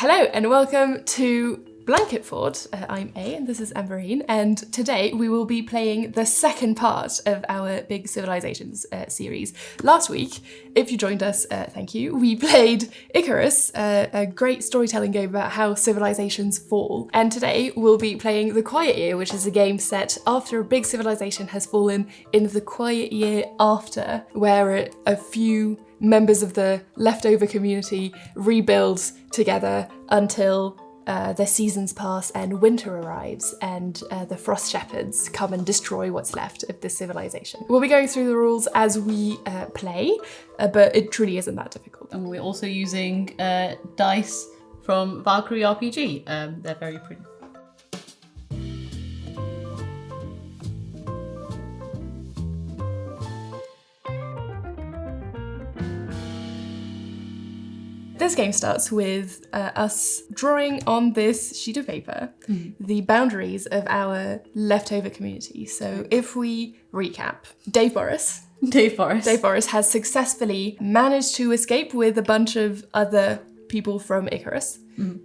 Hello and welcome to Blanket Fort. I'm A and this is Ambereen, and today we will be playing the second part of our Big Civilizations series. Last week, if you joined us, thank you, we played Icarus, a great storytelling game about how civilizations fall. And today we'll be playing The Quiet Year, which is a game set after a big civilization has fallen in the quiet year after, where a few members of the leftover community rebuild together until the seasons pass and winter arrives and the frost shepherds come and destroy what's left of this civilization. We'll be going through the rules as we play, but it truly isn't that difficult. And we're also using dice from Valkyrie RPG. They're very pretty. This game starts with us drawing on this sheet of paper the boundaries of our leftover community. So if we recap, Dave Boris has successfully managed to escape with a bunch of other people from Icarus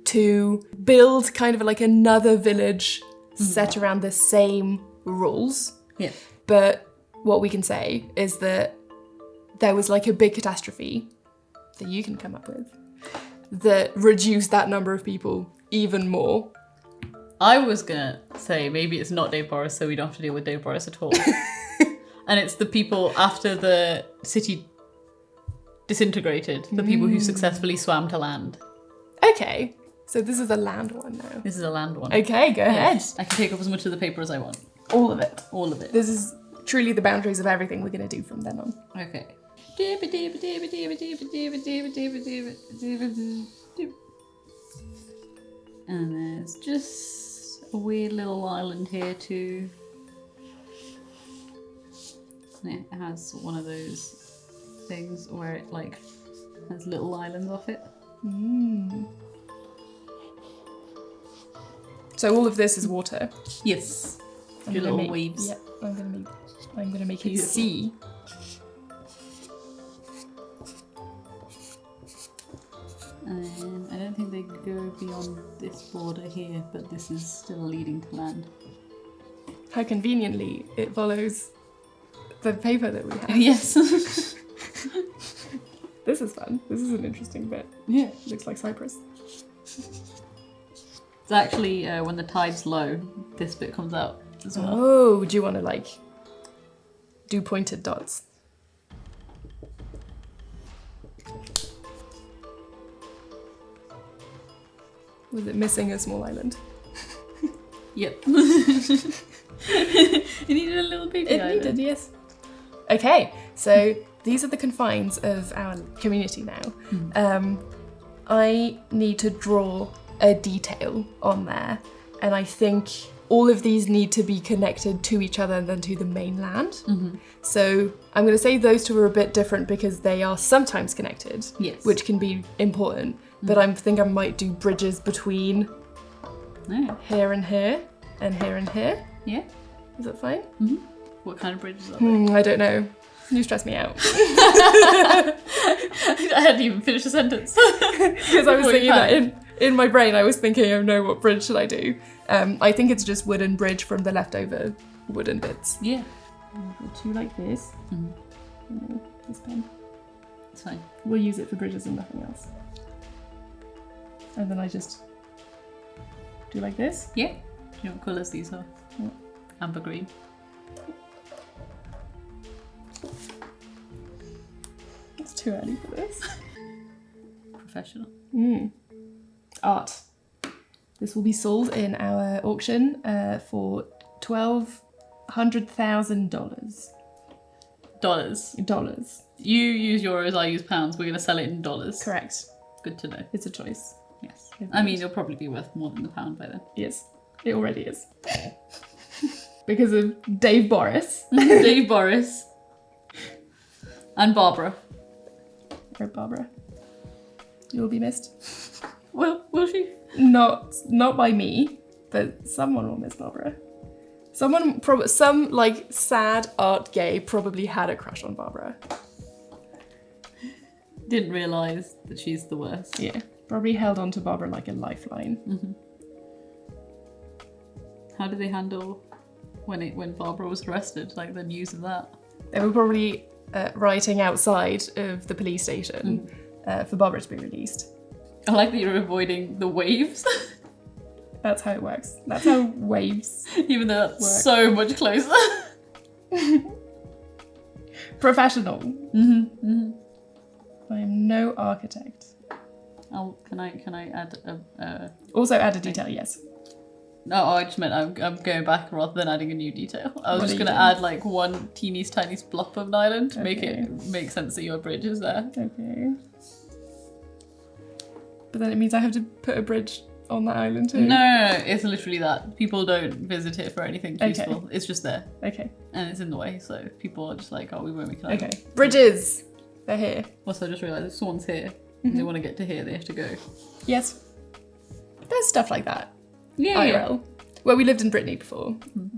to build kind of like another village set around the same rules. Yeah. But what we can say is that there was like a big catastrophe that you can come up with that reduced that number of people even more. I was gonna say maybe it's not Dave Boris, so we don't have to deal with Dave Boris at all. And it's the people after the city disintegrated, the people who successfully swam to land. Okay, so this is a land one now. This is a land one. Okay, go ahead. I can take up as much of the paper as I want. All of it. All of it. This is truly the boundaries of everything we're going to do from then on. Okay. And there's just a weird little island here too. And it has one of those things where it like has little islands off it. So all of this is water. Yes. Your little waves. Yep, I'm gonna make it sea. And I don't think they go beyond this border here, but this is still leading to land. How conveniently it follows the paper that we have. Yes. This is fun. This is an interesting bit. Yeah. Looks like Cyprus. It's actually when the tide's low, this bit comes out as well. Oh, do you want to like do pointed dots? Was it missing a small island? Yep. It needed a little baby island. It needed, yes. Okay, so these are the confines of our community now. I need to draw a detail on there, and I think all of these need to be connected to each other and then to the mainland. So I'm going to say those two are a bit different because they are sometimes connected, Yes. which can be important. But I think I might do bridges between here and here and here and here. Yeah. Is that fine? What kind of bridges are they? I don't know. You stress me out. I hadn't even finished the sentence. Because I was thinking that in my brain, I was thinking, oh no, what bridge should I do? I think it's just wooden bridge from the leftover wooden bits. Yeah. Two like this. This pen. It's fine. We'll use it for bridges and nothing else. And then I just do like this. Yeah. Do you know what colours these are? Yeah. Amber green. It's too early for this. Professional. Art. This will be sold in our auction for $1,200,000. Dollars. You use euros, I use pounds. We're going to sell it in dollars. Correct. Good to know. It's a choice. Yes. I mean, it'll probably be worth more than the pound by then. Yes, it already is. Because of Dave Boris. Dave Boris. And Barbara. Or Barbara. You'll be missed. Well, will she? Not by me, but someone will miss Barbara. Some like sad art gay probably had a crush on Barbara. Didn't realise that she's the worst. Yeah. Probably held on to Barbara like a lifeline. Mm-hmm. How did they handle when Barbara was arrested? Like the news of that? They were probably rioting outside of the police station for Barbara to be released. I like that you're avoiding the waves. That's how it works. That's how waves Even though that's work. so much closer. Professional. Mm-hmm. Mm-hmm. I am no architect. Can I add a Also add a detail, yes. No, I just meant I'm going back rather than adding a new detail. I was What just are going to you add like one teeny tiny splop of an island to make Okay. it make sense that your bridge is there. Okay. But then it means I have to put a bridge on that island too. No, it's literally that. People don't visit it for anything Okay. useful. It's just there. Okay. And it's in the way, so people are just like, oh, we won't make an island. Okay. Bridges! They're here. Also, I just realised if someone's here and they want to get to here, they have to go. Yes. There's stuff like that. Yeah. IRL. Where we lived in Brittany before,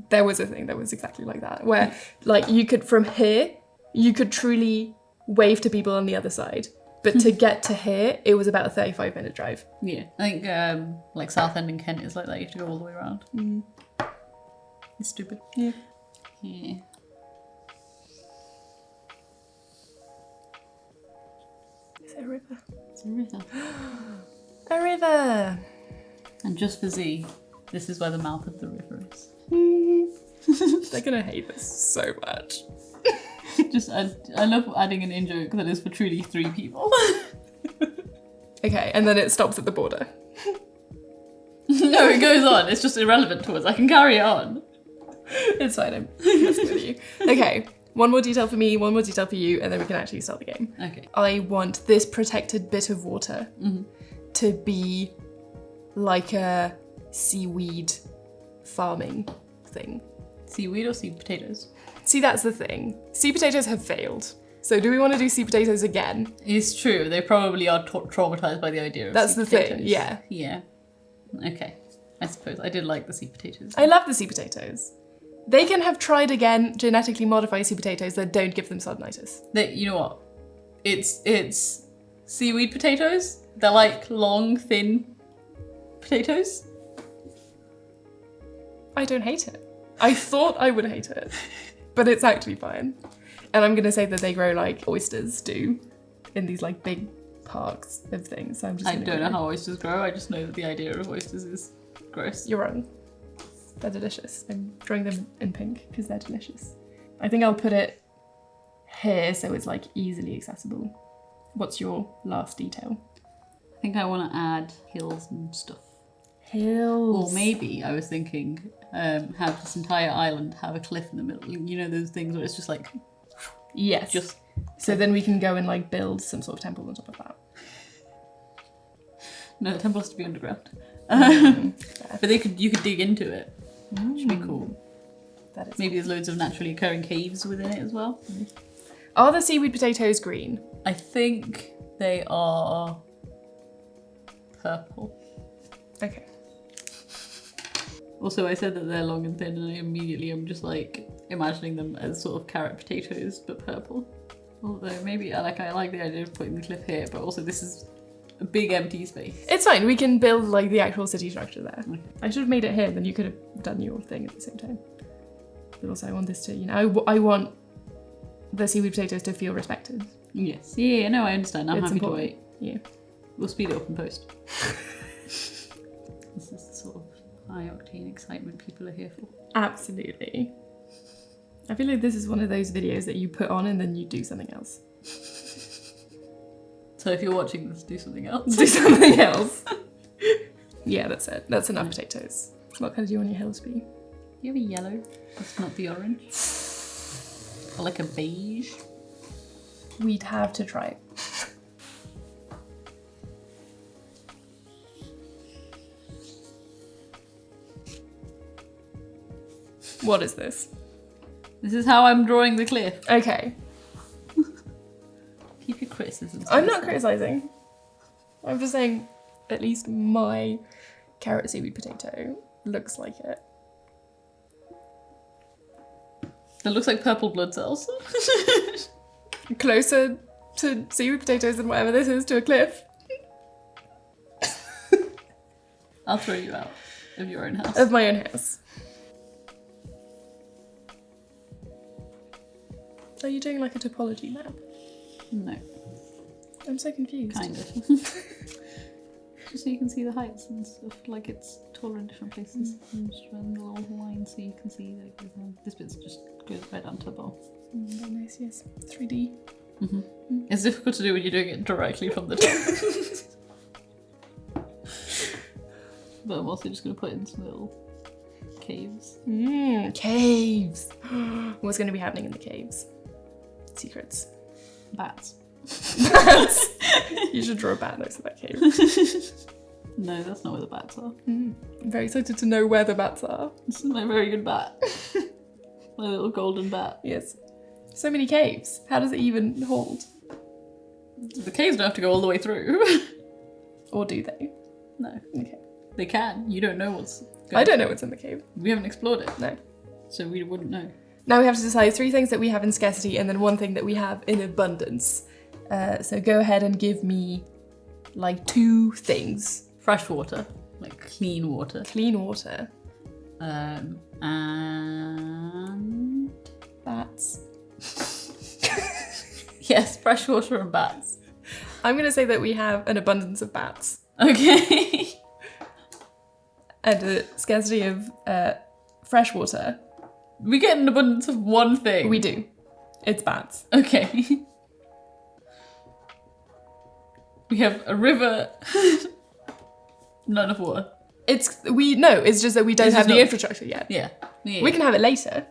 there was a thing that was exactly like that, where like you could, from here, you could truly wave to people on the other side. But to get to here, it was about a 35-minute drive. Yeah. I think like Southend in Kent is like that. You have to go all the way around. Mm. It's stupid. Yeah. Yeah. Is it a river? It's a river. A river! And just for Z, this is where the mouth of the river is. They're gonna hate this so much. Just I love adding an in-joke that is for truly 3 people. Okay, and then it stops at the border. No, it goes on. It's just irrelevant to us. I can carry it on. It's fine, I'm messing with you. Okay, one more detail for me, one more detail for you, and then we can actually start the game. Okay. I want this protected bit of water to be like a seaweed farming thing. Seaweed or seed potatoes? See, that's the thing. Sea potatoes have failed. So do we want to do sea potatoes again? It's true. They probably are traumatized by the idea of That's seed the thing, potatoes. yeah. Yeah. Okay. I suppose. I did like the seed potatoes. I love the sea potatoes. They can have tried again genetically modify sea potatoes that don't give them sodinitis. You know what? It's seaweed potatoes. They're like long, thin potatoes. I don't hate it. I thought I would hate it, but it's actually fine. And I'm gonna say that they grow like oysters do in these like big parks of things. So I'm just I don't know how oysters grow. I just know that the idea of oysters is gross. You're wrong. They're delicious. I'm drawing them in pink because they're delicious. I think I'll put it here so it's like easily accessible. What's your last detail? I think I want to add hills and stuff. Hills. Or maybe I was thinking have this entire island have a cliff in the middle. You know those things where it's just like Yes. just So then we can go and like build some sort of temple on top of that. no, the temple has to be underground. But you could dig into it. Which would be cool. That is. Maybe there's loads of naturally occurring caves within it as well. Are the seaweed potatoes green? I think they are purple. Okay. Also, I said that they're long and thin, and immediately I'm just like imagining them as sort of carrot potatoes, but purple. Although maybe I like the idea of putting the cliff here, but also this is a big empty space. It's fine. We can build like the actual city structure there. Okay. I should have made it here. Then you could have done your thing at the same time. But also, I want this to, I want the seaweed potatoes to feel respected. Yes. Yeah, no, I understand. I'm It's happy important. to wait. Yeah. We'll speed it up in post. This is the sort of high octane excitement people are here for. Absolutely. I feel like this is one of those videos that you put on and then you do something else. So if you're watching this, do something else. Do something else. Yeah, that's it. That's enough potatoes. What colour do you want your hills to be? You have a yellow. That's not the orange. Or like a beige. We'd have to try it. What is this? This is how I'm drawing the cliff. Okay. Keep your criticisms. to I'm not yourself. criticising. I'm just saying at least my carrot seaweed potato looks like it. It looks like purple blood cells. Closer to seaweed potatoes than whatever this is to a cliff. I'll throw you out of your own house. Of my own house. Are you doing like a topology map? No, I'm so confused. kind of. Just so you can see the heights and stuff, like it's taller in different places. And just run the little line so you can see like this bit's just goes right down to the bottom. Very nice, yes. 3D. It's difficult to do when you're doing it directly from the top. But I'm also just going to put in some little caves. Caves. What's going to be happening in the caves? Secrets. Bats. Bats. You should draw a bat next to that cave. No, that's not where the bats are. I'm very excited to know where the bats are. This is my very good bat. My little golden bat. Yes. So many caves. How does it even hold? The caves don't have to go all the way through. Or do they? No. Okay. They can. You don't know what's going I don't know what's in the cave. We haven't explored it. No. So we wouldn't know. Now we have to decide 3 things that we have in scarcity and then 1 thing that we have in abundance. So go ahead and give me like 2 things. Fresh water. Like clean water. Clean water. And Bats. yes, fresh water and bats. I'm going to say that we have an abundance of bats. Okay. And a scarcity of fresh water. We get an abundance of 1 thing. We do. It's bats. Okay. We have a river. Not enough water. It's just that we don't It's have just the not- infrastructure yet. Yeah. We can have it later.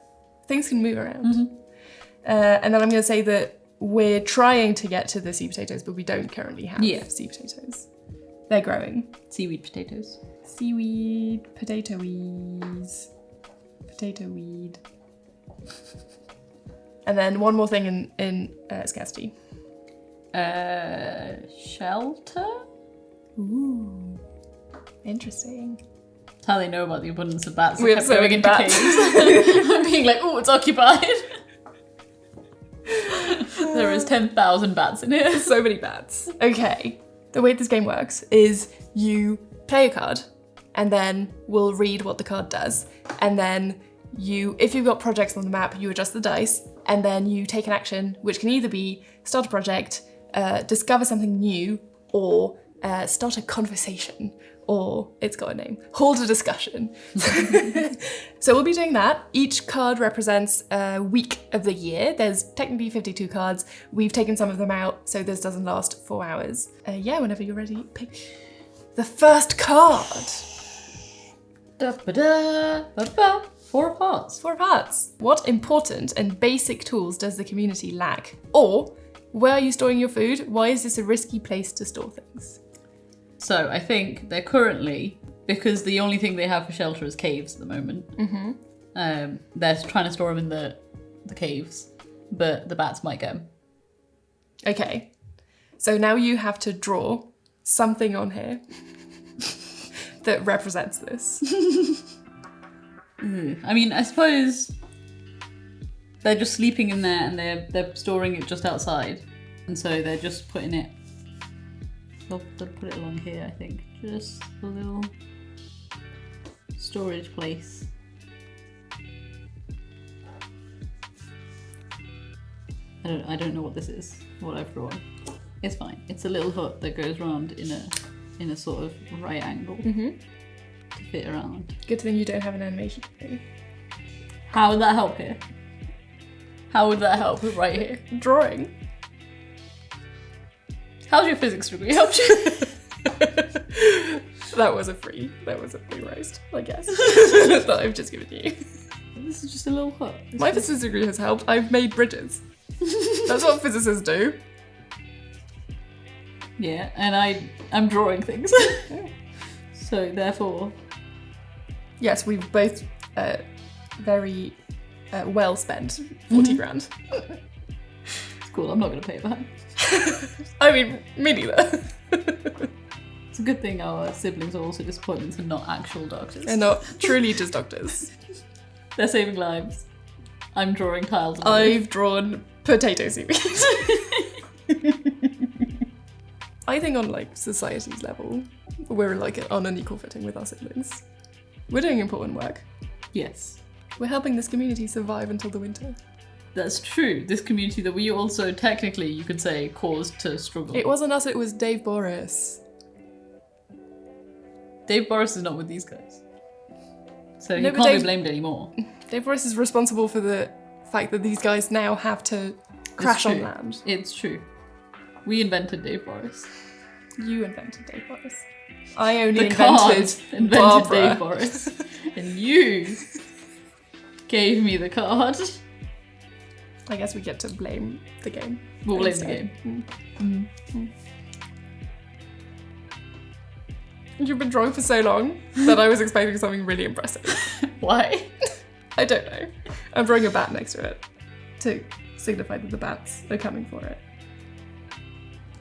Things can move around. And then I'm going to say that we're trying to get to the sea potatoes, but we don't currently have sea potatoes. They're growing. Seaweed potatoes. Seaweed, potato weeds, potato weed. And then 1 more thing in scarcity. Shelter? Ooh, interesting. That's how they know about the abundance of bats. We have so many bats. I'm being like, oh, it's occupied. There is 10,000 bats in here. So many bats. Okay, the way this game works is you play a card, and then we'll read what the card does, and then if you've got projects on the map, you adjust the dice, and then you take an action, which can either be start a project, discover something new, or start a conversation, or it's got a name, hold a discussion. So we'll be doing that. Each card represents a week of the year. There's technically 52 cards. We've taken some of them out, so this doesn't last 4 hours. Whenever you're ready, pick the first card. 4 parts. 4 parts. What important and basic tools does the community lack? Or, where are you storing your food? Why is this a risky place to store things? So I think they're currently, because the only thing they have for shelter is caves at the moment, they're trying to store them in the caves, but the bats might get them. Okay, so now you have to draw something on here that represents this. I mean, I suppose they're just sleeping in there and they're storing it just outside, and so they're just putting it. They'll put it along here, I think. Just a little storage place. I don't know what this is. What I've drawn. It's fine. It's a little hut that goes around in a sort of right angle to fit around. Good thing you don't have an animation. How would that help here? How would that help right here? Drawing. How's your physics degree helped you? That was a free roast, I guess. That I've just given you. This is just a little hut. My physics degree has helped. I've made bridges. That's what physicists do. Yeah, and I'm drawing things. So therefore... Yes, we've both very well spent 40 grand. It's cool, I'm not going to pay that. I mean, me neither. It's a good thing our siblings are also disappointments and not actual doctors. They're not truly just doctors. They're saving lives. I'm drawing tiles. I've drawn potato seaweed. I think on like society's level, We're like on an equal footing with our siblings. We're doing important work. Yes. We're helping this community survive until the winter. That's true. This community that we also technically, you could say, caused to struggle. It wasn't us, it was Dave Boris. Dave Boris is not with these guys. So No, he but can't be blamed anymore. Dave Boris is responsible for the fact that these guys now have to crash on land. It's true. We invented Dave Boris. You invented Dave Boris. I only The invented invented Barbara. Dave Boris. And you gave me the card. I guess we get to blame the game. We'll blame the instead. game. You've been drawing for so long that I was expecting something really impressive. Why? I don't know. I'm drawing a bat next to it to signify that the bats are coming for it.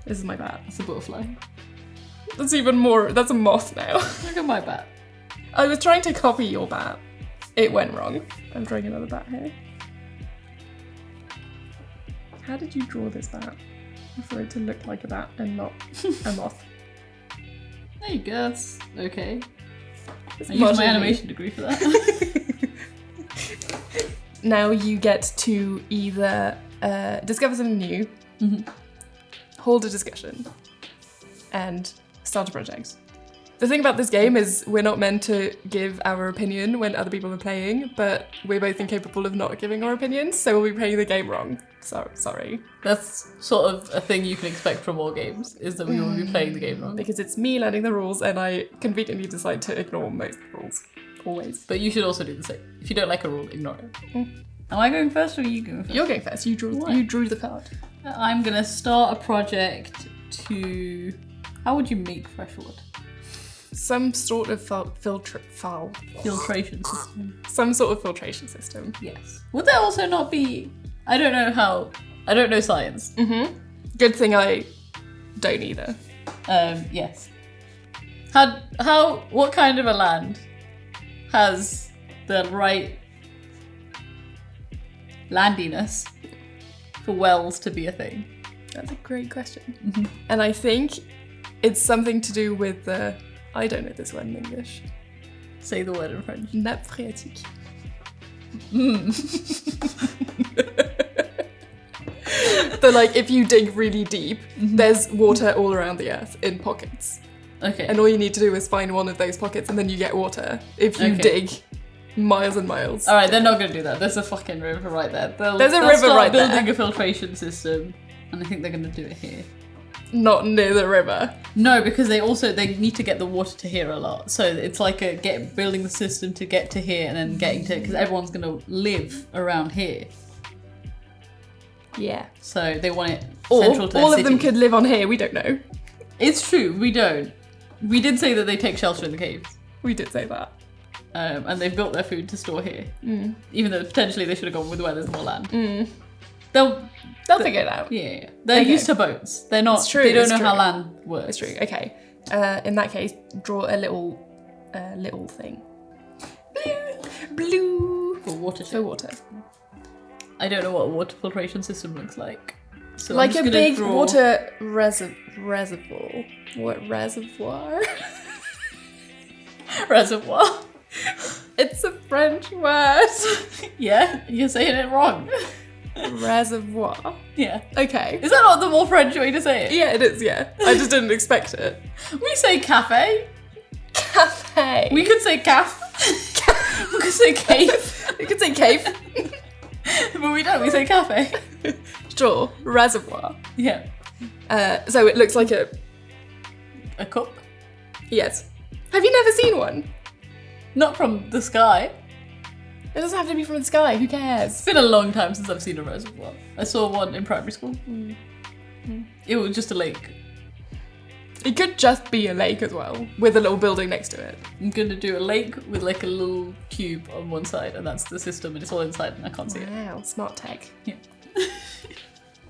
This is my bat. It's a butterfly. That's even more, that's a moth now. Look at my bat. I was trying to copy your bat. It went wrong. I'm drawing another bat here. How did you draw this bat? For it to look like a bat and not a moth. There you go, that's okay. It's I used my marginally. animation degree for that. Now you get to either discover something new, hold a discussion, and start a project. The thing about this game is we're not meant to give our opinion when other people are playing, but we're both incapable of not giving our opinions, so we'll be playing the game wrong. So sorry. That's sort of a thing you can expect from all games, is that we will be playing the game wrong. Because it's me learning the rules and I conveniently decide to ignore most rules. Always. But you should also do the same. If you don't like a rule, ignore it. Am I going first or are you going first? You're going first. You drew. What? You drew the card. I'm gonna start a project to... How would you make fresh wood? Some sort of Filtration system. some sort of filtration system. Yes. Would there also not be... I don't know how... I don't know science. Good thing I don't either. Yes. What kind of a land has the right landiness for wells to be a thing? That's a great question. And I think it's something to do with the... I don't know this word in English. Say the word in French. Nappe phréatique. So like if you dig really deep, there's water all around the earth in pockets. Okay. And all you need to do is find one of those pockets and then you get water. If you dig miles and miles. Alright, they're not going to do that. There's a fucking river right there. There's a river right there. building a filtration system. And I think they're going to do it here. Not near the river. No, because they need to get the water to here a lot. So it's like building the system to get to here and then getting to... Because everyone's going to live around here. Yeah. So they want it Or central to their all of city. them could live on here, we don't know. It's true, we don't. We did say that they take shelter in the caves. We did say that. And they've built their food to store here. Even though potentially they should have gone with where there's more land. They'll figure it out. Yeah. They're used to boats. They're not... It's true, They don't it's know true. how land works. It's true. Okay. In that case, draw a little thing. Blue. For water. For water. I don't know what a water filtration system looks like. So Like I'm a just gonna big draw... water reservoir. What reservoir? reservoir. It's a French word. Yeah, you're saying it wrong. Reservoir. Yeah. Okay. Is that not the more French way to say it? Yeah, it is, yeah. I just didn't expect it. We say cafe. Cafe. We could say caf. We could say cave. You could say cave. But we don't, we say cafe. Sure. Reservoir. Yeah. So it looks like a... A cup? Yes. Have you never seen one? Not from the sky. It doesn't have to be from the sky, who cares? It's been a long time since I've seen a reservoir. I saw one in primary school. It was just a lake. It could just be a lake as well, with a little building next to it. I'm gonna do a lake with like a little tube on one side, and that's the system, and it's all inside, and I can't see it. Wow, smart tech. Yeah.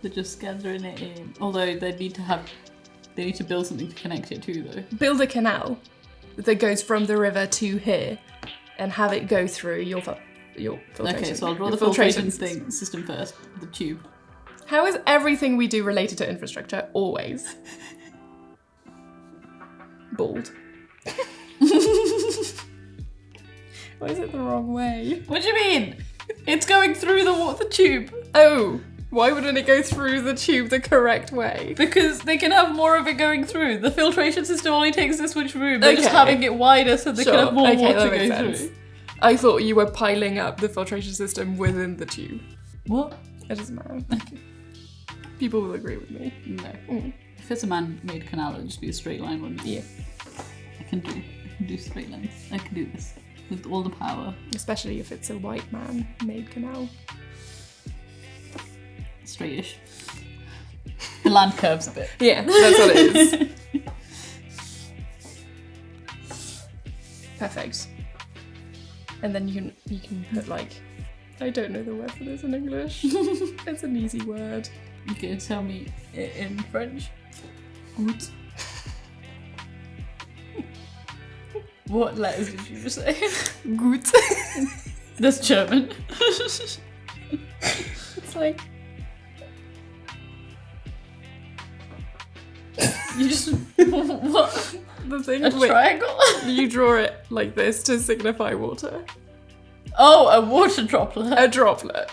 They're just gathering it in. Although they need to build something to connect it to, though. Build a canal that goes from the river to here, and have it go through your filtration. Okay, so I'll draw your the filtration system first, the tube. How is everything we do related to infrastructure always? Bald. Why is it the wrong way? What do you mean? It's going through the tube. Oh, why wouldn't it go through the tube the correct way? Because they can have more of it going through. The filtration system only takes this much room. They're just having it wider so they can have more water go through. I thought you were piling up the filtration system within the tube. What? It doesn't matter. People will agree with me. No. If it's a man-made canal, it'll just be a straight line, wouldn't it? Yeah. I can do straight lines. I can do this with all the power. Especially if it's a white man-made canal. Straightish. The land curves a bit. Yeah, that's what it is. Perfect. And then you can put like, I don't know the word for this in English. It's an easy word. You can tell me it in French. Gut. What letters did you just say? Gut. That's German. It's like... You just... What? The thing... A triangle? You draw it like this to signify water. Oh, a water droplet. A droplet.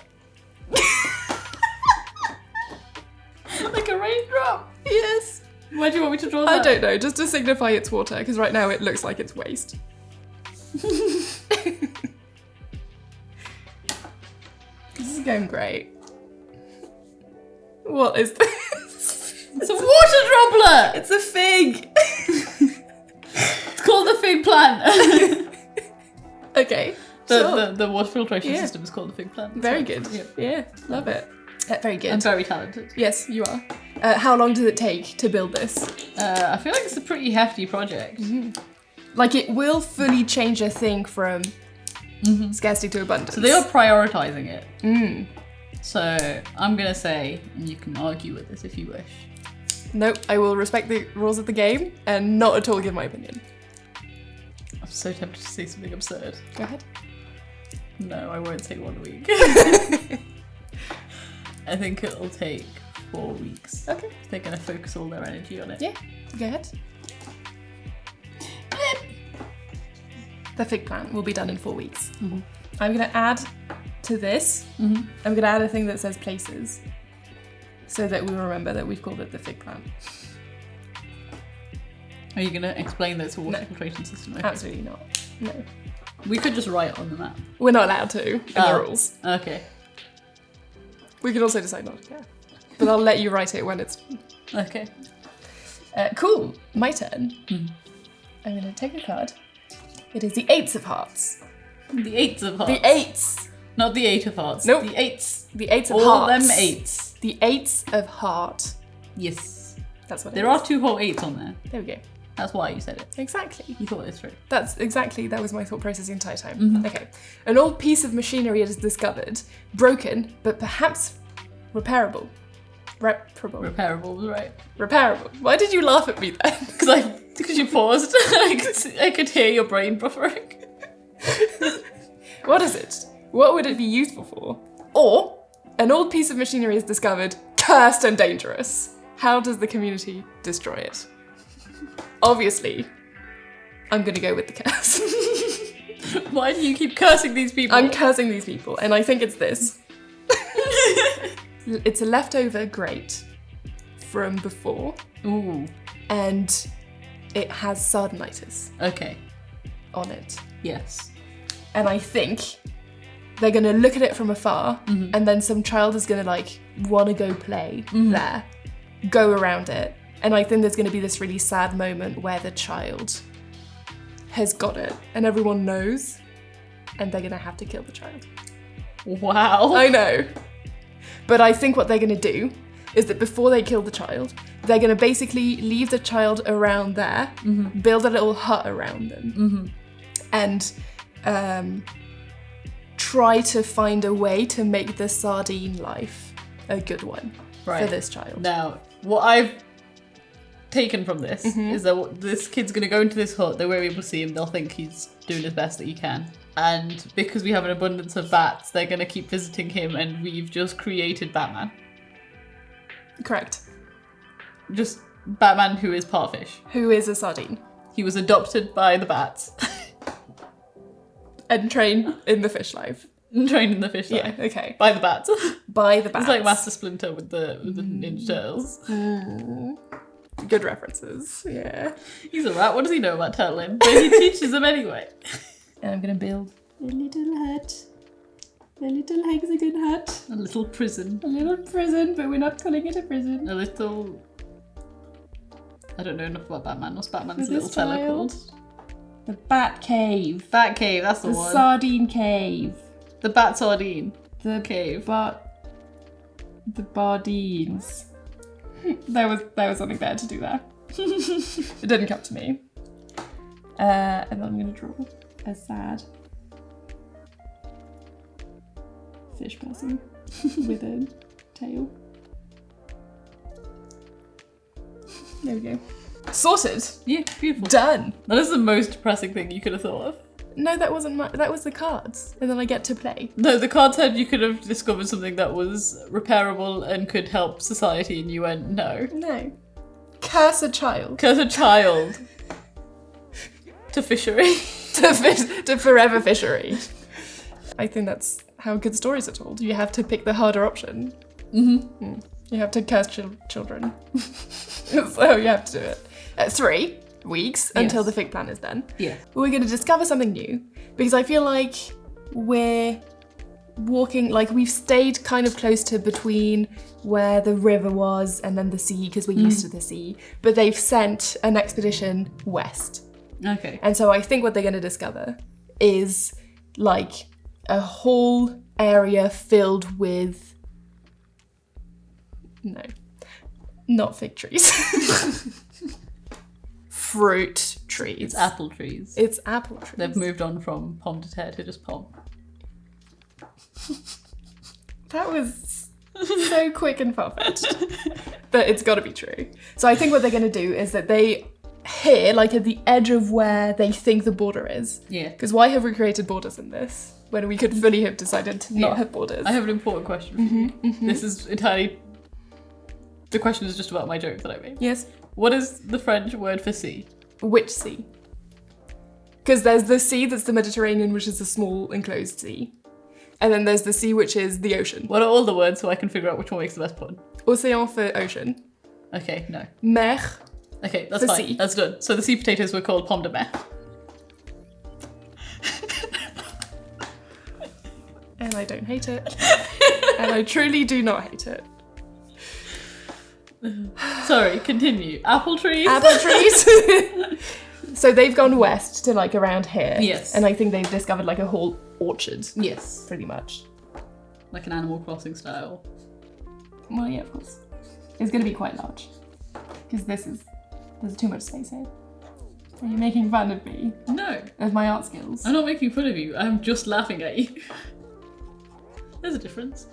Like a raindrop? Yes. Why do you want me to draw that? I don't know, just to signify it's water, because right now it looks like it's waste. This is going great. What is this? It's a water droplet! It's a fig! It's called the fig plant. Okay. The water filtration system is called the fig plant. Very good. Yeah, love it. Very good. I'm very talented. Yes, you are. How long did it take to build this? I feel like it's a pretty hefty project. Like, it will fully change a thing from scarcity to abundance. So they are prioritizing it. So I'm gonna say, and you can argue with this if you wish. Nope, I will respect the rules of the game and not at all give my opinion. I'm so tempted to say something absurd. Go ahead. No, I won't say 1 week. I think it'll take 4 weeks. Okay. They're gonna focus all their energy on it. Yeah, go ahead. The fig plant will be done in 4 weeks. I'm gonna add to this, I'm gonna add a thing that says places, so that we remember that we've called it the fig plant. Are you gonna explain that it's a water filtration system? Okay. Absolutely not. No. We could just write it on the map. We're not allowed to in the rules. Okay. We can also decide not to care. But I'll let you write it when it's... Okay. Cool. My turn. I'm gonna take a card. It is the Eights of Hearts. The Eights of Hearts. The Eights! Not the Eight of Hearts. Nope. The Eights. The Eights of All Hearts. them eights. The Eights of Heart. Yes. That's what There it are is. 2 whole 8s on there. There we go. That's why you said it. Exactly. You thought it through. That was my thought process the entire time. Okay. An old piece of machinery is discovered, broken, but perhaps repairable. Repairable was right. Repairable. Why did you laugh at me then? Because you paused. I could hear your brain buffering. What is it? What would it be useful for? Or, an old piece of machinery is discovered, cursed and dangerous. How does the community destroy it? Obviously, I'm gonna go with the curse. Why do you keep cursing these people? I'm cursing these people, and I think it's this. It's a leftover grate from before. Ooh. And it has sardinitis Okay. on it. Yes. And I think they're gonna look at it from afar, and then some child is gonna like wanna go play there, go around it. And I think there's gonna be this really sad moment where the child has got it and everyone knows, and they're gonna have to kill the child. Wow. I know. But I think what they're gonna do is that before they kill the child, they're gonna basically leave the child around there, build a little hut around them, and try to find a way to make the sardine life a good one for this child. Now, what I've taken from this is that this kid's gonna go into this hut, they won't be able to see him, they'll think he's doing his best that he can. And because we have an abundance of bats, they're gonna keep visiting him, and we've just created Batman. Correct. Just Batman who is part fish. Who is a sardine. He was adopted by the bats. And trained in the fish life. And trained in the fish Yeah, life. okay. By the bats. By the bats. It's like Master Splinter with the Ninja Turtles. Good references, yeah. He's a rat. What does he know about turtling? But he teaches them anyway. And I'm gonna build a little hut. A little hexagon hut. A little prison. A little prison, but we're not calling it a prison. A little... I don't know enough about Batman. What's Batman's For little this cellar child? called? The Bat Cave. Bat Cave, that's the The one. Sardine Cave. The Bat Sardine The Cave. The Bardines. There was something there to do there. It didn't come to me. And then I'm gonna draw a sad fish person with a tail. There we go. Sorted. Yeah, beautiful. Done. That is the most depressing thing you could have thought of. No, that wasn't that was the cards. And then I get to play. No, the card said you could have discovered something that was repairable and could help society, and you went, no. No. Curse a child. Curse a child. To fishery. to forever fishery. I think that's how good stories are told. You have to pick the harder option. Mm-hmm. You have to curse children. So you have to do it. 3 weeks until the fig plan is done. Yeah. We're going to discover something new because I feel like we're walking, like we've stayed kind of close to between where the river was and then the sea because we're used to the sea, but they've sent an expedition west. Okay. And so I think what they're going to discover is like a whole area filled with, no, not fig trees. Fruit trees. It's apple trees. It's apple trees. They've moved on from pomme de terre to just pomme. That was so quick and far-fetched. But it's got to be true. So I think what they're going to do is that they here, like at the edge of where they think the border is. Yeah. Because why have we created borders in this when we could fully have decided to not have borders? I have an important question for you. This is entirely... The question is just about my joke that I made. Yes. What is the French word for sea? Which sea? Because there's the sea that's the Mediterranean, which is a small enclosed sea. And then there's the sea, which is the ocean. What are all the words so I can figure out which one makes the best pun? Océan for ocean. Okay, no. Mer. Okay, that's For fine. sea. That's done. So the sea potatoes were called pomme de mer. And I don't hate it. And I truly do not hate it. Sorry, continue. Apple trees? Apple trees. So they've gone west to like around here. Yes. And I think they've discovered like a whole orchard. Yes. Pretty much. Like an Animal Crossing style. Well, yeah, of course. It's going to be quite large. Because there's too much space here. Are you making fun of me? No. Of my art skills? I'm not making fun of you. I'm just laughing at you. There's a difference.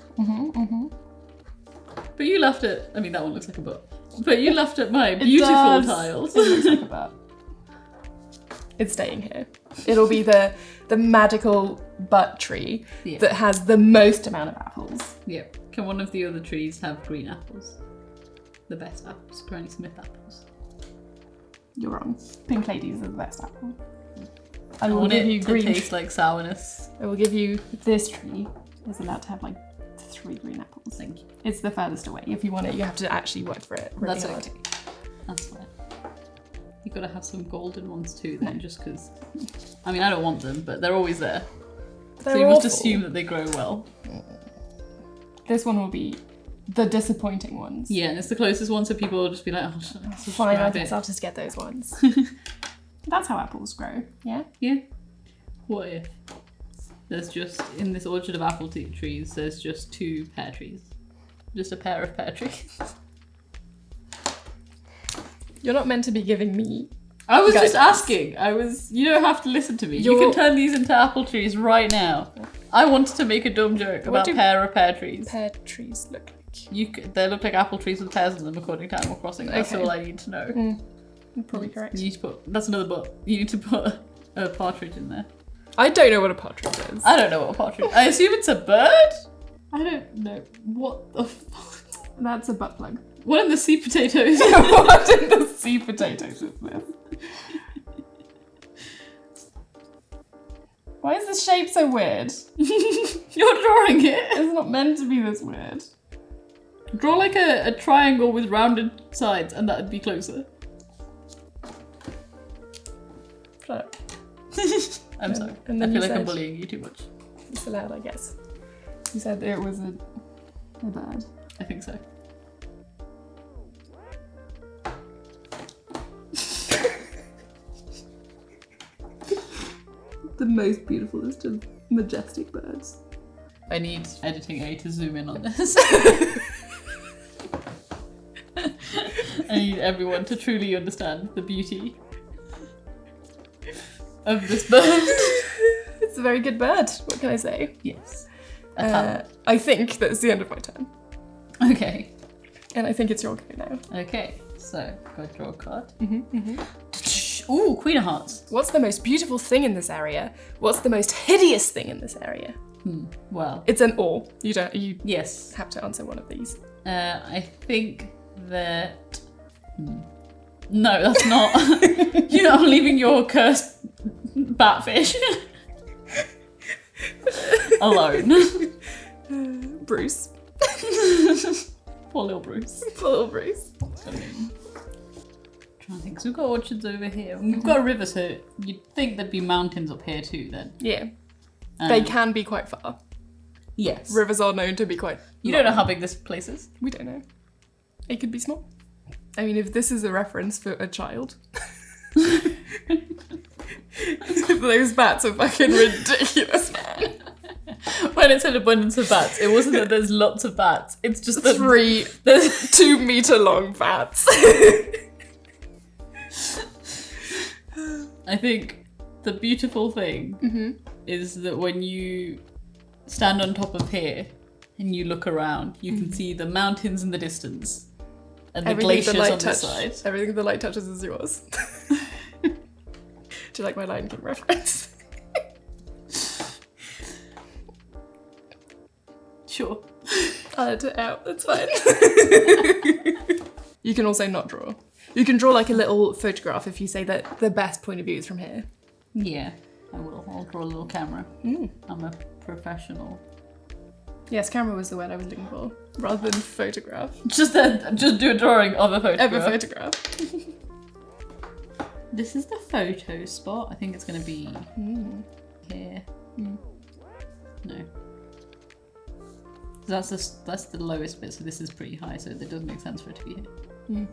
But you laughed at... I mean, that one looks like a butt. But you laughed at my beautiful tiles. It looks like a butt. It's staying here. It'll be the magical butt tree that has the most amount of apples. Yeah. Can one of the other trees have green apples? The best apples. Granny Smith apples. You're wrong. Pink ladies are the best apple. I I will want give it you to green. taste like sourness. I will give you this tree. Is allowed to have like 3 green apples. Thank you. It's the furthest away. If you want it, you have to actually work for it. Really That's hard. okay. That's fine. You gotta have some golden ones too then, just because... I mean, I don't want them, but they're always there. They're so you must awful. assume that they grow well. This one will be the disappointing ones. Yeah, and it's the closest one, so people will just be like, oh, just Fine, I grab guess it. I'll just get those ones. That's how apples grow, yeah? Yeah. What if there's just, in this orchard of apple trees, there's just 2 pear trees? Just a pair of pear trees. You're not meant to be giving me. I was just Guidance. asking. You don't have to listen to me. You You're- can turn these into apple trees right now. I wanted to make a dumb joke What about do pear trees. Pear trees look like. They look like apple trees with pears in them, according to Animal Crossing. That's Okay. all I need to know. You're probably correct. You need to put... That's another but. You need to put a partridge in there. I don't know what a partridge is. I don't know what a partridge... I assume it's a bird? I don't know. What the fuck? That's a butt plug. What in the sea potatoes? What in the sea potatoes is this? Why is the shape so weird? You're drawing it. It's not meant to be this weird. Draw like a triangle with rounded sides and that'd be closer. Shut up. I'm sorry. And I then feel you like I'm said- bullying you too much. It's allowed, I guess. You said it was a bird. I think so. The most beautifulest of majestic birds. I need editing A to zoom in on this. I need everyone to truly understand the beauty of this bird. It's a very good bird. What can I say? Yes. I think that's the end of my turn. Okay. And I think it's your go now. Okay. So, go draw a card. Ooh, Queen of Hearts. What's the most beautiful thing in this area? What's the most hideous thing in this area? Well. It's an or. You Yes. have to answer one of these. I think that... No, that's not. You're not leaving your cursed batfish alone. Bruce. Poor little Bruce. Poor little Bruce. Trying to think, 'cause we've got orchards over here. And we've got a river, so you'd think there'd be mountains up here too then. Yeah. They can be quite far. Yes. Rivers are known to be quite You don't know how big this place is? We don't know. It could be small. I mean, if this is a reference for a child. Those bats are fucking ridiculous, man. When it said abundance of bats, it wasn't that there's lots of bats. It's just that There's 2 meter long bats. I think the beautiful thing is that when you stand on top of here and you look around, you can see the mountains in the distance and the glaciers on the side. Everything the light touches is yours. Do you like my Lion King reference? Sure. I'll edit it out, that's fine. You can also not draw. You can draw like a little photograph if you say that the best point of view is from here. Yeah, I will. I'll draw a little camera. I'm a professional. Yes, camera was the word I was looking for, rather than photograph. Just do a drawing of a photograph. Of a photograph. This is the photo spot. I think it's going to be here. No. That's the lowest bit, so this is pretty high, so it doesn't make sense for it to be here.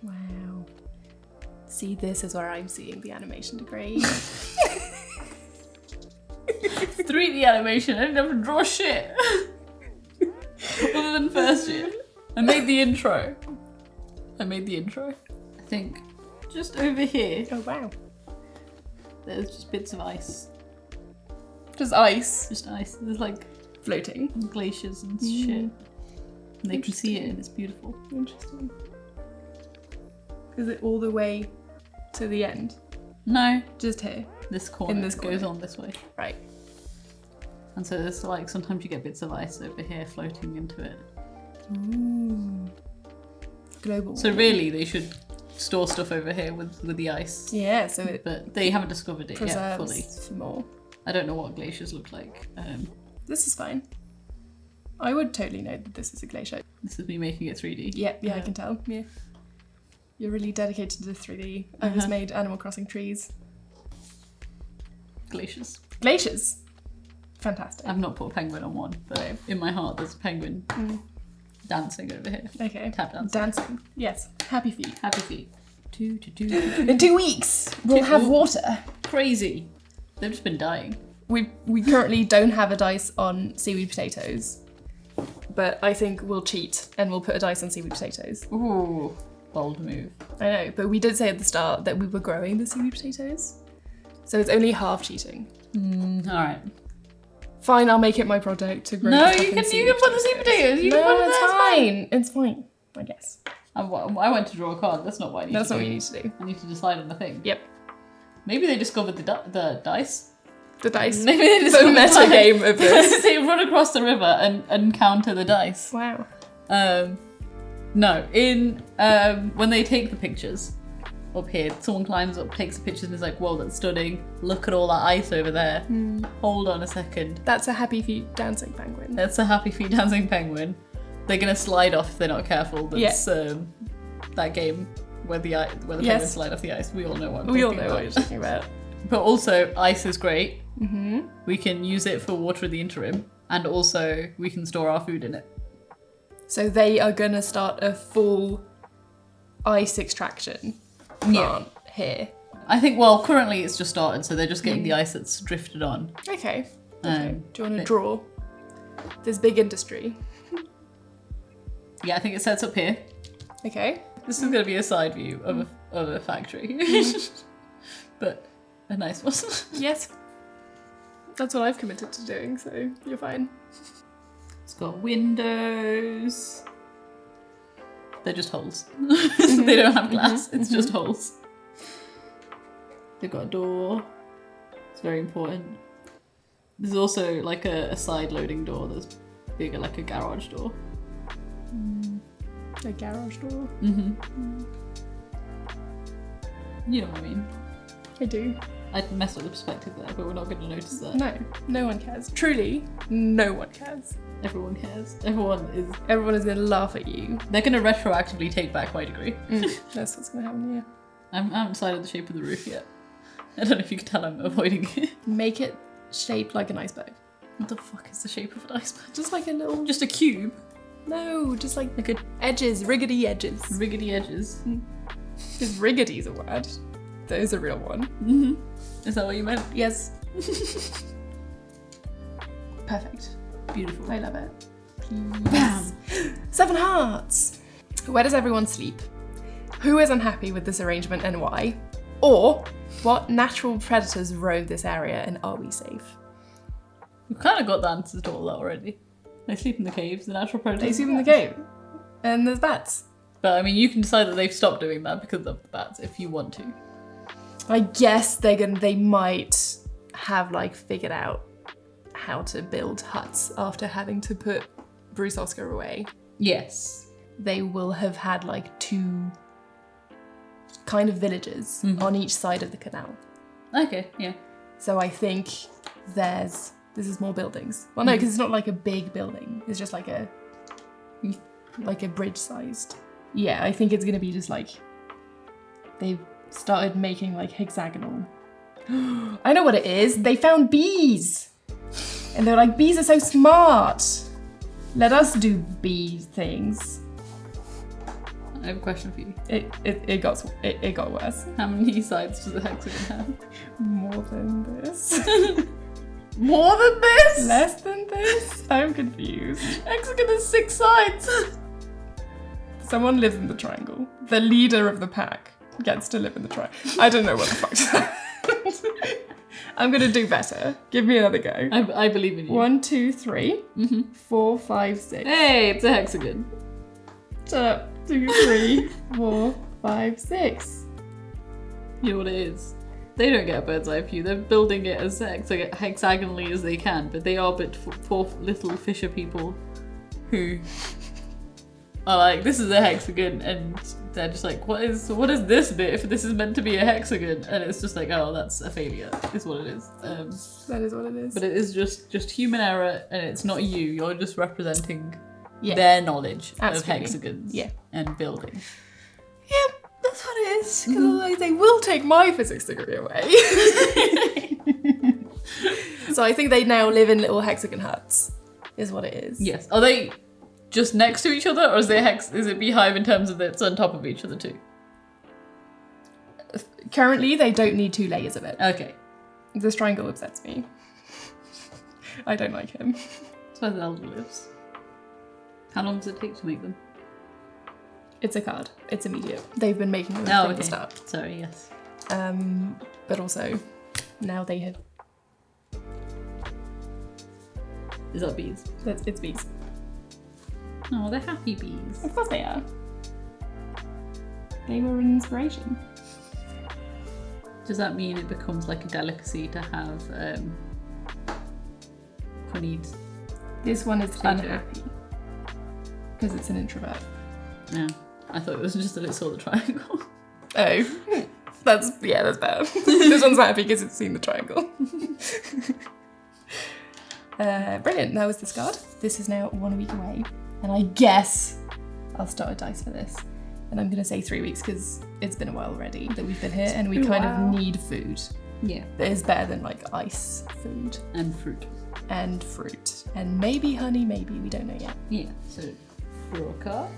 Wow. See, this is where I'm seeing the animation degrade. 3D animation, I didn't have to draw shit. Other than first year. I made the intro. I think just over here, Oh, wow. there's just bits of ice. Just ice. Just ice. There's like Floating. glaciers and shit. And they can see it and it's beautiful. Interesting. Is it all the way to the end? No, Just here? this corner In this goes corner. on this way. Right. And so there's like, sometimes you get bits of ice over here floating into it. Ooh. Global. So really, they should store stuff over here with the ice. Yeah, so it But they haven't discovered it yet fully. preserves for more. I don't know what glaciers look like. This is fine. I would totally know that this is a glacier. This is me making it 3D. Yeah, I can tell. Yeah. You're really dedicated to 3D. I just made Animal Crossing trees. Glaciers. Glaciers. Fantastic. I've not put a penguin on one, but No. in my heart there's a penguin dancing over here. Okay. Tap dancing. Dancing. Yes. Happy feet. Happy feet. In 2 weeks, we'll have water. Crazy. They've just been dying. We currently don't have a dice on seaweed potatoes, but I think we'll cheat and we'll put a dice on seaweed potatoes. Ooh, bold move. I know, but we did say at the start that we were growing the seaweed potatoes, so it's only half cheating. All right. Fine, I'll make it my project to grow. No, the you fucking can put the seed potatoes. You can put No, it it's there, fine. It's fine. I guess I went to draw a card. That's not what I need that's to not do. what you need to do. I need to decide on the thing. Yep, Maybe they discovered the dice. the dice. Maybe they The discovered meta game of this. They run across the river and encounter the dice. Wow. No, in when they take the pictures up here, someone climbs up, takes the pictures, and is like, "Whoa, that's stunning! Look at all that ice over there." Hold on a second. That's a happy feet dancing penguin. That's a happy feet dancing penguin. They're gonna slide off if they're not careful. That's that game where the penguins slide off the ice. We all know what we all know what you're talking about. But also, ice is great. Mm-hmm. We can use it for water in the interim, and also we can store our food in it. So they are gonna start a full ice extraction plant here. I think, well, currently it's just started, so they're just getting the ice that's drifted on. Okay. Do you want to draw this big industry? Yeah, I think it sets up here. Okay. This is going to be a side view of a factory. But a nice one. Yes. That's what I've committed to doing, so you're fine. It's got windows. They're just holes. They don't have glass, it's just holes. They've got a door. It's very important. There's also like a side loading door that's bigger, like a garage door. A garage door? Mm-hmm. You know what I mean? I do. I messed up the perspective there, but we're not going to notice that. No one cares. Truly, no one cares. Everyone cares. Everyone is going to laugh at you. They're going to retroactively take back my degree. That's what's going to happen, yeah. I haven't decided the shape of the roof yet. I don't know if you can tell I'm avoiding it. Make it shaped like an iceberg. What the fuck is the shape of an iceberg? Just like a little... Just a cube? No, just like a edges, riggedy edges. Riggedy edges. Because riggedy's a word. That is a real one. Mm-hmm. Is that what you meant? Yes. Perfect. Beautiful. I love it. Bam! 7 hearts! Where does everyone sleep? Who is unhappy with this arrangement and why? Or, what natural predators roam this area and are we safe? We've kind of got the answers to all that already. They sleep in the caves, the natural predators. They sleep in the cave. And there's bats. But I mean, you can decide that they've stopped doing that because of the bats if you want to. I guess they might have like figured out how to build huts after having to put Bruce Oscar away. Yes. They will have had like 2 kind of villages on each side of the canal. Okay, yeah. So I think this is more buildings. Well, no, because it's not like a big building. It's just like a bridge-sized. Yeah, I think it's gonna be just like they've started making like hexagonal. I know what it is. They found bees, and they're like, bees are so smart. Let us do bee things. I have a question for you. It got worse. How many sides does the hexagon have? More than this. More than this? Less than this? I'm confused. Hexagon has 6 sides. Someone lives in the triangle. The leader of the pack gets to live in the triangle. I don't know what the fuck happened. I'm gonna do better. Give me another go. I believe in you. 1, 2, 3, 4, 5, 6. Hey, it's a hexagon. Shut up. 2, 3, 4, 5, 6. You know what it is? They don't get a bird's eye view. They're building it as hexagonally as they can, but they are but poor little fisher people who are like, this is a hexagon, and they're just like, what is this bit if this is meant to be a hexagon? And it's just like, oh, that's a failure, is what it is. That is what it is. But it is just human error, and it's not you. You're just representing their knowledge of hexagons and building. Yeah, that's what it is. Because otherwise they will take my physics degree away. So I think they now live in little hexagon huts, is what it is. Yes. Are they just next to each other, or is it beehive in terms of that it's on top of each other too? Currently, they don't need 2 layers of it. Okay. This triangle upsets me. I don't like him. That's where the elder lives. How long does it take to make them? It's a card. It's immediate. They've been making them from the start. Sorry, yes. But also, now they have... Is that bees? It's bees. Oh, they're happy bees. Of course they are. They were an inspiration. Does that mean it becomes like a delicacy to have honeyed? This one is unhappy because it's an introvert. No, I thought it was just that it saw the triangle. Oh, that's better. This one's happy because it's seen the triangle. Brilliant, that was the discard. This is now 1 week away, and I guess I'll start a dice for this. And I'm going to say 3 weeks because it's been a while already that we've been here, and we kind of need food. Yeah. That is better than like ice food. And fruit. And fruit. And maybe honey, maybe, we don't know yet. Yeah, so draw a card.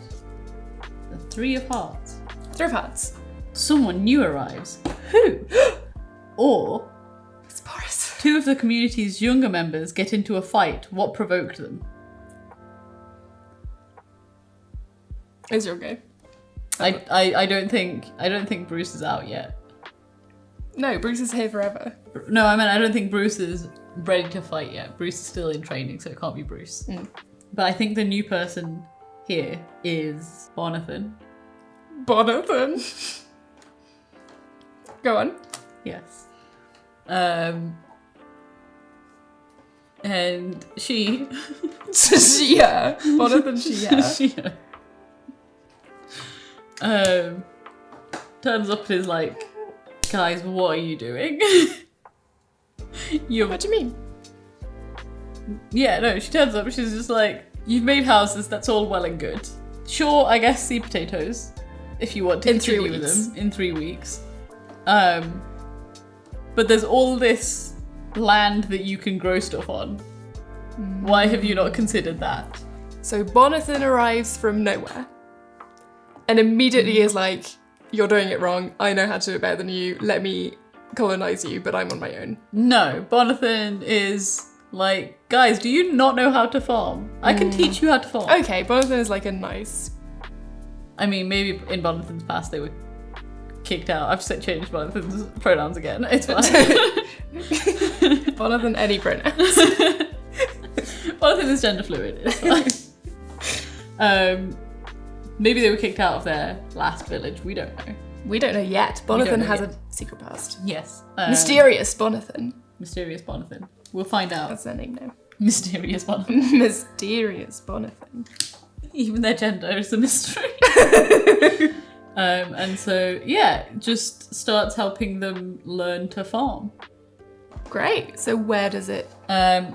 The 3 of Hearts. 3 of Hearts. Someone new arrives. Who? Or It's Boris. 2 of the community's younger members get into a fight. What provoked them? It's your go. I don't think Bruce is out yet. No, Bruce is here forever. No, I mean I don't think Bruce is ready to fight yet. Bruce is still in training, so it can't be Bruce. But I think the new person here is Bonathan. Bonathan. Go on. Yes. And she. Shia. Bonathan Shia. Shia. Turns up and is like, guys, what are you doing? What do you mean? Yeah, no, she turns up and she's just like, you've made houses, that's all well and good. Sure, I guess seed potatoes, if you want to continue with them in 3 weeks. But there's all this land that you can grow stuff on. Why have you not considered that? So Bonathan arrives from nowhere and immediately is like, you're doing it wrong. I know how to do it better than you. Let me colonize you, but I'm on my own. No, Bonathan is like, guys, do you not know how to farm? I can teach you how to farm. Okay, Bonathan is like a nice... I mean, maybe in Bonathan's past they were kicked out. I've just changed Bonathan's pronouns again. It's fine. Bonathan any pronouns. Bonathan is gender fluid. It's fine. Maybe they were kicked out of their last village. We don't know. We don't know yet. Bonathan has a secret past. Yes. Mysterious Bonathan. Mysterious Bonathan. We'll find out. That's their name now. Mysterious Bonathan. Mysterious Bonathan. Even their gender is a mystery. And so, yeah, just starts helping them learn to farm. Great. So where does it I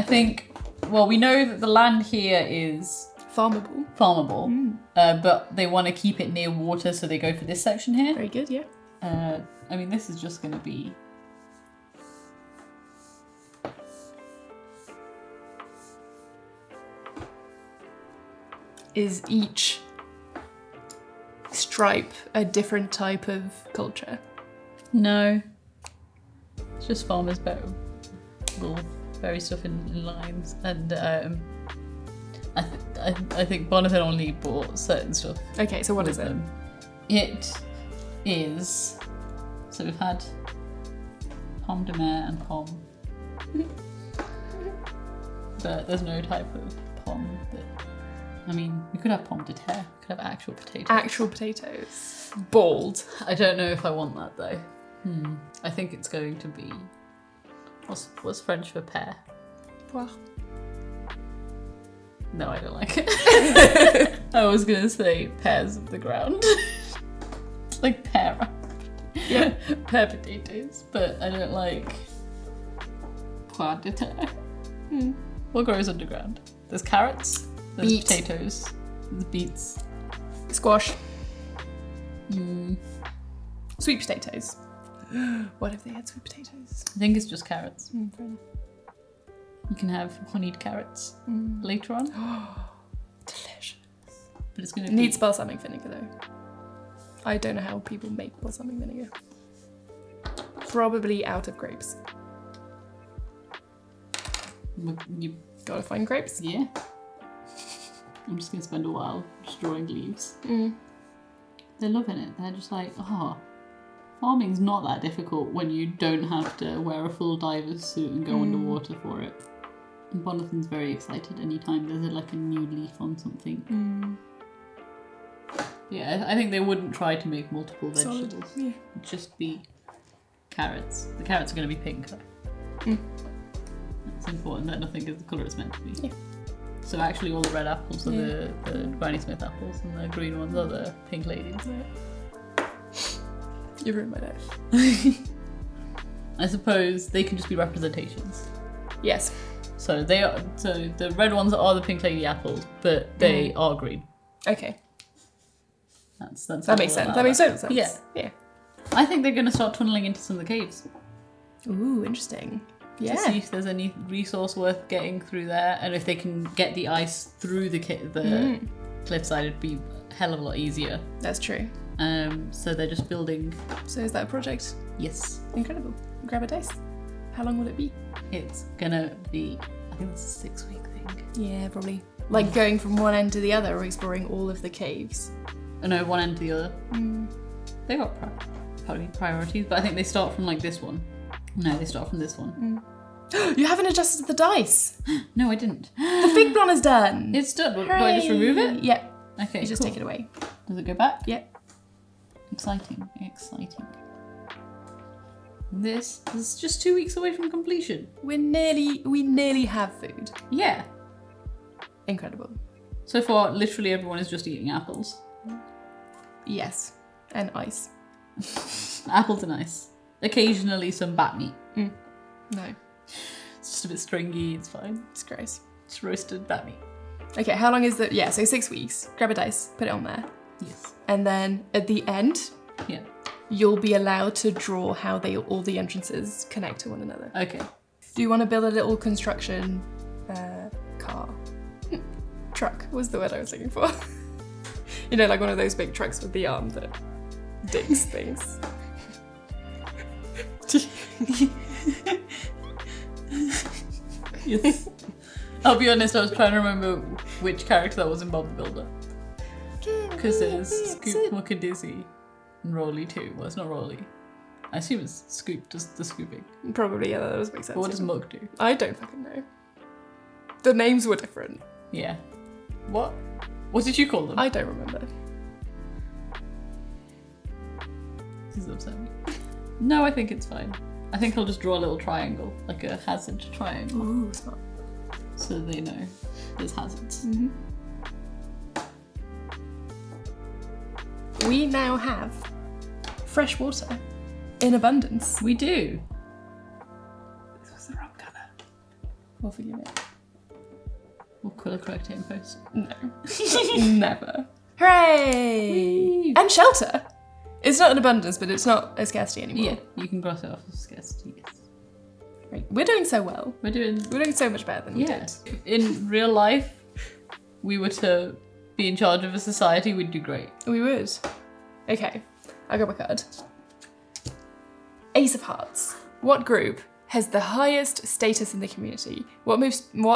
think, well, we know that the land here is farmable. But they want to keep it near water, so they go for this section here. Very good, yeah. I mean, this is just going to be... Is each stripe a different type of culture? No. It's just farmers will bury stuff in lines. And I think Bonathan only bought certain stuff. Okay, so what is it? It is... So we've had pomme de mer and pomme. But there's no type of pomme that... I mean, we could have pomme de terre. We could have actual potatoes. Actual potatoes. Bald. I don't know if I want that though. I think it's going to be... What's French for pear? Poire. No, I don't like it. I was going to say pears of the ground. Like pear. Yeah. Pear potatoes. But I don't like poire de terre. What grows underground? There's carrots. There's Beet. potatoes. There's beets. Squash. Sweet potatoes. What if they had sweet potatoes? I think it's just carrots. Fair enough. You can have honeyed carrots later on. Delicious. But it's going to be... Needs balsamic vinegar though. I don't know how people make balsamic vinegar. Probably out of grapes. You Gotta find grapes. Yeah. I'm just going to spend a while just drawing leaves. They're loving it. They're just like, farming's not that difficult when you don't have to wear a full diver's suit and go underwater for it. And Bonathan's very excited anytime there's a new leaf on something. Yeah, I think they wouldn't try to make multiple vegetables. Solid. Yeah. It'd just be carrots. The carrots are going to be pink though. It's important that nothing is the colour it's meant to be. Yeah. So actually all the red apples are the Granny Smith apples, and the green ones are the pink ladies. You ruined my life. I suppose they can just be representations. Yes. So the red ones are the pink lady apples, but they are green. Okay. That makes sense. That makes total sense. Yeah. I think they're going to start tunneling into some of the caves. Ooh, interesting. Yeah. To see if there's any resource worth getting through there, and if they can get the ice through the cliffside, it'd be a hell of a lot easier. That's true. So they're just building. So is that a project? Yes. Incredible. Grab a dice. How long will it be? It's gonna be, I think it's a 6-week thing. Yeah, probably. Like going from one end to the other, or exploring all of the caves. Oh, no, one end to the other. They got probably priorities, but I think they start from like this one. No, they start from this one. You haven't adjusted the dice. No, I didn't. The fig plan is done. It's done. Do I just remove it? Yeah. Okay, You just cool. take it away. Does it go back? Yeah. Exciting. This is just 2 weeks away from completion. We nearly have food. Yeah. Incredible. So far, literally everyone is just eating apples. Yes. And ice. Apples and ice. Occasionally some bat meat. No. It's just a bit stringy, it's fine. It's gross. It's roasted bat meat. Okay, how long is the... Yeah, so 6 weeks. Grab a dice, put it on there. Yes. And then at the end, Yeah. you'll be allowed to draw how all the entrances connect to one another. Okay. Do you want to build a little construction car? Truck was the word I was looking for. You know, like one of those big trucks with the arm that digs things. Yes. I'll be honest, I was trying to remember which character that was in Bob the Builder. Because there's Scoop, Muck and Dizzy, and Rolly too. Well, it's not Rolly. I assume it's Scoop, does the scooping. Probably, yeah, that does make sense. But what does Muck do? I don't fucking know. The names were different. Yeah. What? What did you call them? I don't remember. This is upsetting me. No, I think it's fine. I think I'll just draw a little triangle, like a hazard triangle. Ooh, smart. So they know there's hazards. Mm-hmm. We now have fresh water in abundance. We do. This was the wrong colour. We'll forgive it. We'll colour correct it in post. No. Never. Hooray! Whee! And shelter. It's not an abundance, but it's not a scarcity anymore. Yeah, you can cross it off as scarcity, yes. Right. We're doing so well. We're doing so much better than we did. In real life, we were to be in charge of a society, we'd do great. We would. Okay, I got my card. Ace of Hearts. What group has the highest status in the community? What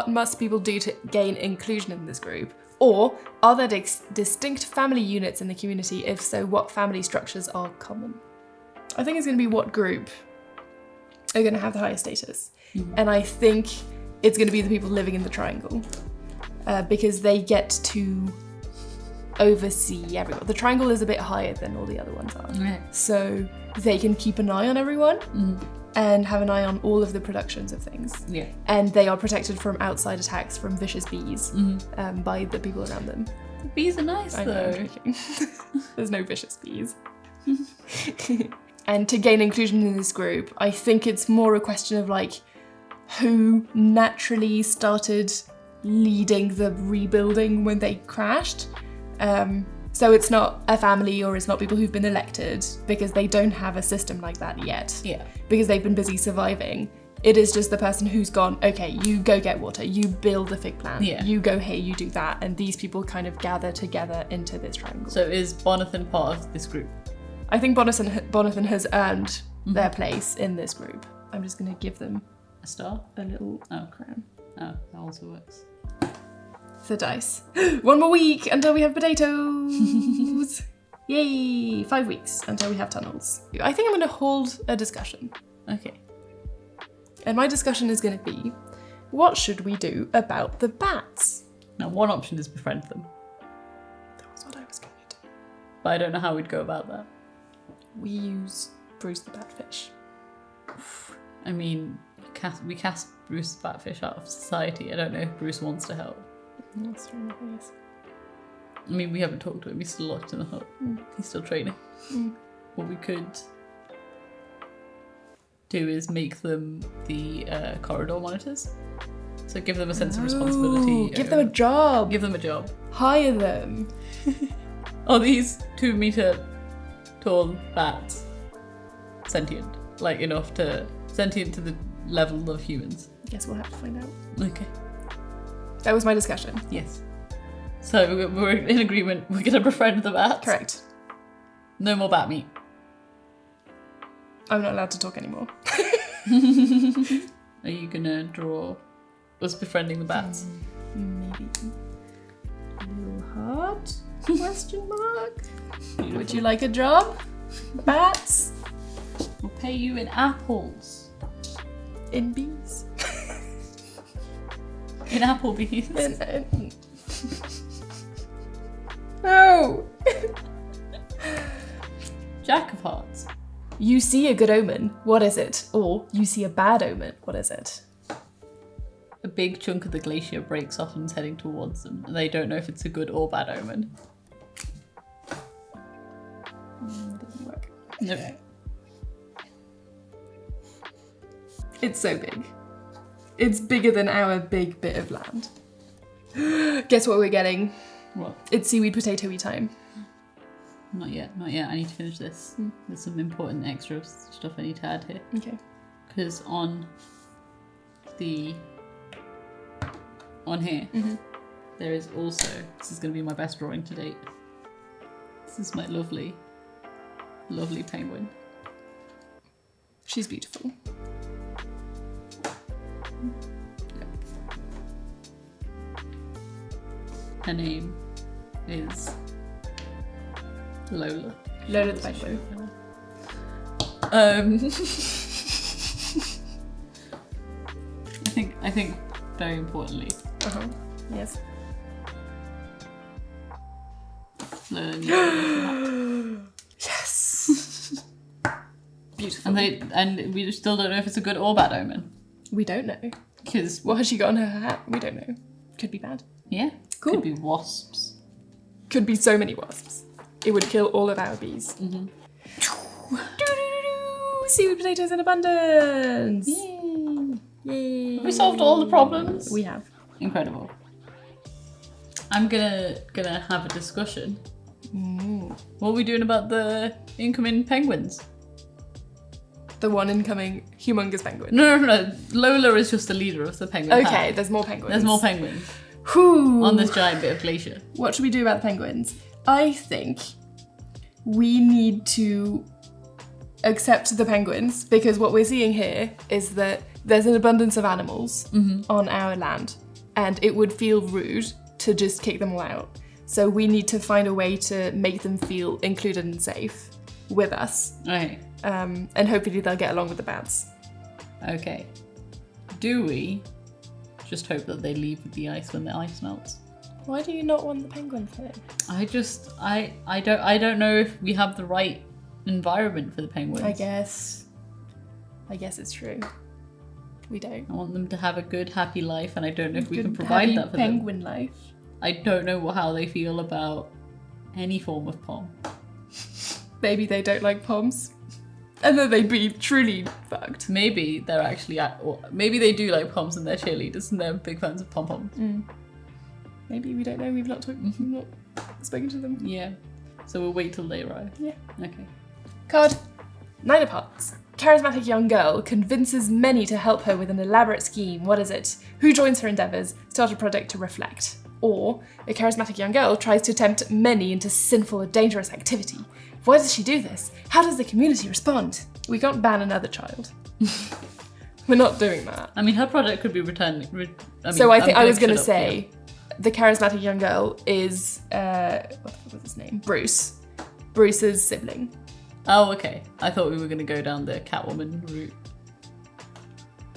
must people do to gain inclusion in this group? Or are there distinct family units in the community? If so, what family structures are common? I think it's going to be what group are going to have the highest status. Mm-hmm. And I think it's going to be the people living in the triangle. Because they get to oversee everyone. The triangle is a bit higher than all the other ones are. Right. So they can keep an eye on everyone and have an eye on all of the productions of things. Yeah. And they are protected from outside attacks from vicious bees by the people around them. The bees are nice I know, though. I'm joking. There's no vicious bees. And to gain inclusion in this group, I think it's more a question of like who naturally started leading the rebuilding when they crashed. So it's not a family or it's not people who've been elected because they don't have a system like that yet. Yeah. Because they've been busy surviving. It is just the person who's gone, okay, you go get water, you build a fig plant, you go here, you do that, and these people kind of gather together into this triangle. So is Bonathan part of this group? I think Bonathan has earned their place in this group. I'm just going to give them A star? a little crown. Oh, that also works. The dice. 1 more week until we have potatoes. Yay! 5 weeks until we have tunnels. I think I'm going to hold a discussion. Okay. And my discussion is going to be, what should we do about the bats? Now, one option is befriend them, That was what I was going to do. but I don't know how we'd go about that. We use Bruce the Batfish. I mean, we cast Bruce the Batfish out of society. I don't know if Bruce wants to help. That's fair enough, I guess. I mean, we haven't talked to him. He's still locked in the hut. He's still training. What we could do is make them the corridor monitors. So give them a sense of responsibility. Give them a job. Give them a job. Hire them. Are these 2 meter tall bats sentient? Like enough to sentient to the level of humans? Guess we'll have to find out. Okay. That was my discussion. Yes. So we're in agreement. We're gonna befriend the bats. Correct. No more bat meat. I'm not allowed to talk anymore. Are you gonna draw us befriending the bats? Maybe. Little heart? Question mark? Would you like a job? Bats? We'll pay you in apples. In bees? In Applebee's. No! Jack of Hearts. You see a good omen, what is it? Or you see a bad omen, what is it? A big chunk of the glacier breaks off and is heading towards them, and they don't know if it's a good or bad omen. Doesn't work. No. It's so big. It's bigger than our big bit of land. Guess what we're getting? What? It's seaweed potato-y time. Not yet, not yet. I need to finish this. There's some important extra stuff I need to add here. Okay. Because on here, there is also, this is going to be my best drawing to date. This is my lovely, lovely penguin. She's beautiful. Her name is Lola. Lola the penguin. I think very importantly, Yes. Lola needs to Yes. Beautiful. and we still don't know if it's a good or bad omen. We don't know. Because What has she got on her hat? We don't know. Could be bad. yeah, Cool. could be wasps. Could be so many wasps. It would kill all of our bees. Seaweed potatoes in abundance. Yay. Yay. Have we solved all the problems? We have. Incredible. I'm gonna have a discussion. What are we doing about the incoming penguins? The one incoming humongous penguin. No. Lola is just the leader of the penguin Okay, pack. there's more penguins. There's more penguins Whew. on this giant bit of glacier. What should we do about the penguins? I think we need to accept the penguins because what we're seeing here is that there's an abundance of animals on our land and it would feel rude to just kick them all out. So we need to find a way to make them feel included and safe with us. Okay. And hopefully they'll get along with the bats. Okay. Do we just hope that they leave with the ice when the ice melts? Why do you not want the penguin thing? I don't know if we have the right environment for the penguins. I guess it's true. We don't. I want them to have a good, happy life, and I don't know if we can Good, provide happy that for them. penguin life. I don't know how they feel about any form of pom. Maybe they don't like poms. And then they'd be truly fucked. Maybe they're actually, or maybe they do like poms and they're cheerleaders and they're big fans of pom-poms. Maybe, we don't know. We've not spoken to them. Yeah. So we'll wait till they arrive. Yeah. Okay. Card 9 of Hearts. Charismatic young girl convinces many to help her with an elaborate scheme. What is it? Who joins her endeavours? Start a project to reflect. Or a charismatic young girl tries to tempt many into sinful or dangerous activity. Why does she do this? How does the community respond? We can't ban another child. We're not doing that. I mean, her project could be returned. So I was going to say, the charismatic young girl is, what was his name? Bruce. Bruce's sibling. Oh, okay. I thought we were going to go down the Catwoman route.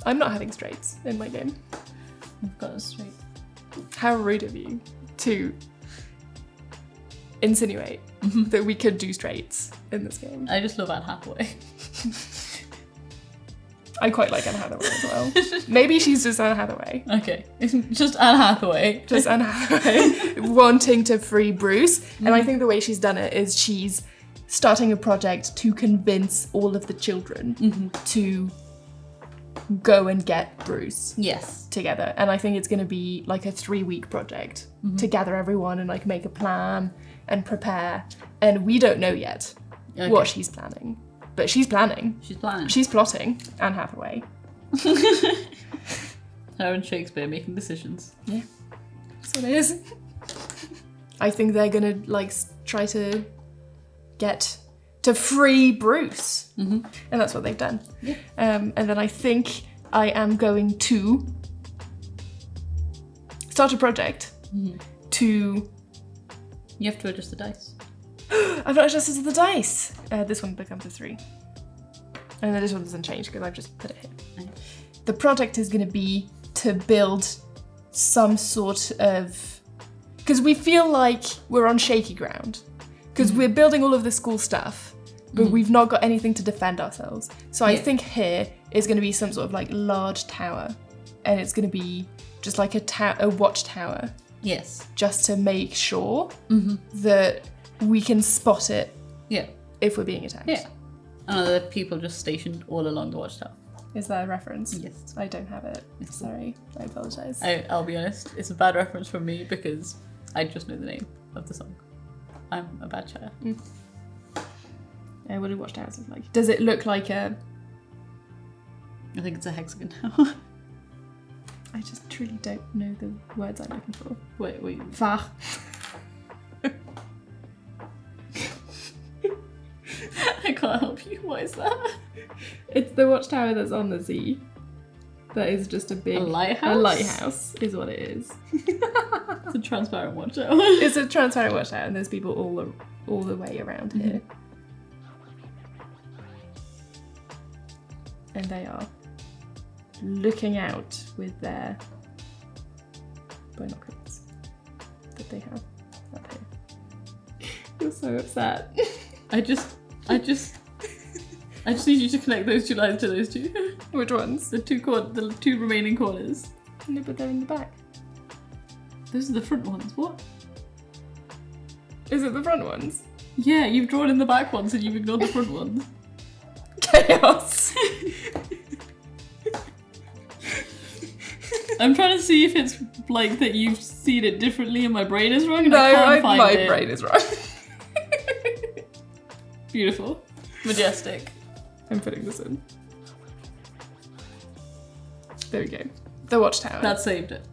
I'm not having straights in my game. I've got a straight. How rude of you to insinuate that we could do straights in this game. I just love Anne Hathaway. I quite like Anne Hathaway as well. Maybe she's just Anne Hathaway. Okay. It's just Anne Hathaway. Just Anne Hathaway wanting to free Bruce. And I think the way she's done it is she's starting a project to convince all of the children to go and get Bruce. Yes. Together. And I think it's going to be like a 3-week project to gather everyone and like make a plan and prepare. And we don't know yet what she's planning. But she's planning. She's planning. She's plotting. Anne Hathaway. Her and Shakespeare making decisions. Yeah. That's what it is. I think they're gonna like try to get to free Bruce. And that's what they've done. Yeah. And then I think I am going to start a project to... You have to adjust the dice. I've not adjusted the dice. This one becomes a 3. And then this one doesn't change because I've just put it here. The project is going to be to build some sort of... Because we feel like we're on shaky ground. Because we're building all of this cool stuff, but we've not got anything to defend ourselves. So I think here is going to be some sort of like large tower. And it's going to be just like a watchtower. Yes. Just to make sure that we can spot it if we're being attacked. Yeah. And other people just stationed all along the watchtower. Is that a reference? Yes. I don't have it. Sorry. I apologise. I'll be honest, it's a bad reference from me because I just know the name of the song. I'm a bad chair. What do watchtowers look like? Does it look like a... I think it's a hexagon now. I just truly don't know the words I'm looking for. Wait. Far. I can't help you. What is that? It's the watchtower that's on the sea. That is just a big... A lighthouse? A lighthouse is what it is. It's a transparent watchtower. It's a transparent watchtower and there's people all the way around here. And they are looking out with their binoculars that they have up here. You're so upset. I just need you to connect those 2 lines to those 2. Which ones? The 2 remaining corners. No, but they're in the back. Those are the front ones. What? Is it the front ones? Yeah, you've drawn in the back ones and you've ignored the front ones. Chaos. I'm trying to see if it's like that you've seen it differently and my brain is wrong. And I can't find my it. brain is wrong. Beautiful. Majestic. I'm putting this in. There we go. The watchtower. That saved it.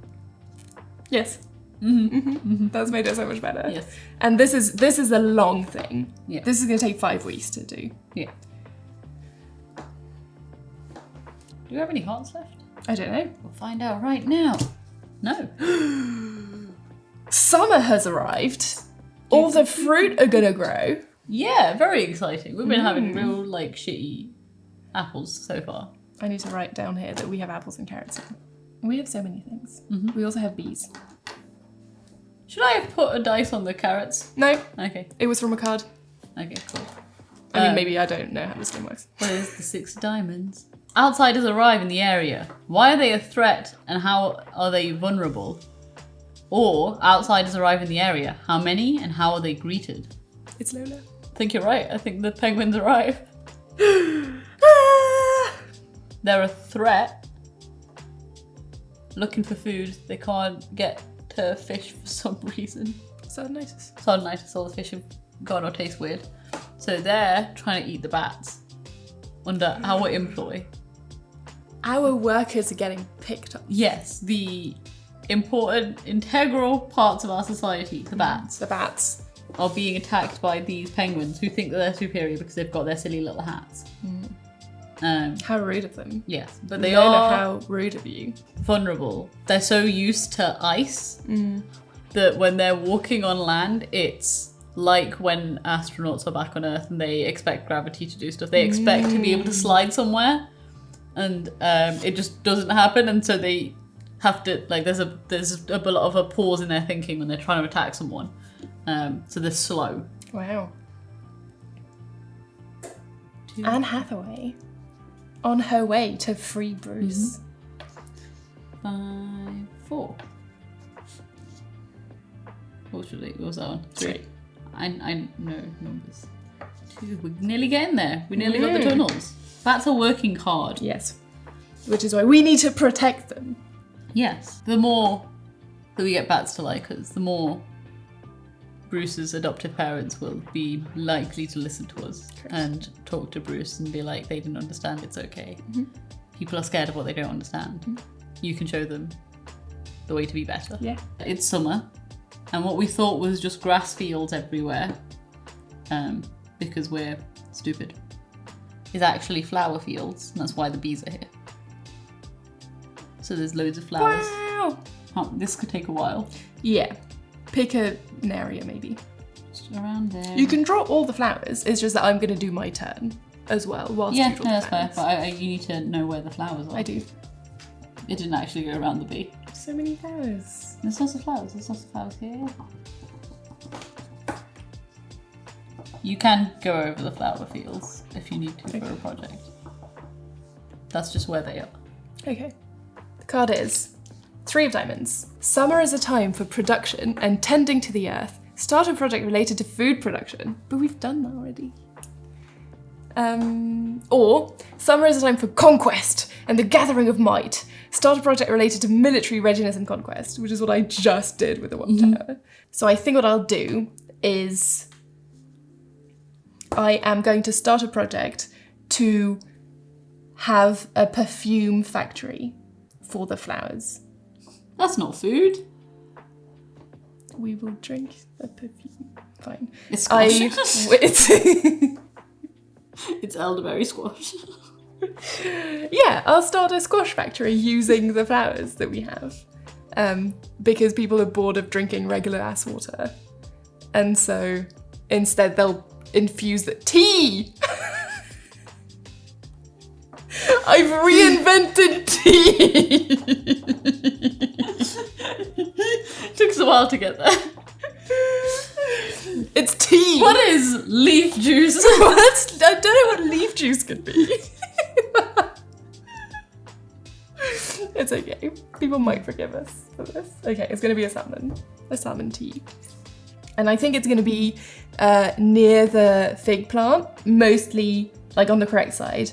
Yes. That's made it so much better. Yes. And this is a long thing. Yeah. This is going to take 5 weeks to do. Yeah. Do you have any hearts left? I don't know. We'll find out right now. No. Summer has arrived. All the fruit are going to grow. Yeah, very exciting. We've been having real, like, shitty apples so far. I need to write down here that we have apples and carrots. We have so many things. We also have bees. Should I have put a dice on the carrots? No, Okay. it was from a card. Okay, cool. I mean, maybe I don't know how this game works. Where's the 6 diamonds? Outsiders arrive in the area. Why are they a threat and how are they vulnerable? Or outsiders arrive in the area. How many and how are they greeted? It's Lola. I think you're right. I think the penguins arrive. They're a threat. Looking for food. They can't get to fish for some reason. Sardinitis. Sardinitis, all the fish have gone or taste weird. So they're trying to eat the bats under our employ. Our workers are getting picked up. Yes, the important, integral parts of our society, the bats, The bats. are being attacked by these penguins who think that they're superior because they've got their silly little hats. How rude of them. Yes, but they Lola, are how rude of you. vulnerable. They're so used to ice that when they're walking on land, it's like when astronauts are back on Earth and they expect gravity to do stuff. They expect to be able to slide somewhere, and it just doesn't happen. And so they have to, like, there's a lot of a pause in their thinking when they're trying to attack someone. So they're slow. Wow. Anne Hathaway. on her way to free Bruce. 5, 4. What was that one? 3. I know numbers. 2. We're nearly getting there. We nearly got the tunnels. Bats are working hard. Yes. Which is why we need to protect them. Yes. The more that we get bats to like us, the more Bruce's adoptive parents will be likely to listen to us and talk to Bruce and be like, they didn't understand, it's okay. People are scared of what they don't understand. You can show them the way to be better. Yeah. It's summer, and what we thought was just grass fields everywhere, because we're stupid, is actually flower fields, and that's why the bees are here. So there's loads of flowers. Wow! Oh, this could take a while. Yeah. Pick an area, maybe. Just around there. You can draw all the flowers. It's just that I'm going to do my turn as well whilst you draw that's the fair. flowers. But you need to know where the flowers are. I do. It didn't actually go around the bee. So many flowers. There's lots of flowers. There's lots of flowers here. You can go over the flower fields if you need to for a project. That's just where they are. Okay. The card is 3 of diamonds. Summer is a time for production and tending to the earth. Start a project related to food production. But we've done that already. Or summer is a time for conquest and the gathering of might. Start a project related to military readiness and conquest, which is what I just did with the Watchtower. So I think what I'll do is I am going to start a project to have a perfume factory for the flowers. That's not food. We will drink the perfume. Fine. It's squash. It's elderberry squash. Yeah, I'll start a squash factory using the flowers that we have. Because people are bored of drinking regular ass water. And so instead they'll infuse the tea! I've reinvented tea! Took us a while to get there. It's tea! What is leaf juice? What? I don't know what leaf juice could be. It's okay. People might forgive us for this. Okay, it's going to be a salmon tea. And I think it's going to be near the fig plant, mostly like on the correct side.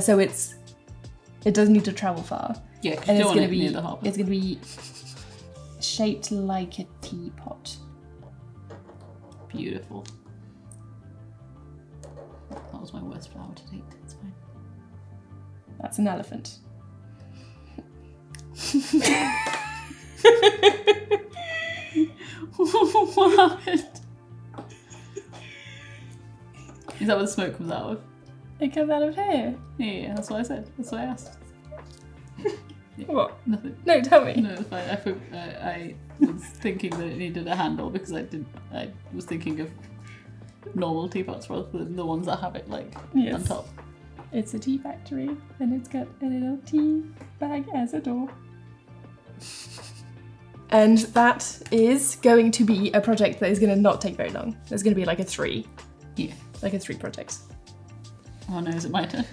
So it doesn't need to travel far. Yeah, because And you it's don't going want to it be near the hopper. it's going to be shaped like a teapot. Beautiful. That was my worst flower to date. It's fine. That's an elephant. What happened? Is that where the smoke comes out of? It comes out of here. Yeah, that's what I said. That's what I asked. Yeah, What? nothing. No, tell me. No, it's fine. I was thinking that it needed a handle because I was thinking of normal teapots rather than the ones that have it like Yes. on top. It's a tea factory and it's got a little tea bag as a door. And that is going to be a project that is going to not take very long. There's going to be like a 3. Yeah. Like a 3 project. Oh no, is it my turn?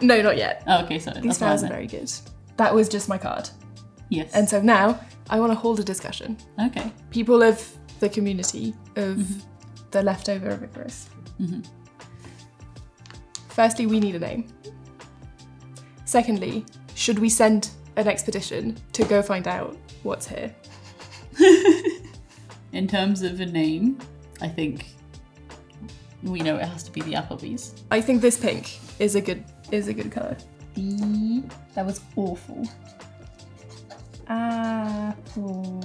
No, not yet. Oh, okay, sorry. These That's what I flowers are meant. very good. That was just my card. Yes. And so now I want to hold a discussion. Okay. People of the community of the leftover of Icarus. Firstly, we need a name. Secondly, should we send an expedition to go find out what's here? In terms of a name, I think we know it has to be the Applebee's. I think this pink is a good colour. That was awful. Apple.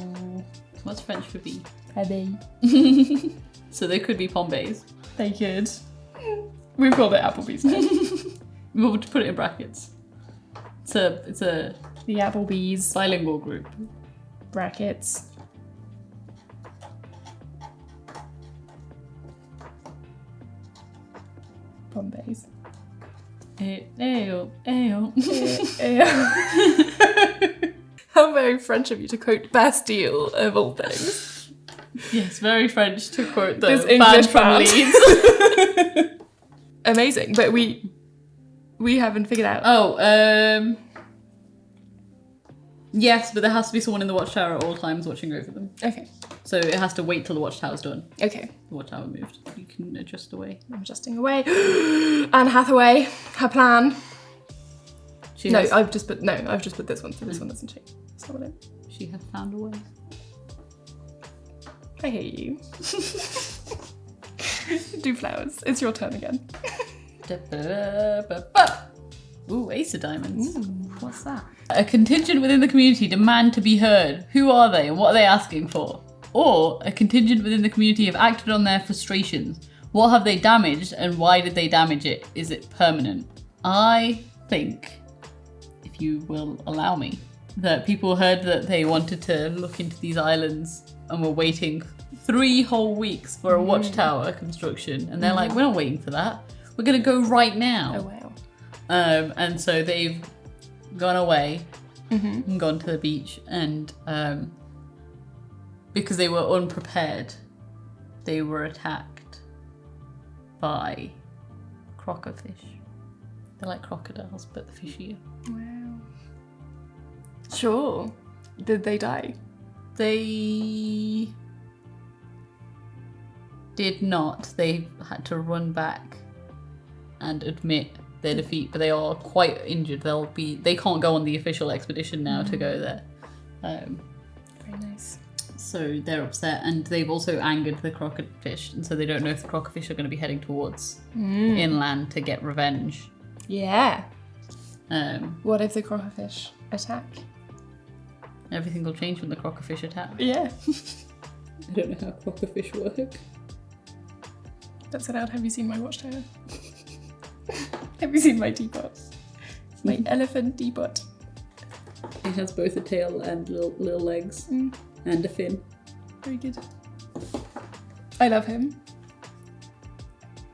What's French for bee? Abbey. So they could be Pombays. They could. We've called it Applebee's now. We'll put it in brackets. It's a The Applebee's bilingual group. brackets. Bombays. Ayo. How very French of you to quote Bastille of all things. Yes, very French to quote the This band English from band. Leeds. Amazing, but we we haven't figured out? Oh, yes, but there has to be someone in the watchtower at all times watching over them. Okay. So it has to wait till the watchtower's done. Okay. The watchtower moved. You can adjust away. I'm adjusting away. Anne Hathaway, her plan. I've just put this one. So this one doesn't change. That's not what it. She has found a way. I hate you. Do flowers. It's your turn again. Ooh, ace of diamonds. Ooh, what's that? A contingent within the community demand to be heard. Who are they and what are they asking for? Or a contingent within the community have acted on their frustrations. What have they damaged and why did they damage it? Is it permanent? I think, if you will allow me, that people heard that they wanted to look into these islands and were waiting 3 whole weeks for a watchtower construction. And they're like, we're not waiting for that. We're going to go right now. Oh, wow. And so they've gone away and gone to the beach and because they were unprepared, they were attacked by crockerfish. They're like crocodiles, but the fishier. Wow. Sure. Did they die? They did not. They had to run back and admit their defeat, but they are quite injured. They can't go on the official expedition now to go there. Very nice. So they're upset, and they've also angered the crocodfish, and so they don't know if the crocodfish are going to be heading towards inland to get revenge. Yeah. What if the crocodfish attack? Everything will change when the crocodfish attack. Yeah. I don't know how crocodfish work. That's allowed. Have you seen my watchtower? Have you seen my teapot? My elephant teapot. It has both a tail and little legs and a fin. Very good. I love him.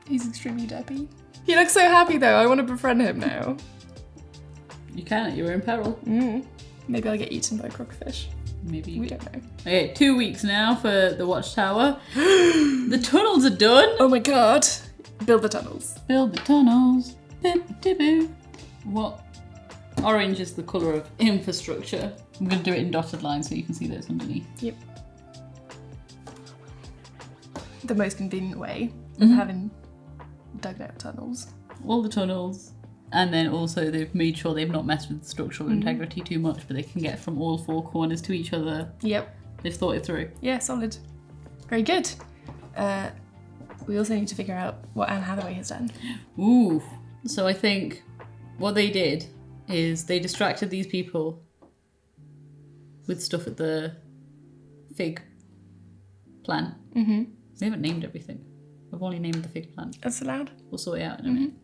He's extremely derpy. He looks so happy though. I want to befriend him now. You can at your own peril. Maybe I'll get eaten by a crocodfish. Maybe. We don't know. Okay, 2 weeks now for the watchtower. The tunnels are done. Oh my god. Build the tunnels. Build the tunnels. What? Orange is the colour of infrastructure. I'm going to do it in dotted lines so you can see that it's underneath. Yep. The most convenient way of having dug out tunnels. All the tunnels. And then also they've made sure they've not messed with the structural integrity too much, but they can get from all 4 corners to each other. Yep. They've thought it through. Yeah, solid. Very good. We also need to figure out what Anne Hathaway has done. Ooh. So I think what they did is they distracted these people with stuff at the fig plant. They haven't named everything. I've only named the fig plant. That's allowed. We'll sort it out in a minute.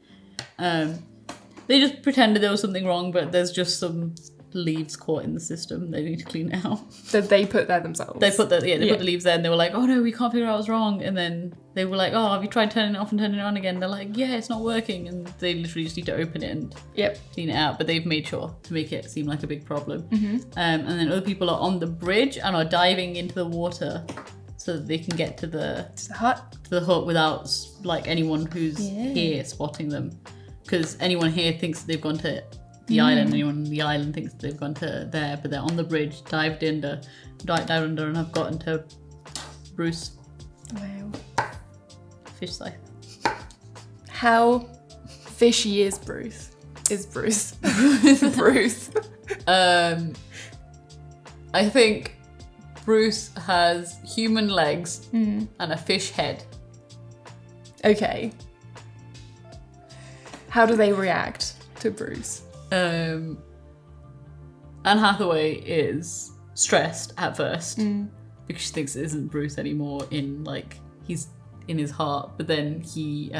They just pretended there was something wrong, but there's just some leaves caught in the system. They need to clean it out. That they put there themselves. They put the leaves there and they were like, oh no, we can't figure out what's wrong. And then they were like, oh, have you tried turning it off and turning it on again? They're like, yeah, it's not working. And they literally just need to open it and clean it out. But they've made sure to make it seem like a big problem. And then other people are on the bridge and are diving into the water so that they can get to the hut without like anyone who's here spotting them. Because anyone here thinks that they've gone to the island, anyone on the island thinks that they've gone to there, but they're on the bridge, dived under and have gotten to Bruce. Wow. Fish scythe. How fishy is Bruce? Bruce. I think Bruce has human legs and a fish head. Okay. How do they react to Bruce? Anne Hathaway is stressed at first because she thinks it isn't Bruce anymore he's in his heart, but then he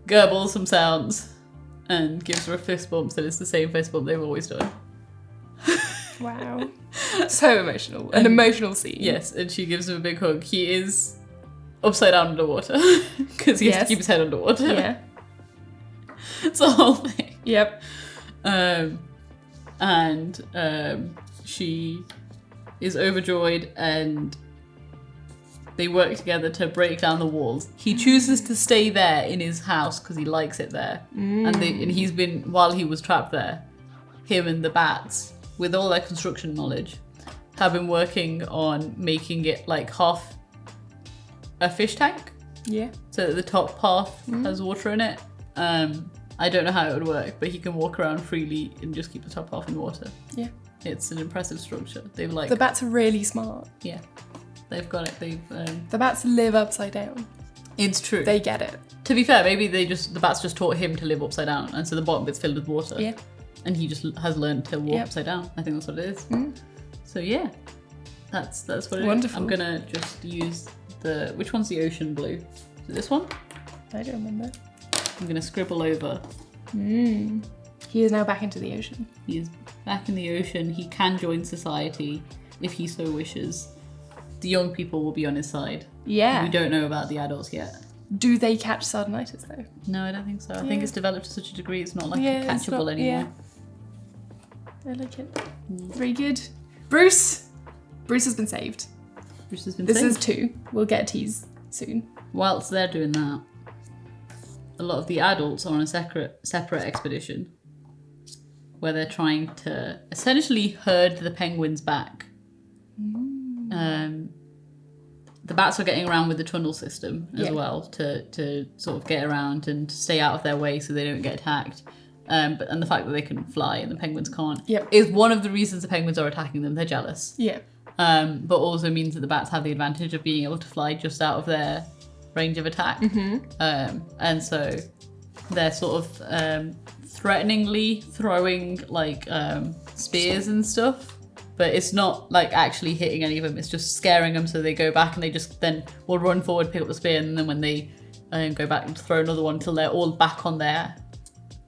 gurbles some sounds and gives her a fist bump that is the same fist bump they've always done. Wow. So emotional. An emotional scene. Yes, and she gives him a big hug. He is upside down underwater because he has to keep his head underwater. Yeah. It's the whole thing. Yep. She is overjoyed and they work together to break down the walls. He chooses to stay there in his house because he likes it there. And he's been, while he was trapped there, him and the bats, with all their construction knowledge, have been working on making it like half a fish tank. Yeah. So that the top half has water in it. I don't know how it would work, but he can walk around freely and just keep the top half in water. Yeah. It's an impressive structure. They've like... The bats are really smart. Yeah. They've got it. They've... The bats live upside down. It's true. They get it. To be fair, maybe the bats just taught him to live upside down, and so the bottom bit's filled with water. Yeah. And he just has learned to walk upside down. I think that's what it is. So yeah, that's what it Wonderful. is. I'm gonna just use which one's the ocean blue? Is it this one? I don't remember. I'm gonna scribble over. He is now back into the ocean. He is back in the ocean. He can join society if he so wishes. The young people will be on his side. Yeah. We don't know about the adults yet. Do they catch sardinitis though? No, I don't think so. I think it's developed to such a degree it's not like it's catchable not- anymore. I like it. Very good. Bruce! Bruce has been saved. Bruce has been This saved. is 2. We'll get a tease soon. Whilst they're doing that, a lot of the adults are on a separate expedition where they're trying to essentially herd the penguins back. The bats are getting around with the tunnel system as well to sort of get around and stay out of their way so they don't get attacked. And the fact that they can fly and the penguins can't is one of the reasons the penguins are attacking them. They're jealous. Yeah. But also means that the bats have the advantage of being able to fly just out of their range of attack. And so they're sort of threateningly throwing like spears and stuff, but it's not like actually hitting any of them. It's just scaring them so they go back and they just then will run forward, pick up the spear, and then when they go back and throw another one until they're all back on their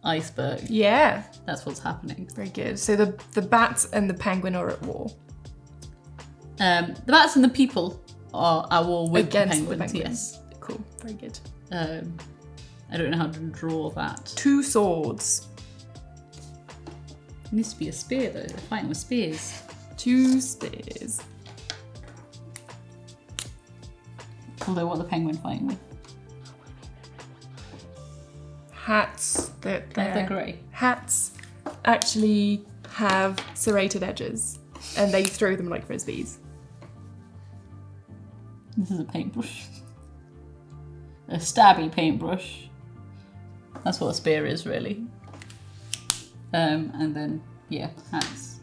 iceberg. Yeah. That's what's happening. Very good. So the bats and the penguin are at war. The bats and the people are at war with Against the penguins. the Yes. Cool. Very good. I don't know how to draw that. 2 swords. It needs to be a spear though. They're fighting with spears. 2 spears. Although what the penguin fighting with? Hats. They're grey. Hats actually have serrated edges and they throw them like frisbees. This is a paintbrush. A stabby paintbrush. That's what a spear is, really. And then, yeah, hats.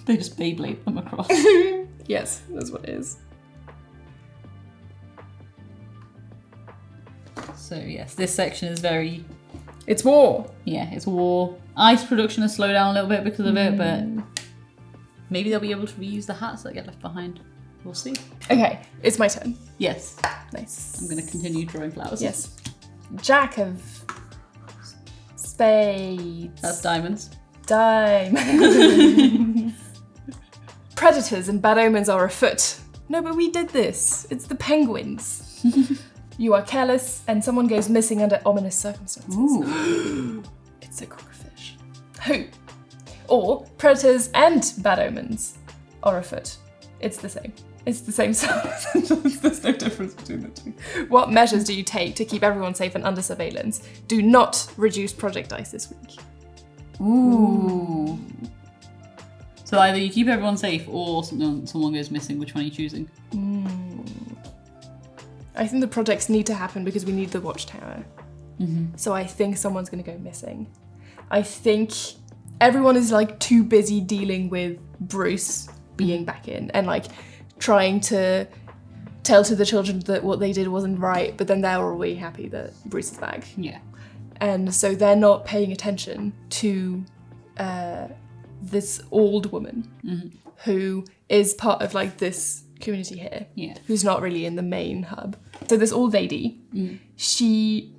They just Beyblade them across. Yes, that's what it is. So, yes, this section is very... It's war. Yeah, it's war. Ice production has slowed down a little bit because of it, but maybe they'll be able to reuse the hats that get left behind. We'll see. Okay, it's my turn. Yes. Nice. I'm going to continue drawing flowers. Yes. Jack of spades. That's diamonds. Diamonds. Predators and bad omens are afoot. No, but we did this. It's the penguins. You are careless and someone goes missing under ominous circumstances. Ooh. It's a crookfish. Who? Or predators and bad omens are afoot. It's the same. It's the same sentence. There's no difference between the two. What measures do you take to keep everyone safe and under surveillance? Do not reduce project dice this week. Ooh. So either you keep everyone safe or someone goes missing. Which one are you choosing? I think the projects need to happen because we need the watchtower. So I think someone's going to go missing. I think everyone is like too busy dealing with Bruce being back in and like trying to tell to the children that what they did wasn't right, but then they're already happy that Bruce is back. Yeah. And so they're not paying attention to this old woman who is part of like this community here, who's not really in the main hub. So this old lady, she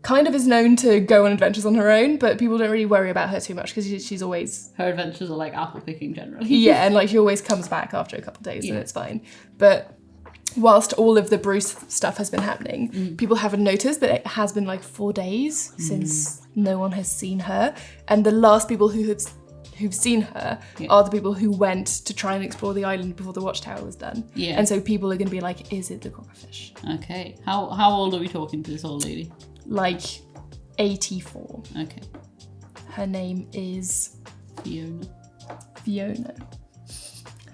kind of is known to go on adventures on her own, but people don't really worry about her too much because she's always... Her adventures are like apple picking generally. Yeah, and like she always comes back after a couple of days and it's fine. But whilst all of the Bruce stuff has been happening, people haven't noticed that it has been like 4 days since no one has seen her. And the last people who've seen her are the people who went to try and explore the island before the watchtower was done. Yeah. And so people are going to be like, is it the crawfish? Okay. How old are we talking to this old lady? Like 84. Okay. Her name is... Fiona.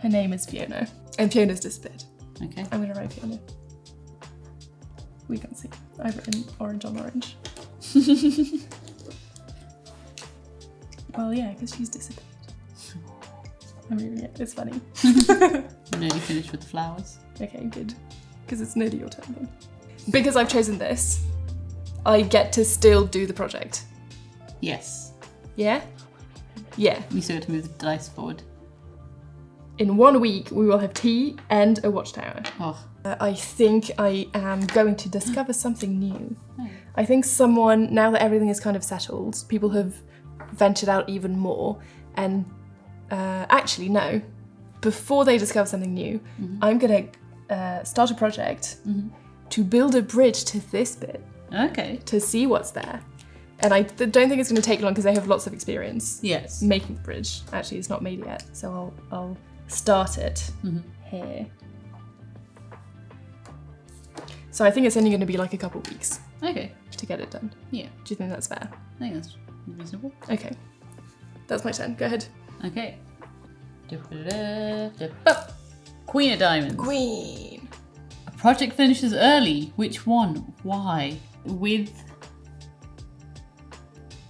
Her name is Fiona. And Fiona's disappeared. Okay. I'm going to write Fiona. We can't see. I've written orange on orange. Well, yeah, because she's disappeared. I'm reading it. It's funny. I'm nearly finished with the flowers. Okay, good. Because it's nearly your turn then. Because I've chosen this, I get to still do the project. Yes. Yeah? Yeah. We still have to move the dice forward. In 1 week, we will have tea and a watchtower. Oh. I think I am going to discover something new. Oh. I think someone, now that everything is kind of settled, people have ventured out even more. And actually, no. Before they discover something new, I'm going to start a project to build a bridge to this bit. Okay. To see what's there. And I don't think it's going to take long because they have lots of experience making the bridge. Actually, it's not made yet, so I'll start it here. So I think it's only going to be like a couple weeks. Okay. To get it done. Yeah. Do you think that's fair? I think that's reasonable. Okay. That's my turn. Go ahead. Okay. Queen of Diamonds. Queen. A project finishes early. Which one? Why? With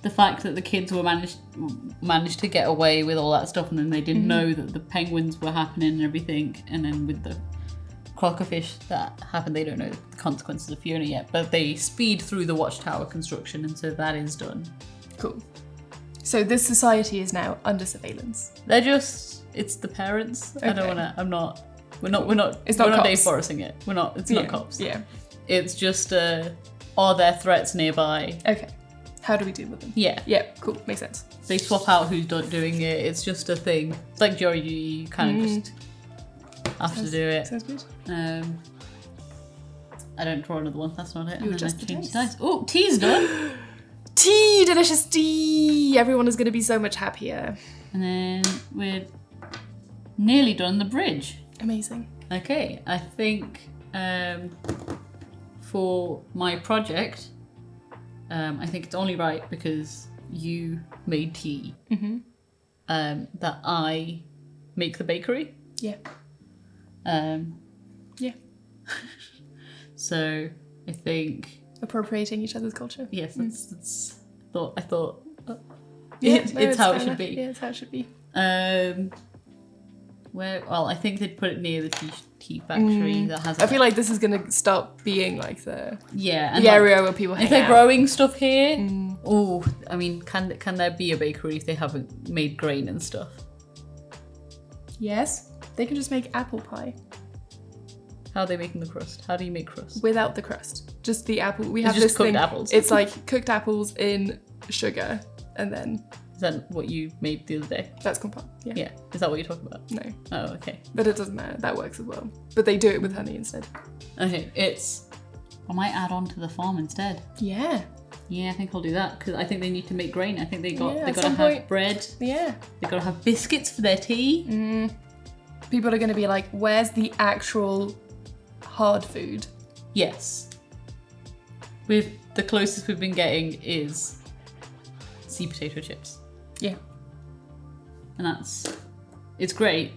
the fact that the kids were managed to get away with all that stuff, and then they didn't know that the penguins were happening and everything, and then with the crockerfish that happened, they don't know the consequences of Fiona yet, but they speed through the watchtower construction, and so that is done. Cool. So this society is now under surveillance. They're just, it's the parents. Okay. I don't wanna, we're not It's not cops. deforesting it. It's not cops. Yeah. It's just, are there threats nearby? Okay. How do we deal with them? Yeah. Yeah, cool. Makes sense. They swap out who's doing it. It's just a thing. It's like Jory, you kind of just have to do it. Sounds good. I don't draw another one. That's not it. You And then adjust I the change dice. the dice. Oh, tea's done. Tea! Delicious tea! Everyone is going to be so much happier. And then we're nearly done the bridge. Amazing. Okay, I think for my project, I think it's only right because you made tea that I make the bakery. Yeah. Yeah. So I think Appropriating each other's culture. yes, that's I thought Yeah, it's how it fair should enough. be. Yeah, it's how it should be. I think they'd put it near the tea factory that has. I feel like this is going to start being like the and area where people hang if they're out. growing stuff here. Oh, I mean, can there be a bakery if they haven't made grain and stuff? Yes, they can just make apple pie How are they making the crust? How do you make crust? without the crust. Just the apple. We It's have just this cooked thing. apples. It's like cooked apples in sugar, and then Is that what you made the other day? that's compote. Yeah. Yeah. Is that what you're talking about? No, Oh, okay. but it doesn't matter. That works as well. But they do it with honey instead. Okay, I might add on to the farm instead. Yeah. Yeah, I think I'll do that because I think they need to make grain. I think they Yeah, at gotta some have point. bread. Yeah. They gotta have biscuits for their tea. People are going to be like, "Where's the actual hard food?" Yes. The closest we've been getting is sea potato chips. Yeah. And it's great.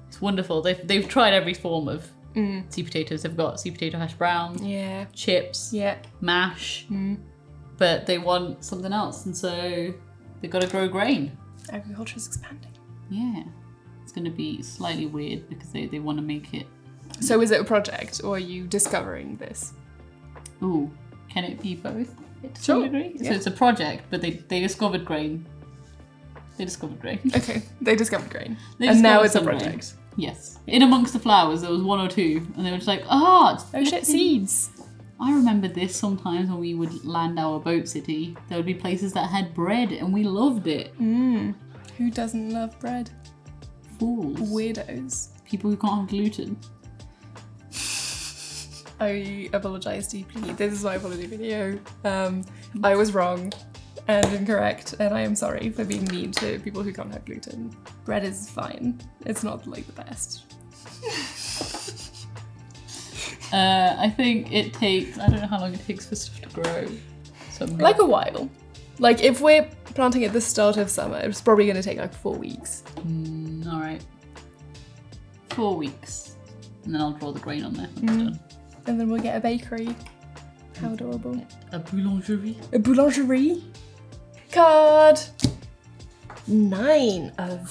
It's wonderful. They've tried every form of sea potatoes. They've got sea potato hash browns, Yeah. chips, Yeah. mash, but they want something else, and so they've got to grow grain. Agriculture is expanding. Yeah. It's going to be slightly weird because they want to make it. So is it a project, or are you discovering this? Ooh, can it be both? To Sure, some degree? yeah. So it's a project, but they discovered grain. They discovered grain. Okay, they discovered grain, They and now discovered it's a some grain. project. Yes. In amongst the flowers, there was one or two, and they were just like, oh shit, seeds. I remember this sometimes when we would land our boat city. There would be places that had bread, and we loved it. Who doesn't love bread? Fools. Weirdos. People who can't have gluten. I apologise deeply. This is my apology video. I was wrong and incorrect, and I am sorry for being mean to people who can't have gluten. Bread is fine. It's not like the best. I think it takes, I don't know how long it takes for stuff to grow. Like a while. Like if we're planting at the start of summer, it's probably going to take like 4 weeks. Alright. 4 weeks. And then I'll draw the grain on there when it's done. And then we'll get a bakery. How adorable. A boulangerie. A boulangerie. Card. 9 of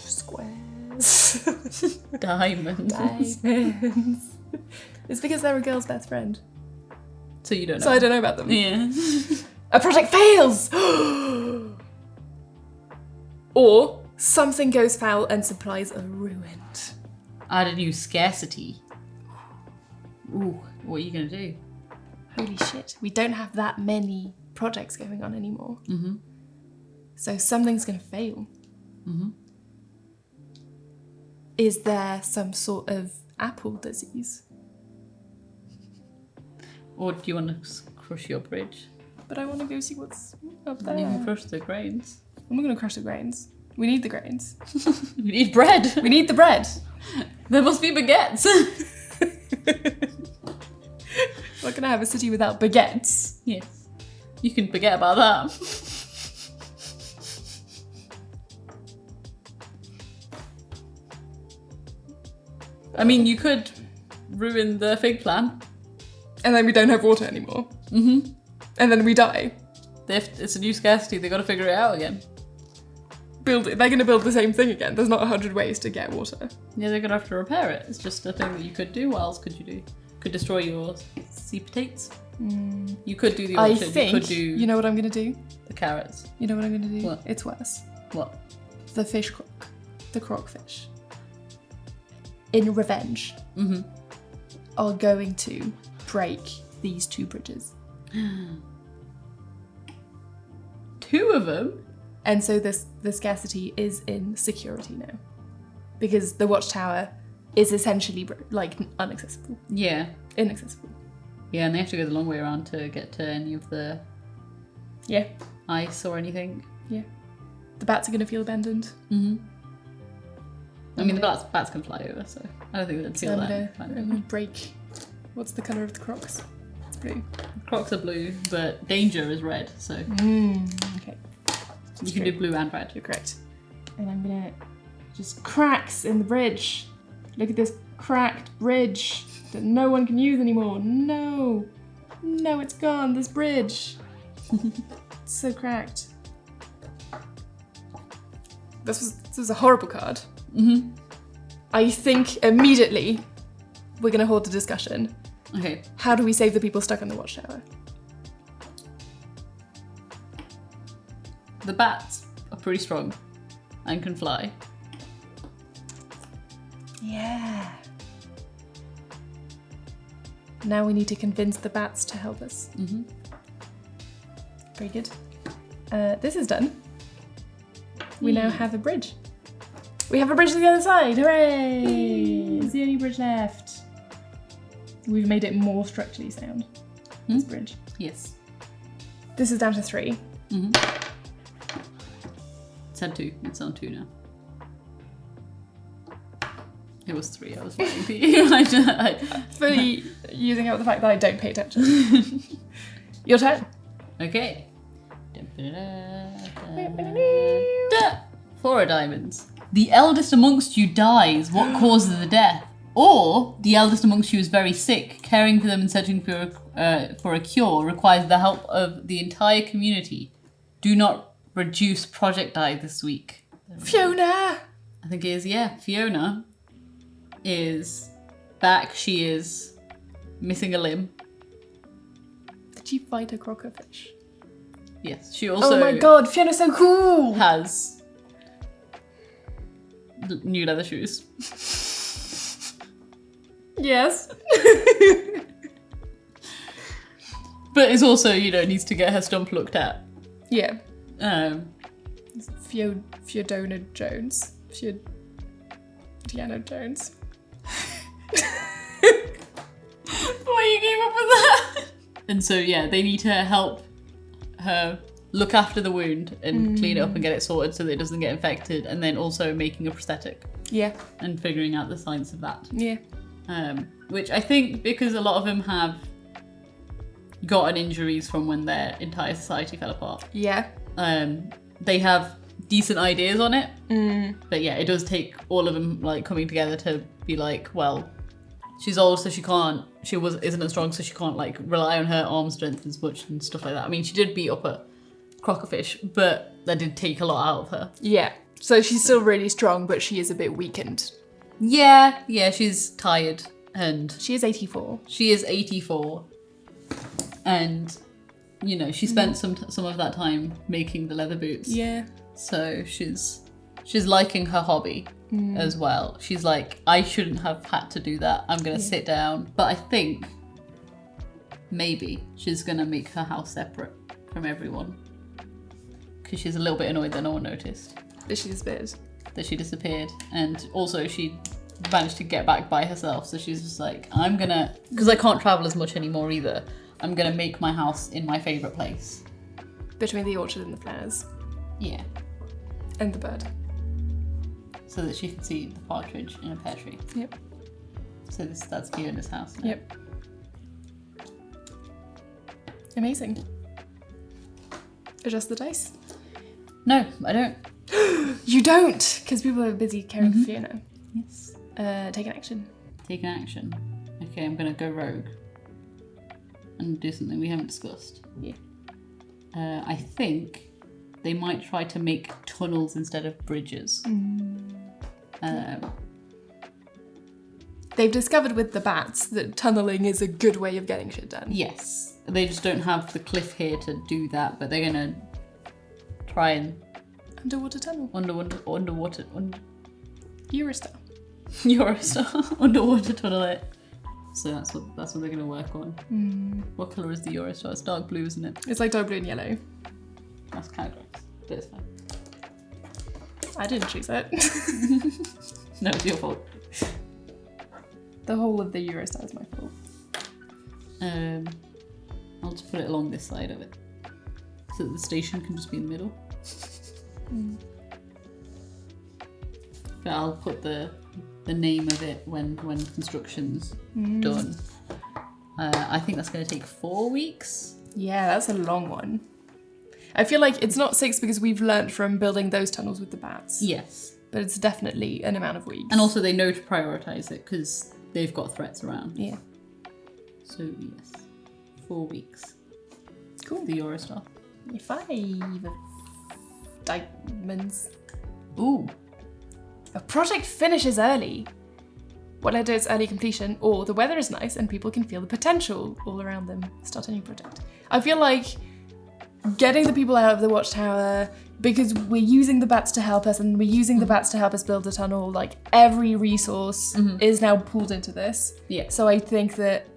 squares. Diamonds. Diamonds. It's because they're a girl's best friend. So you don't know. So I don't know about them. Yeah. A project fails! Or something goes foul and supplies are ruined. Add a new scarcity. Ooh, what are you gonna do? Holy shit, we don't have that many projects going on anymore. So something's gonna fail. Is there some sort of apple disease? Or do you want to crush your bridge? But I want to go see what's up Then you can there. crush the grains. I'm gonna crush the grains. We need the grains. We need bread. We need the bread. There must be baguettes. We're gonna have a city without baguettes. Yes. You can forget about that. I mean, you could ruin the fig plant. And then we don't have water anymore. And then we die. If it's a new scarcity, they got to figure it out again. Build it. They're gonna build the same thing again. There's not 100 ways to get water. Yeah, they're going to have to repair it. It's just a thing that you could do. What else could you do? Could destroy your sea potatoes. You could do the I orchard. think, You could do you know what I'm gonna do? the carrots. You know what I'm gonna do? What? It's worse. What? The fish croc. The crocfish. In revenge, are going to break these 2 bridges. 2 of them? And so the scarcity is in security now. Because the watchtower is essentially inaccessible. Yeah. Inaccessible. Yeah, and they have to go the long way around to get to any of the Yeah. ice or anything. Yeah. The bats are going to feel abandoned. I mean, the bats can fly over, so I don't think they'd feel I'm that. going to break. What's the colour of the crocs? It's blue. Crocs are blue, but danger is red, so Okay. you can do blue and red. You're correct. And I'm going to just cracks in the bridge. Look at this cracked bridge that no one can use anymore. No. No, it's gone. This bridge. It's so cracked. This was a horrible card. I think immediately we're going to hold a discussion. Okay. How do we save the people stuck on the watchtower? The bats are pretty strong and can fly. Yeah. Now we need to convince the bats to help us. Very good. This is done. We now have a bridge. We have a bridge to the other side. Hooray! It's the only bridge left. We've made it more structurally sound. This bridge. Yes. This is down to 3. It's had 2. It's on 2 now. It was 3. I was lying to you. Fully using up the fact that I don't pay attention. Your turn. Okay. 4 diamonds. The eldest amongst you dies. What causes the death? Or the eldest amongst you is very sick. Caring for them and searching for a cure requires the help of the entire community. Do not reduce project die this week. Fiona! I think it is, yeah. Fiona is back. She is missing a limb. Did you fight a crocodile? Yes. She also Oh my god, Fiona's so cool! has new leather shoes. Yes. But it's also, needs to get her stump looked at. Yeah. Um, Fiona Jones. Diana Jones. up with that. And so, yeah, they need to help her look after the wound and clean it up and get it sorted so that it doesn't get infected. And then also making a prosthetic. Yeah. And figuring out the science of that. Yeah. Which I think, because a lot of them have gotten injuries from when their entire society fell apart. Yeah. They have decent ideas on it. But yeah, it does take all of them like coming together to be like, well, she's old, so isn't as strong, so she can't like rely on her arm strength as much and stuff like that. I mean, she did beat up a crockerfish, but that did take a lot out of her. Yeah. So she's still really strong, but she is a bit weakened. Yeah, she's tired, and she is 84. She is 84, and you know she spent some of that time making the leather boots. Yeah. So she's liking her hobby as well. She's like, I shouldn't have had to do that. I'm gonna sit down. But I think maybe she's gonna make her house separate from everyone because she's a little bit annoyed that no one noticed. That she disappeared. That she disappeared, and also she managed to get back by herself. So she's just like, I'm gonna, because I can't travel as much anymore either. I'm gonna make my house in my favourite place. Between the orchard and the flowers. Yeah. And the bird. So that she can see the partridge in a pear tree. Yep. So that's Fiona's house now. Yep. Amazing. Adjust the dice. No, I don't. You don't, because people are busy caring for Fiona. Yes. Take an action. Take an action. Okay, I'm gonna go rogue and do something we haven't discussed. Yeah. I think they might try to make tunnels instead of bridges. They've discovered with the bats that tunneling is a good way of getting shit done. Yes. They just don't have the cliff here to do that, but they're gonna try and Underwater tunnel. underwater Eurostar. Eurostar underwater tunnel it. So that's what they're gonna work on. What colour is the Eurostar? It's dark blue, isn't it? It's like dark blue and yellow. That's kind of gross, but it's fine. I didn't choose it. No, it's your fault. The whole of the Eurostar is my fault. I'll just put it along this side of it, so that the station can just be in the middle. But I'll put the name of it when construction's done. I think that's going to take 4 weeks. Yeah, that's a long one. I feel like it's not 6 because we've learnt from building those tunnels with the bats. Yes. But it's definitely an amount of weeks. And also they know to prioritise it because they've got threats around. Yeah. So yes, 4 weeks. Cool. The Eurostar. 5 diamonds. Ooh. A project finishes early. What either it's early completion or the weather is nice and people can feel the potential all around them. Start a new project. I feel like getting the people out of the watchtower, because we're using the bats to help us and we're using the bats to help us build a tunnel, like every resource is now pulled into this. Yeah. So I think that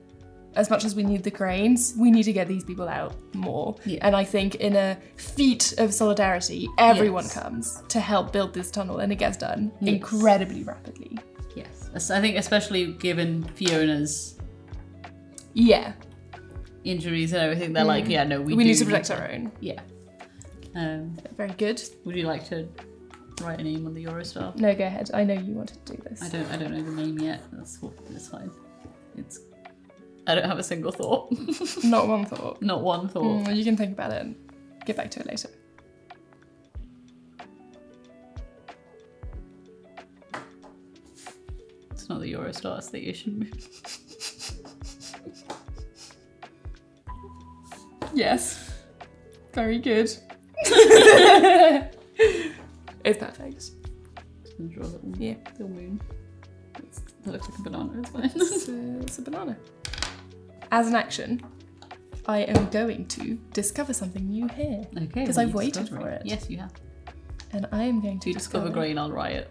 as much as we need the cranes, we need to get these people out more. Yeah. And I think in a feat of solidarity, everyone Yes. comes to help build this tunnel and it gets done Yes. incredibly rapidly. Yes. I think especially given Fiona's Yeah. injuries and everything, they're like, yeah, no, we need to protect our own. Yeah. Very good. Would you like to write a name on the Eurostar? No, go ahead. I know you wanted to do this. I don't know the name yet. That's fine. I don't have a single thought. Not one thought. Not one thought. You can think about it and get back to it later. It's not the Eurostar, it's the Asian movie. Yes. Very good. It's perfect. Draw a little, Yeah. little moon. That looks like a banana, it's fine. It's a banana. As an action, I am going to discover something new here. Okay. Because I've waited for it. Yes, you have. And I am going to If you discover grain, I'll riot.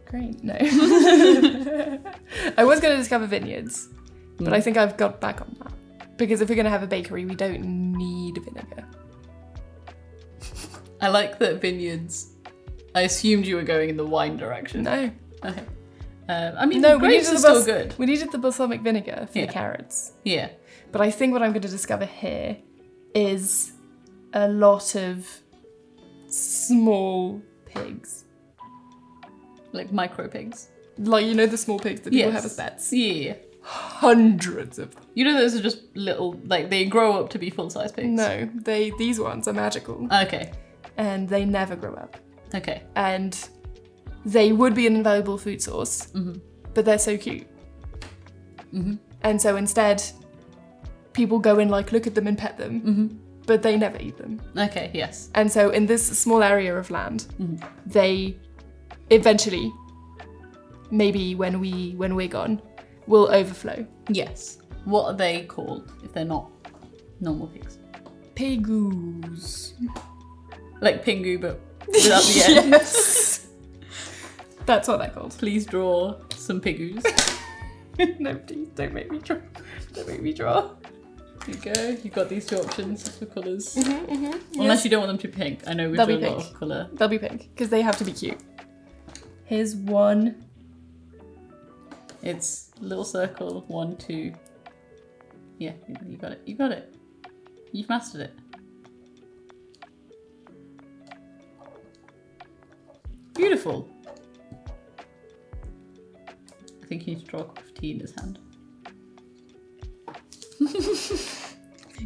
Grain? No. I was going to discover vineyards, but I think I've got back on that. Because if we're going to have a bakery, we don't need vinegar. I like that vineyards. I assumed you were going in the wine direction. No. Okay. I mean, No, grapes are still good. We needed the balsamic vinegar for Yeah. the carrots. Yeah. But I think what I'm going to discover here is a lot of small pigs. Like micro pigs. Like, you know, the small pigs that people Yes. have as pets? Yeah. Hundreds of them. You know, those are just little, like, they grow up to be full-size pigs. No, these ones are magical. Okay. And they never grow up. Okay. And they would be an invaluable food source, but they're so cute. And so instead, people go and like look at them and pet them, but they never eat them. Okay, yes. And so in this small area of land, they eventually, maybe when we're gone, will overflow. Yes. What are they called if they're not normal pigs? Pigoos. Like Pingu, but without the end. Yes. That's what they're called. Please draw some pigoos. No, please don't make me draw. Don't make me draw. There you go. You've got these two options for colours. Unless Unless you don't want them to be pink. I know we've They'll done be a lot pink. of colour. They'll be pink because they have to be cute. Here's one. It's little circle, 1, 2. Yeah, you got it. You got it. You've mastered it. Beautiful. I think you need to draw a cup of tea in his hand.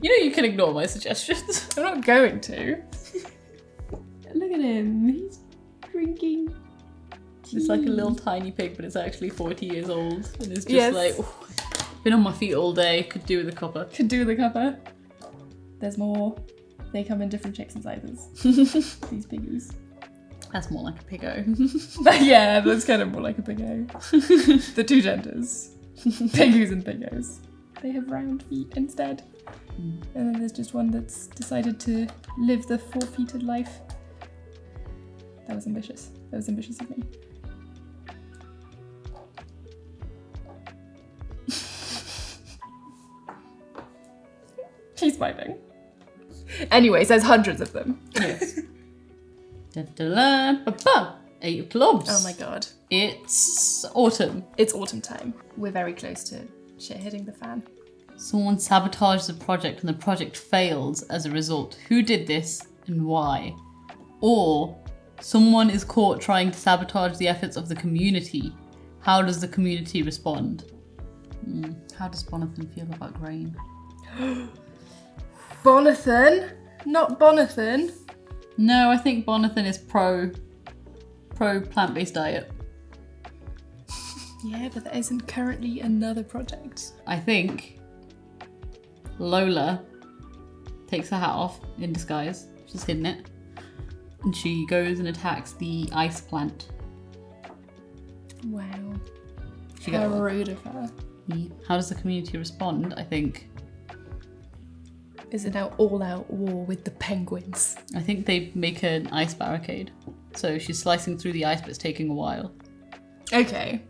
You know you can ignore my suggestions. I'm not going to. Look at him. He's drinking tea. It's like a little tiny pig, but it's actually 40 years old. And it's just Yes. like, oh, been on my feet all day, could do with a cuppa. Could do with a cuppa. There's more. They come in different shapes and sizes. These piggies. That's more like a piggo. Yeah, that's kind of more like a piggo. The two genders. Piggoos and piggos. They have round feet instead. And then there's just one that's decided to live the 4-feeted life. That was ambitious. That was ambitious of me. She's vibing. Anyways, there's hundreds of them. Yes. 8 of clubs. Oh my god. It's autumn. It's autumn time. We're very close to shit hitting the fan. Someone sabotaged the project and the project fails as a result. Who did this and why? Or someone is caught trying to sabotage the efforts of the community. How does the community respond? How does Bonathan feel about grain? Bonathan? Not Bonathan. No, I think Bonathan is pro plant-based diet. Yeah, but there isn't currently another project. I think Lola takes her hat off in disguise. She's hidden it. And she goes and attacks the ice plant. Wow. She How got- rude of her. How does the community respond? I think Is it now all-out war with the penguins? I think they make an ice barricade. So she's slicing through the ice, but it's taking a while. Okay.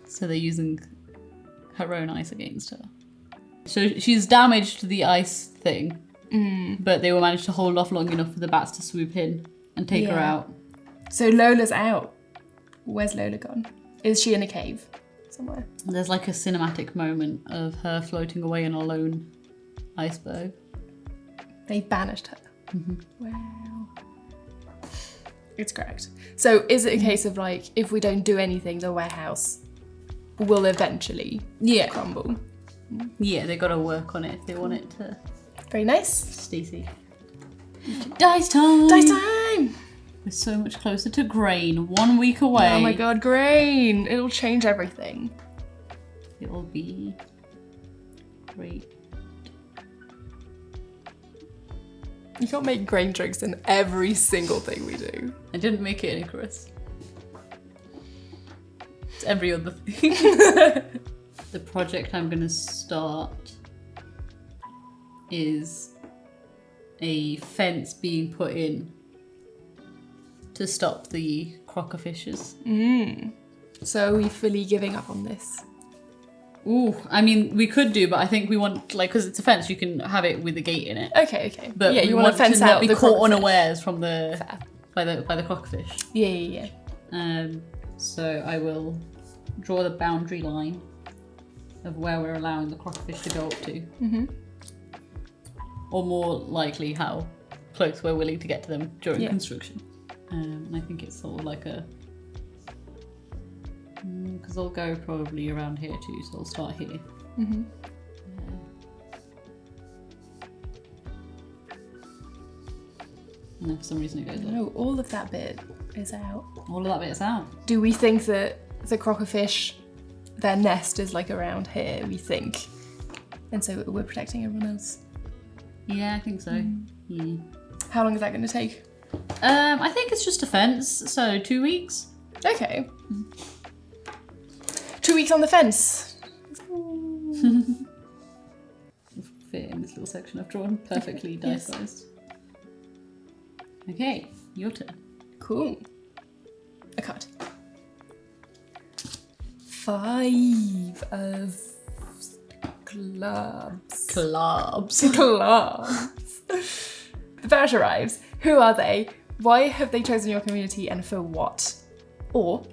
So they're using her own ice against her. So she's damaged to the ice thing, but they will manage to hold off long enough for the bats to swoop in and take her Yeah. out. So Lola's out. Where's Lola gone? Is she in a cave somewhere? There's like a cinematic moment of her floating away in a lone iceberg. They banished her. Wow. It's correct. So is it a case of like, if we don't do anything, the warehouse will eventually Yeah. crumble? Yeah, they gotta work on it if they want it to. Very nice. Stacey. Dice time! Dice time! We're so much closer to grain. 1 week away. Oh my god, grain! It'll change everything. It will be great. You can't make grain jokes in every single thing we do. I didn't make it in Icarus. It's every other thing. The project I'm gonna start is a fence being put in to stop the crocofishes. So are we fully giving up on this? Ooh, I mean, we could do, but I think we want, like, because it's a fence, you can have it with a gate in it. Okay, okay. But yeah, we you want to fence not out be the caught crocodile. unawares from the Fair. by the crocodile. Yeah. So I will draw the boundary line of where we're allowing the crocodfish to go up to. Mm-hmm. Or more likely how close we're willing to get to them during construction. And I think it's sort of like a... Because they'll go probably around here too, so I'll start here. Mm-hmm. And then for some reason it goes there. No, all of that bit is out. All of that bit is out. Do we think that the crocodfish, their nest is like around here, we think? And so we're protecting everyone else? Yeah, I think so. How long is that going to take? I think it's just a fence, so 2 weeks. Okay. 2 weeks on the fence. Fit in this little section I've drawn, perfectly dice-sized. Okay, your turn. Cool. A card. 5 of clubs. Clubs. Clubs. The parish arrives. Who are they? Why have they chosen your community and for what? Or,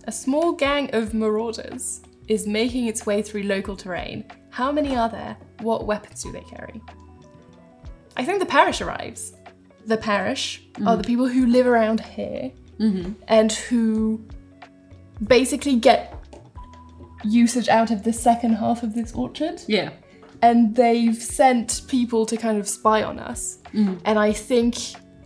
a small gang of marauders is making its way through local terrain. How many are there? What weapons do they carry? I think the parish arrives. The parish are the people who live around here and who basically get usage out of the second half of this orchard. Yeah. And they've sent people to kind of spy on us. And I think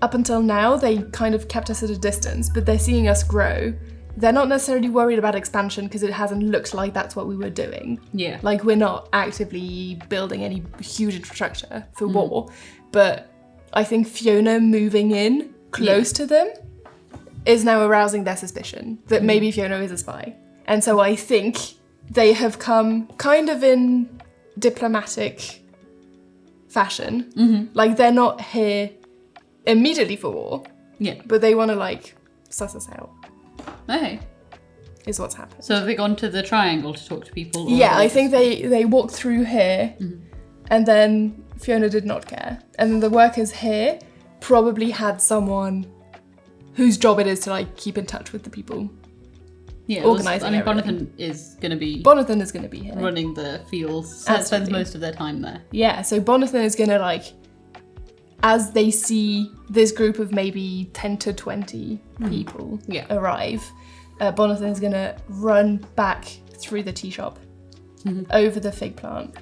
up until now, they kind of kept us at a distance, but they're seeing us grow. They're not necessarily worried about expansion because it hasn't looked like that's what we were doing. Yeah. Like, we're not actively building any huge infrastructure for war, but I think Fiona moving in close to them is now arousing their suspicion that maybe Fiona is a spy. And so I think they have come kind of in diplomatic fashion. Like, they're not here immediately for war, but they want to, like, suss us out. Okay. Is what's happened. So have they gone to the triangle to talk to people? Or Yeah, I think they walked through here and then Fiona did not care. And then the workers here probably had someone whose job it is to, like, keep in touch with the people. Yeah, organising Bonathan is going to be Bonathan is going to be here. running the fields. Absolutely. Spends most of their time there. Yeah, so Bonathan is going to, like, as they see this group of maybe 10 to 20 people arrive, Bonathan is going to run back through the tea shop, over the fig plant,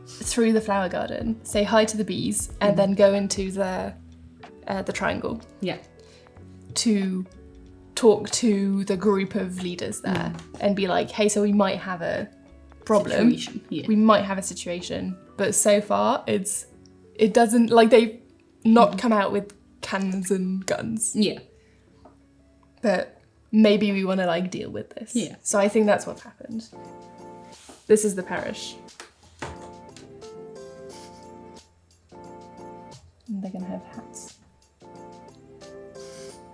through the flower garden, say hi to the bees, and then go into the triangle. Yeah. To talk to the group of leaders there and be like, hey, so we might have a problem. We might have a situation, but so far it doesn't, like, they've not come out with cannons and guns. Yeah. But maybe we want to, like, deal with this. Yeah. So I think that's what's happened. This is the parish. And they're going to have hats.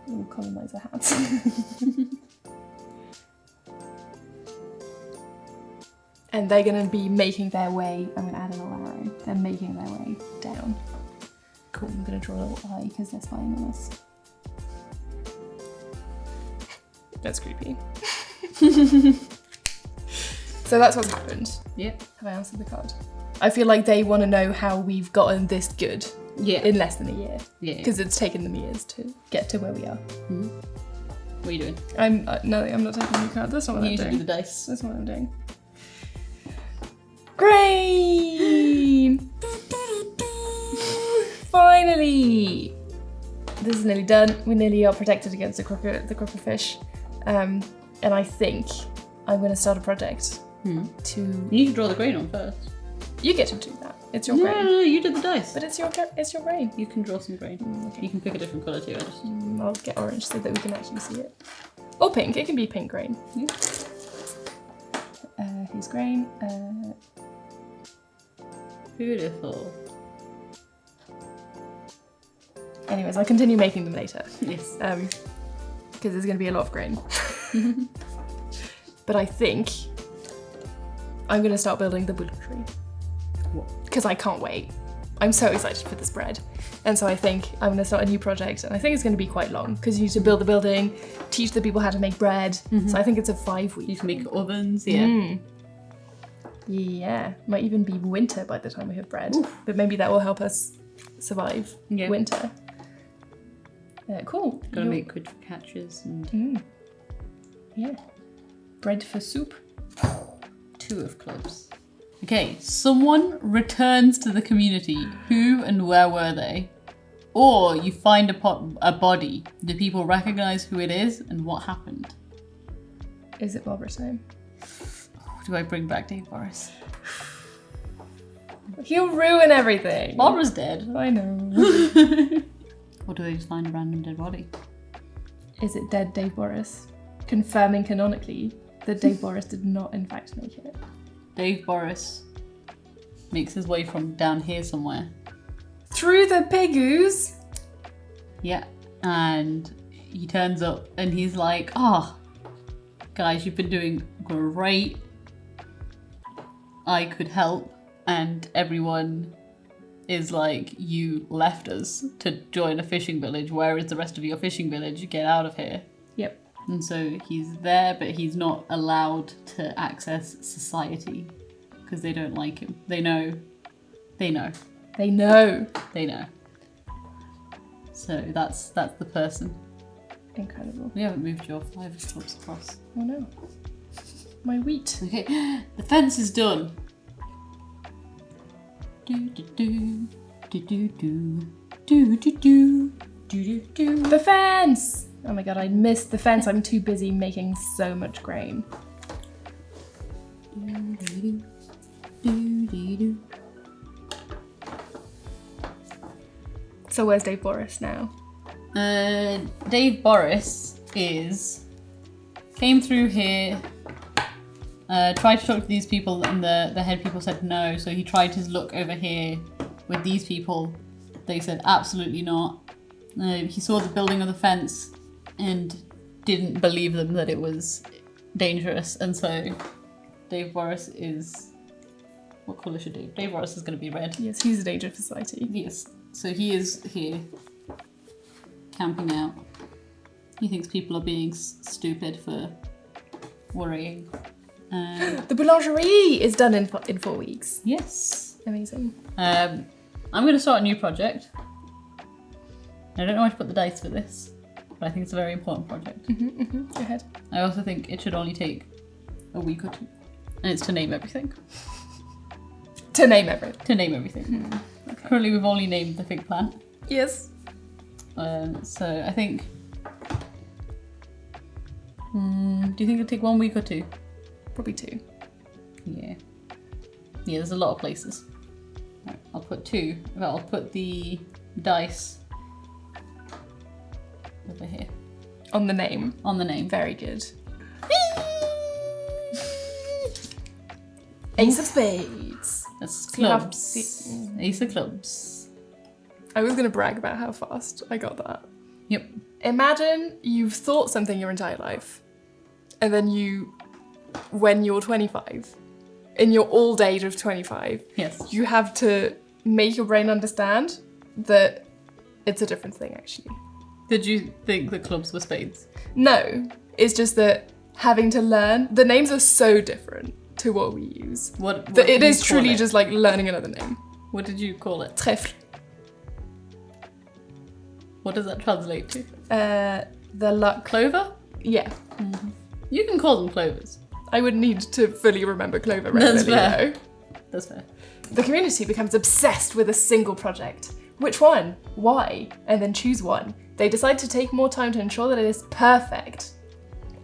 Ooh, colonizer hats. And they're going to be making their way, I'm going to add a little arrow, they're making their way down. Cool, I'm going to draw a little eye because they're spying on us. That's creepy. So that's what's happened. Yep. Have I answered the card? I feel like they want to know how we've gotten this good in less than a year. Yeah. Because it's taken them years to get to where we are. What are you doing? I'm not taking the card. That's not what I'm doing. You need to do the dice. That's what I'm doing. Green! Finally! This is nearly done. We nearly are protected against the crocodfish. And I think I'm going to start a project to... You need to draw the grain on first. You get to do that. It's your grain. No, you did the dice. But it's your grain. You can draw some grain. Okay. You can pick a different colour too. I'll get orange so that we can actually see it. Or pink. It can be pink grain. Yeah. Here's grain. Beautiful. Anyways, I'll continue making them later. Yes. Because there's going to be a lot of grain. But I think I'm going to start building the bullet tree. What? Because I can't wait. I'm so excited for this bread. And so I think I'm going to start a new project, and I think it's going to be quite long because you need to build the building, teach the people how to make bread. So I think it's a 5-week. You can make ovens, yeah. Yeah, might even be winter by the time we have bread. Oof. But maybe that will help us survive winter. Cool. Gotta make good catches and... Yeah. Bread for soup. 2 of clubs. Okay, someone returns to the community. Who and where were they? Or you find a body. Do people recognize who it is and what happened? Is it Barbara time? Do I bring back Dave Boris? He'll ruin everything. Barbara's dead. I know. Or do they just find a random dead body? Is it dead Dave Boris? Confirming canonically that Dave Boris did not in fact make it. Dave Boris makes his way from down here somewhere. Through the piggoos? Yeah. And he turns up and he's like, guys, you've been doing great. I could help. And everyone is like, you left us to join a fishing village. Where is the rest of your fishing village? Get out of here. Yep. And so he's there, but he's not allowed to access society because they don't like him. They know. So that's the person. Incredible. We haven't moved your 5 of clubs across. Oh no. My wheat. Okay, the fence is done. The fence! Oh my god, I missed the fence. I'm too busy making so much grain. So where's Dave Boris now? Dave Boris came through here, tried to talk to these people, and the head people said no, so he tried his luck over here with these people. They said absolutely not. He saw the building of the fence and didn't believe them that it was dangerous, and so Dave Boris is... What colour should Dave Boris is going to be red. Yes, he's a danger for society. Yes, so he is here, camping out. He thinks people are being stupid for worrying. The boulangerie is done in 4 weeks. Yes. Amazing. I'm going to start a new project. I don't know how to put the dice for this, but I think it's a very important project. Go ahead. I also think it should only take a week or 2. And it's to name everything. To name everything. To name everything. Okay. Currently we've only named the fig plant. Yes. So I think... do you think it'll take 1 week or 2? Probably 2. Yeah. Yeah, there's a lot of places. Right, I'll put 2. Well, I'll put the dice over here. On the name. On the name. Very good. Ace of spades. That's clubs. Ace of clubs. I was going to brag about how fast I got that. Yep. Imagine you've thought something your entire life, and then when you're 25, in your old age of 25, yes, you have to make your brain understand that it's a different thing, actually. Did you think the clubs were spades? No, it's just that having to learn, the names are so different to what we use. What it is truly just like learning another name. What did you call it? Trèfle. What does that translate to? The luck. Clover? Yeah. Mm-hmm. You can call them clovers. I would need to fully remember clover regularly, though. That's fair. The community becomes obsessed with a single project. Which one? Why? And then choose one. They decide to take more time to ensure that it is perfect.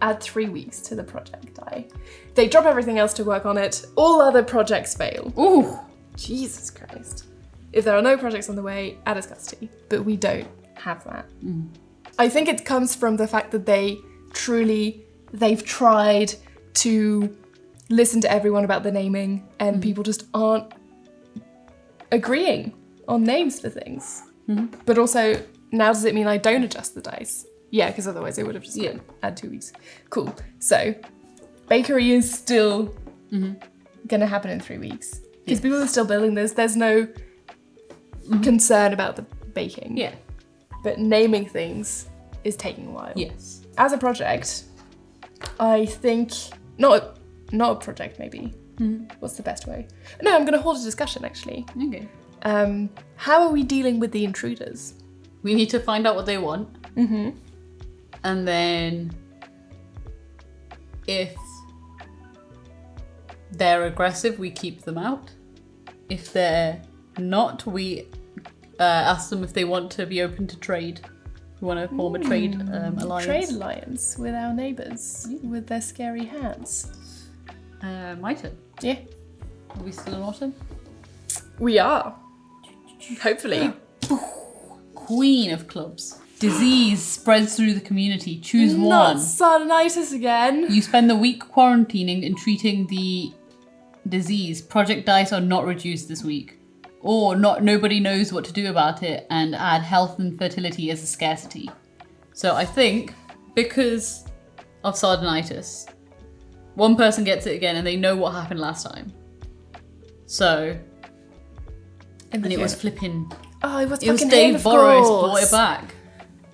Add 3 weeks to the project die. They drop everything else to work on it. All other projects fail. Ooh, Jesus Christ. If there are no projects on the way, add a scarcity. But we don't have that. I think it comes from the fact that they've tried to listen to everyone about the naming, and people just aren't agreeing on names for things. But also, now does it mean I don't adjust the dice? Yeah, because otherwise it would have just been add 2 weeks. Cool. So, bakery is still gonna happen in 3 weeks. Because people are still building this. There's no concern about the baking. Yeah. But naming things is taking a while. Yes. As a project, I think not a project maybe. What's the best way? No, I'm going to hold a discussion actually. Okay. How are we dealing with the intruders? We need to find out what they want. And then if they're aggressive, we keep them out. If they're not, we ask them if they want to be open to trade. We want to form a trade alliance. Trade alliance with our neighbours with their scary hats. My turn. Yeah. Are we still in autumn? We are. Hopefully. Queen of clubs. Disease spreads through the community. Choose Not one. Sardinitis again. You spend the week quarantining and treating the disease. Project dice are not reduced this week. Or nobody knows what to do about it, and add health and fertility as a scarcity. So I think because of Sardinitis, one person gets it again and they know what happened last time. So, and it was flipping. Oh, it was It was fucking Dave him, of Boris course. brought it back.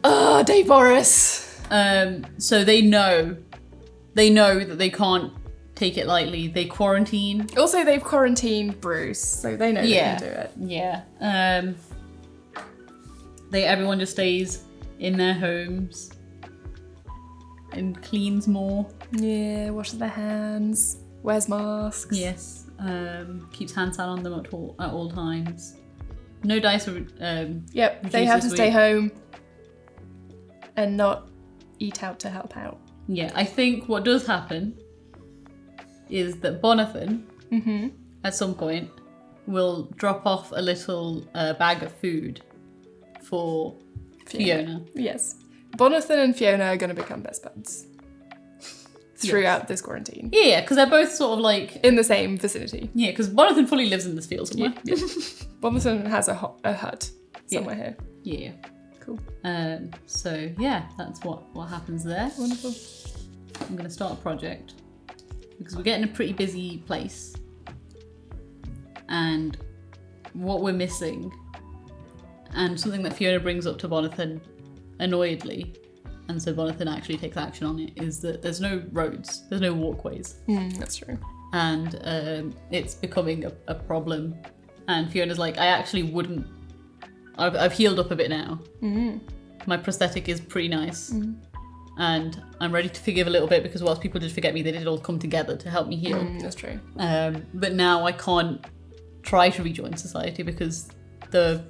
Oh, Dave Boris. So they know that they can't take it lightly. They quarantine. Also, they've quarantined Bruce, so they know they can do it. Yeah. Everyone just stays in their homes and cleans more. Yeah, washes their hands, wears masks. Yes. Keeps hand sanitizer on them at all times. No dice are Yep, they reduced have to this stay week. home and not eat out to help out. Yeah, I think what does happen is that Bonathan, at some point, will drop off a little bag of food for Fiona. Yes. Bonathan and Fiona are going to become best buds throughout this quarantine. Yeah, because they're both sort of like... In the same vicinity. Yeah, because Bonathan fully lives in this field somewhere. Yeah. Bonathan has a hut somewhere here. Yeah. Cool. So, yeah, that's what happens there. Wonderful. I'm going to start a project because we're getting a pretty busy place. And what we're missing, and something that Fiona brings up to Bonathan annoyedly, and so Bonathan actually takes action on it, is that there's no roads, there's no walkways. That's true. And it's becoming a problem. And Fiona's like, I actually wouldn't... I've healed up a bit now. My prosthetic is pretty nice. And I'm ready to forgive a little bit because whilst people did forget me, they did all come together to help me heal. That's true. But now I can't try to rejoin society because the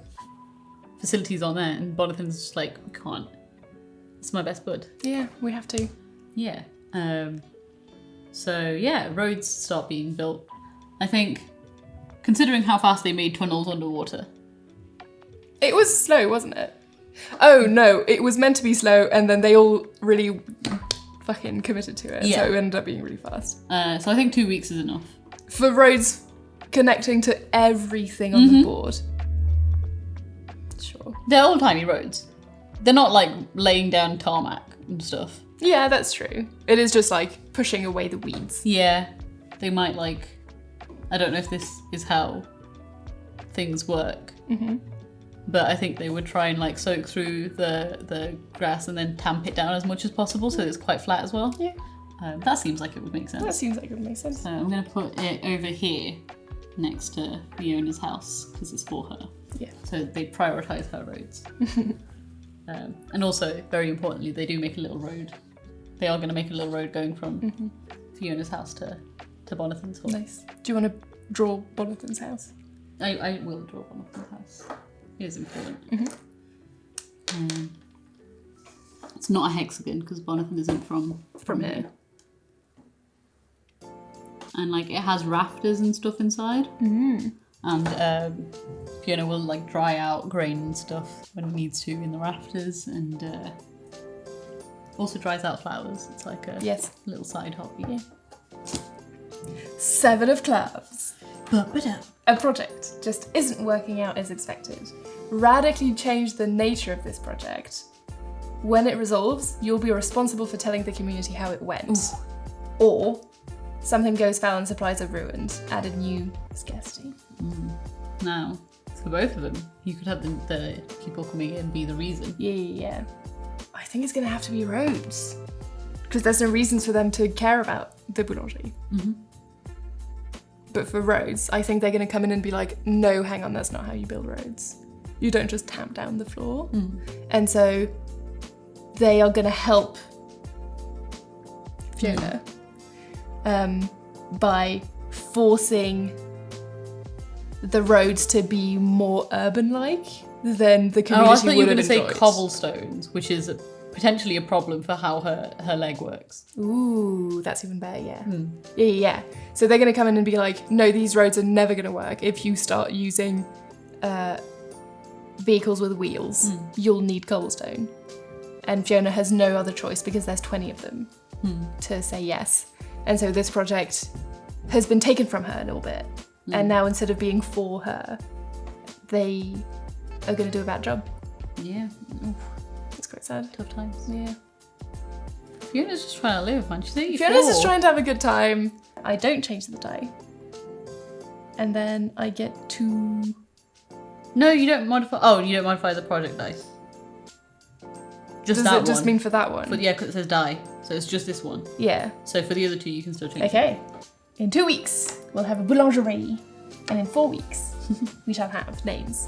facilities aren't there. And Bonathan's just like, we can't. It's my best bud. Yeah, we have to. Yeah. So yeah, roads start being built. I think, considering how fast they made tunnels underwater. It was slow, wasn't it? Oh no, it was meant to be slow, and then they all really fucking committed to it, so it ended up being really fast. So I think 2 weeks is enough. For roads connecting to everything on the board. Sure. They're all tiny roads. They're not like laying down tarmac and stuff. Yeah, that's true. It is just like pushing away the weeds. Yeah, they might like, I don't know if this is how things work. But I think they would try and like soak through the grass and then tamp it down as much as possible so that it's quite flat as well. Yeah. That seems like it would make sense. That seems like it would make sense. So I'm going to put it over here next to Fiona's house because it's for her. Yeah. So they prioritise her roads. And also, very importantly, they do make a little road. They are going to make a little road going from Fiona's house to Bonathan's home. Nice. Do you want to draw Bonathan's house? I will draw Bonathan's house. It is important. It's not a hexagon because Bonathan isn't from here. And like it has rafters and stuff inside. And Fiona will like dry out grain and stuff when it needs to in the rafters, and also dries out flowers. It's like a little side hobby. Yeah. 7 of clubs. A project just isn't working out as expected. Radically change the nature of this project. When it resolves, you'll be responsible for telling the community how it went. Or something goes foul and supplies are ruined. Add a new scarcity. Now, for both of them. You could have the people coming in be the reason. Yeah. I think it's going to have to be roads. Because there's no reasons for them to care about the boulangerie. Mm-hmm. But for roads, I think they're going to come in and be like, no, hang on, that's not how you build roads. You don't just tamp down the floor. And so they are going to help Fiona by forcing the roads to be more urban-like than the community I thought you were would going have to say enjoyed. cobblestones, which is potentially a problem for how her leg works. Ooh, that's even better, yeah. Yeah. So they're going to come in and be like, no, these roads are never going to work. If you start using vehicles with wheels, you'll need cobblestone. And Fiona has no other choice because there's 20 of them to say yes. And so this project has been taken from her a little bit. And now instead of being for her, they are going to do a bad job. Yeah. Oof. It's quite sad. Tough times. Yeah. Fiona's just trying to live, man. She's 84. Fiona's just trying to have a good time. I don't change the die. And then I get to... No, you don't modify... Oh, you don't modify the project dice. Just Does that it just one. mean for that one? But yeah, because it says die. So it's just this one. Yeah. So for the other two, you can still change Okay. In 2 weeks, we'll have a boulangerie. And in 4 weeks, we shall have names.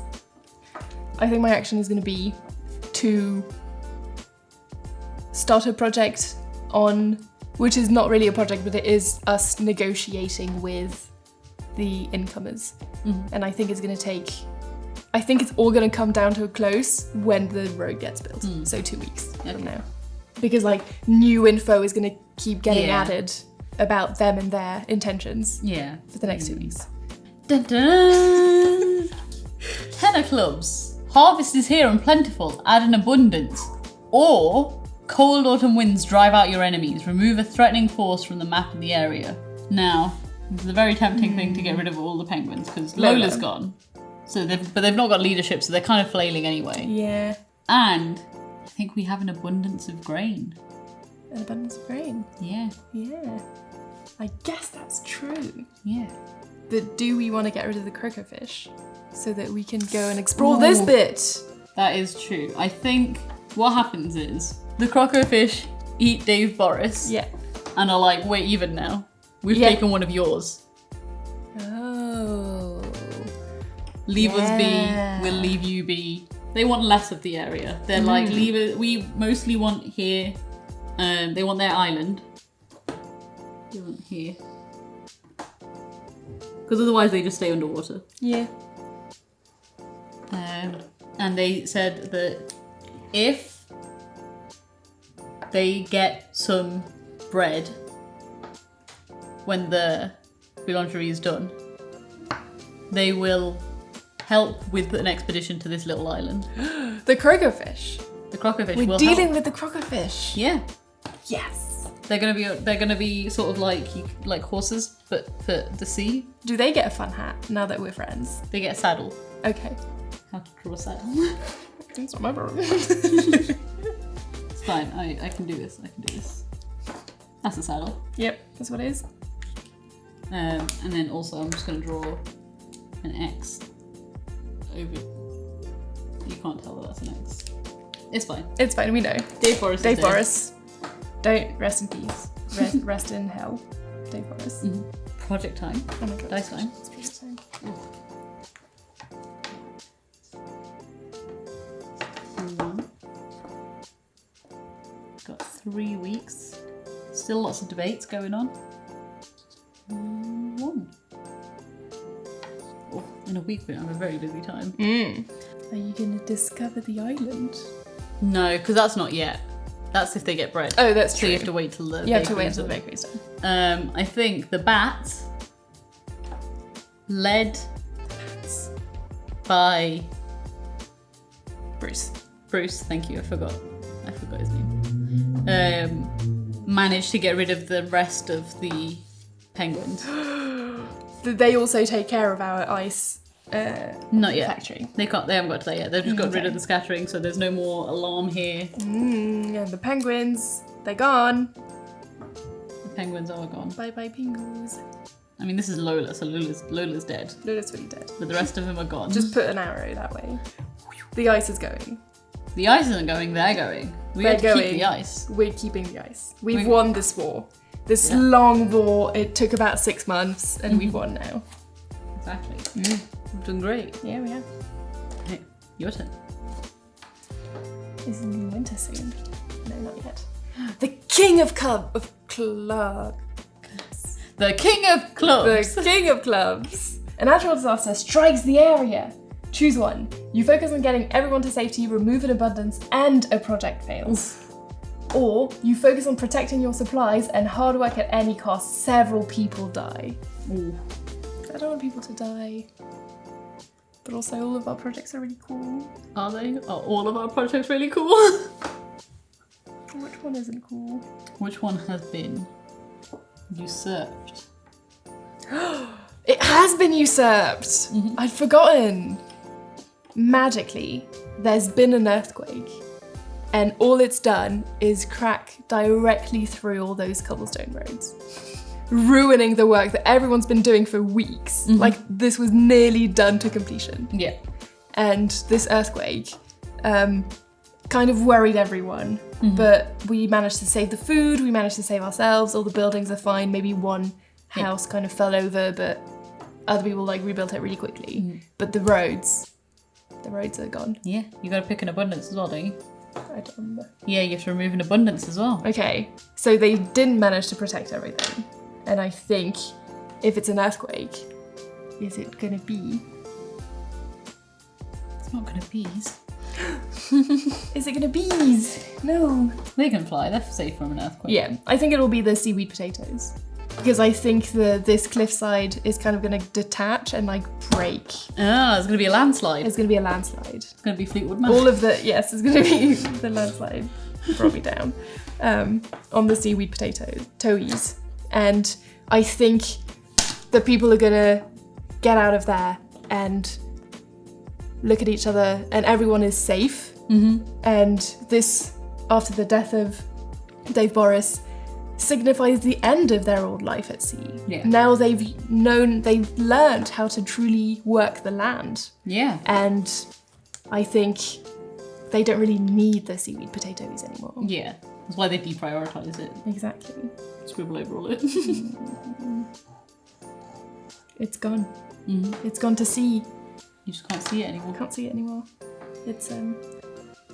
I think my action is going to be to start a project on, which is not really a project, but it is us negotiating with the incomers. And I think it's going to take, I think it's all going to come down to a close when the road gets built. So 2 weeks from now. Because like new info is going to keep getting added about them and their intentions for the next 2 weeks. Dun dun! Tenor clubs. Harvest is here and plentiful. Add in abundance. Or cold autumn winds drive out your enemies. Remove a threatening force from the map of the area. Now, this is a very tempting thing to get rid of all the penguins because Lola's gone. So they've not got leadership, so they're kind of flailing anyway. Yeah. And I think we have an abundance of grain. An abundance of grain. Yeah. Yeah. I guess that's true. Yeah. But do we want to get rid of the crocodfish so that we can go and explore this bit? That is true. I think what happens is the crocodfish eat Dave Boris. Yeah. And are like, we're even now. We've taken one of yours. Oh. Leave us be. We'll leave you be. They want less of the area. They're like, leave it. We mostly want here. They want their island. They want here. Because otherwise they just stay underwater. Yeah. And they said that if they get some bread when the boulangerie is done, they will help with an expedition to this little island. The crocodfish. The crocodfish We're will dealing help. with the crocodfish. Yeah. Yes. They're gonna be sort of like horses, but for the sea. Do they get a fun hat now that we're friends? They get a saddle. Okay. How to draw a saddle? It's not my problem. It's fine. I can do this. I can do this. That's a saddle. Yep, that's what it is. And then also I'm just gonna draw an X over. You can't tell that that's an X. It's fine. It's fine, we know. Dave Boris. Dave Boris. Don't rest in peace. Rest in hell. Dave Boris. Project time. Oh my god. Dice time. It's project time. Got 3 weeks. Still lots of debates going on. 1. Oh, in a week we have a very busy time. Are you going to discover the island? No, because that's not yet. That's if they get bread. Oh, that's So true. you have to wait till the You have to wait bakery's until the done. bakery's done. I think the bat led by Bruce. Bruce, thank you, I forgot his name. Managed to get rid of the rest of the penguins. They also take care of our ice Not yet. factory. They haven't got to that yet. They've just got rid of the scattering, so there's no more alarm here. And the penguins, they're gone. The penguins are gone. Bye bye, pingus. I mean, this is Lola, so Lola's dead. Lola's really dead. But the rest of them are gone. Just put an arrow that way. The ice is going. The ice isn't going, they're going. We have to keep the ice. We're keeping the ice. We've won this war. This long war, it took about 6 months, and we've won now. Exactly. We've done great. Yeah, we have. Hey, your turn. Isn't winter soon? No, not yet. The King of Clubs. The King of Clubs. The King of Clubs. A natural disaster strikes the area. Choose one. You focus on getting everyone to safety, remove an abundance, and a project fails. Or you focus on protecting your supplies and hard work at any cost. Several people die. Ooh. I don't want people to die. But also all of our projects are really cool. Are they? Are all of our projects really cool? Which one isn't cool? Which one has been usurped? It has been usurped! I'd forgotten. Magically, there's been an earthquake, and all it's done is crack directly through all those cobblestone roads, ruining the work that everyone's been doing for weeks. Like, this was nearly done to completion. Yeah. And this earthquake kind of worried everyone, but we managed to save the food, we managed to save ourselves, all the buildings are fine, maybe one house kind of fell over, but other people like rebuilt it really quickly. But the roads are gone. Yeah, you gotta pick an abundance as well, don't you? I don't remember. Yeah, you have to remove an abundance as well. Okay, so they didn't manage to protect everything. And I think if it's an earthquake, is it gonna be? It's not gonna be. Is it gonna bees? No. They can fly, they're safe from an earthquake. Yeah, I think it'll be the seaweed potatoes. Because I think this cliffside is kind of gonna detach and like break. Ah, it's gonna be a landslide. It's gonna be a landslide. It's gonna be Fleetwood Mac. All of the, yes, it's gonna be the landslide. Brought me down. On the seaweed toes. And I think the people are gonna get out of there and look at each other, and everyone is safe. And this, after the death of Dave Boris, signifies the end of their old life at sea. Yeah. Now they've learned how to truly work the land. Yeah. And I think they don't really need the seaweed potatoes anymore. Yeah. That's why they deprioritise it. Exactly. Scribble over all it. It's gone. It's gone to sea. You just can't see it anymore. Can't see it anymore. It's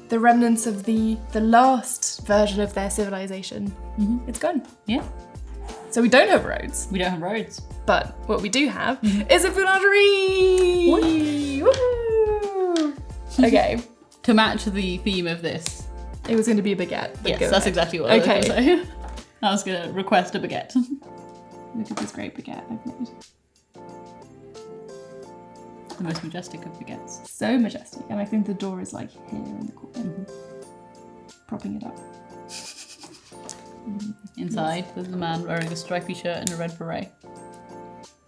the remnants of the last version of their civilization. It's gone. Yeah. So we don't have roads. We don't have roads. But what we do have is a boulangerie! Woo! Okay. To match the theme of this. It was going to be a baguette. Yes, that's exactly what I was going to say. I was going to request a baguette. Look at this great baguette I've made. The most majestic of baguettes. So majestic. And I think the door is like here in the corner. Propping it up. Inside, there's a man wearing a stripy shirt and a red beret.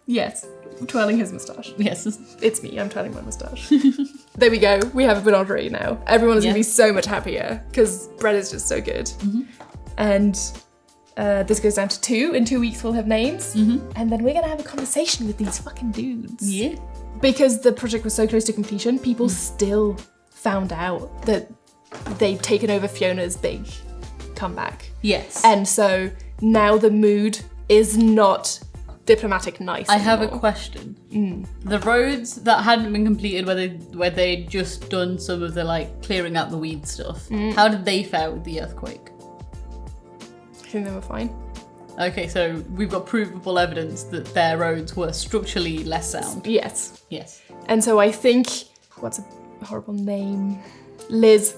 Yes. Twirling his moustache. Yes. It's me, I'm twirling my moustache. There we go. We have a boulangerie now. Everyone is going to be so much happier because bread is just so good. And this goes down to 2. In 2 weeks we'll have names. And then we're going to have a conversation with these fucking dudes. Yeah. Because the project was so close to completion, people still found out that they'd taken over Fiona's big comeback. Yes. And so now the mood is not diplomatic nice I have a anymore. question. The roads that hadn't been completed where they'd just done some of the like clearing out the weed stuff, how did they fare with the earthquake? I think they were fine. Okay, so we've got provable evidence that their roads were structurally less sound. Yes. Yes. And so I think, what's a horrible name? Liz.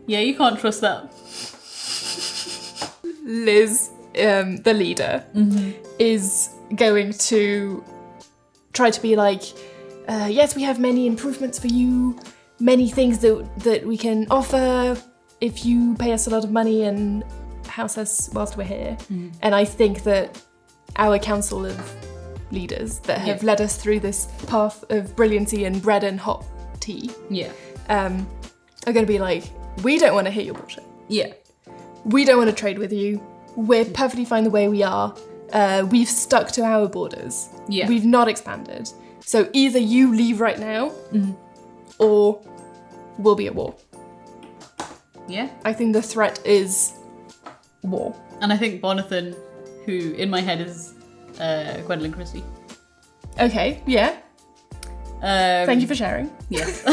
Yeah, you can't trust that. Liz, the leader, is going to try to be like, yes, we have many improvements for you, many things that we can offer if you pay us a lot of money and house us whilst we're here. And I think that our council of leaders that have led us through this path of brilliancy and bread and hot tea are going to be like, we don't want to hear your bullshit. Yeah. We don't want to trade with you. we're perfectly fine the way we are. We've stuck to our borders. Yeah. We've not expanded. So either you leave right now, or we'll be at war. Yeah. I think the threat is war. And I think Bonathan, who in my head is Gwendolyn Christie. Okay, yeah. Thank you for sharing. Yes.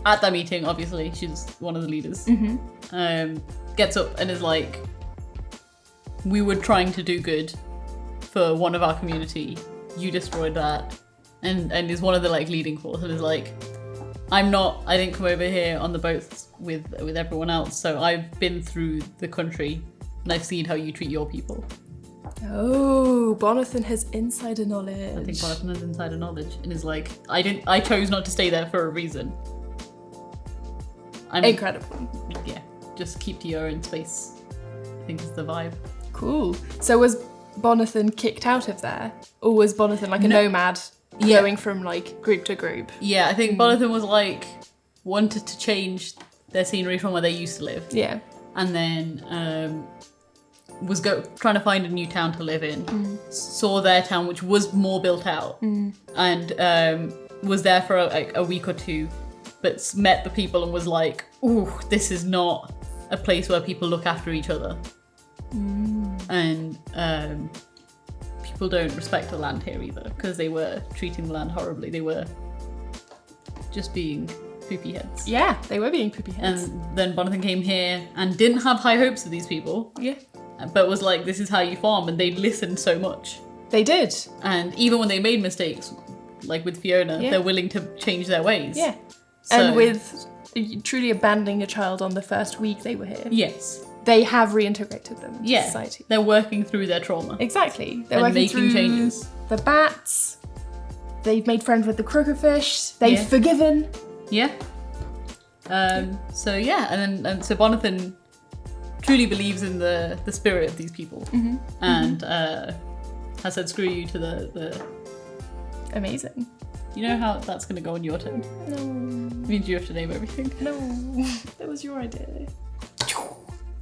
At that meeting, obviously, she's one of the leaders. Gets up and is like, we were trying to do good for one of our community. You destroyed that. And is one of the like leading force and is like, I didn't come over here on the boats with everyone else. So I've been through the country and I've seen how you treat your people. Oh, Bonathan has insider knowledge. I think Bonathan has insider knowledge and is like, I chose not to stay there for a reason. Incredible. Yeah, just keep to your own space, I think is the vibe. Cool. So was Bonathan kicked out of there? Or was Bonathan like a nomad going from like group to group? Yeah, I think Bonathan was like, wanted to change their scenery from where they used to live. Yeah. And then was trying to find a new town to live in. Saw their town, which was more built out. And was there for a week or two, but met the people and was like, ooh, this is not a place where people look after each other. And people don't respect the land here either, because they were treating the land horribly. They were just being poopy heads. Yeah, they were being poopy heads. And then Bonathan came here and didn't have high hopes of these people. Yeah. But was like, this is how you farm, and they listened so much. They did. And even when they made mistakes, like with Fiona, they're willing to change their ways. Yeah. So, and with truly abandoning a child on the first week they were here. Yes. They have reintegrated them into society. They're working through their trauma. Exactly. They're and working making through changes. The bats. They've made friends with the crockerfish. They've forgiven. Yeah. So Bonathan truly believes in the spirit of these people, and has said screw you to the. Amazing. You know how that's going to go on your turn? No. It means you have to name everything. No. That was your idea.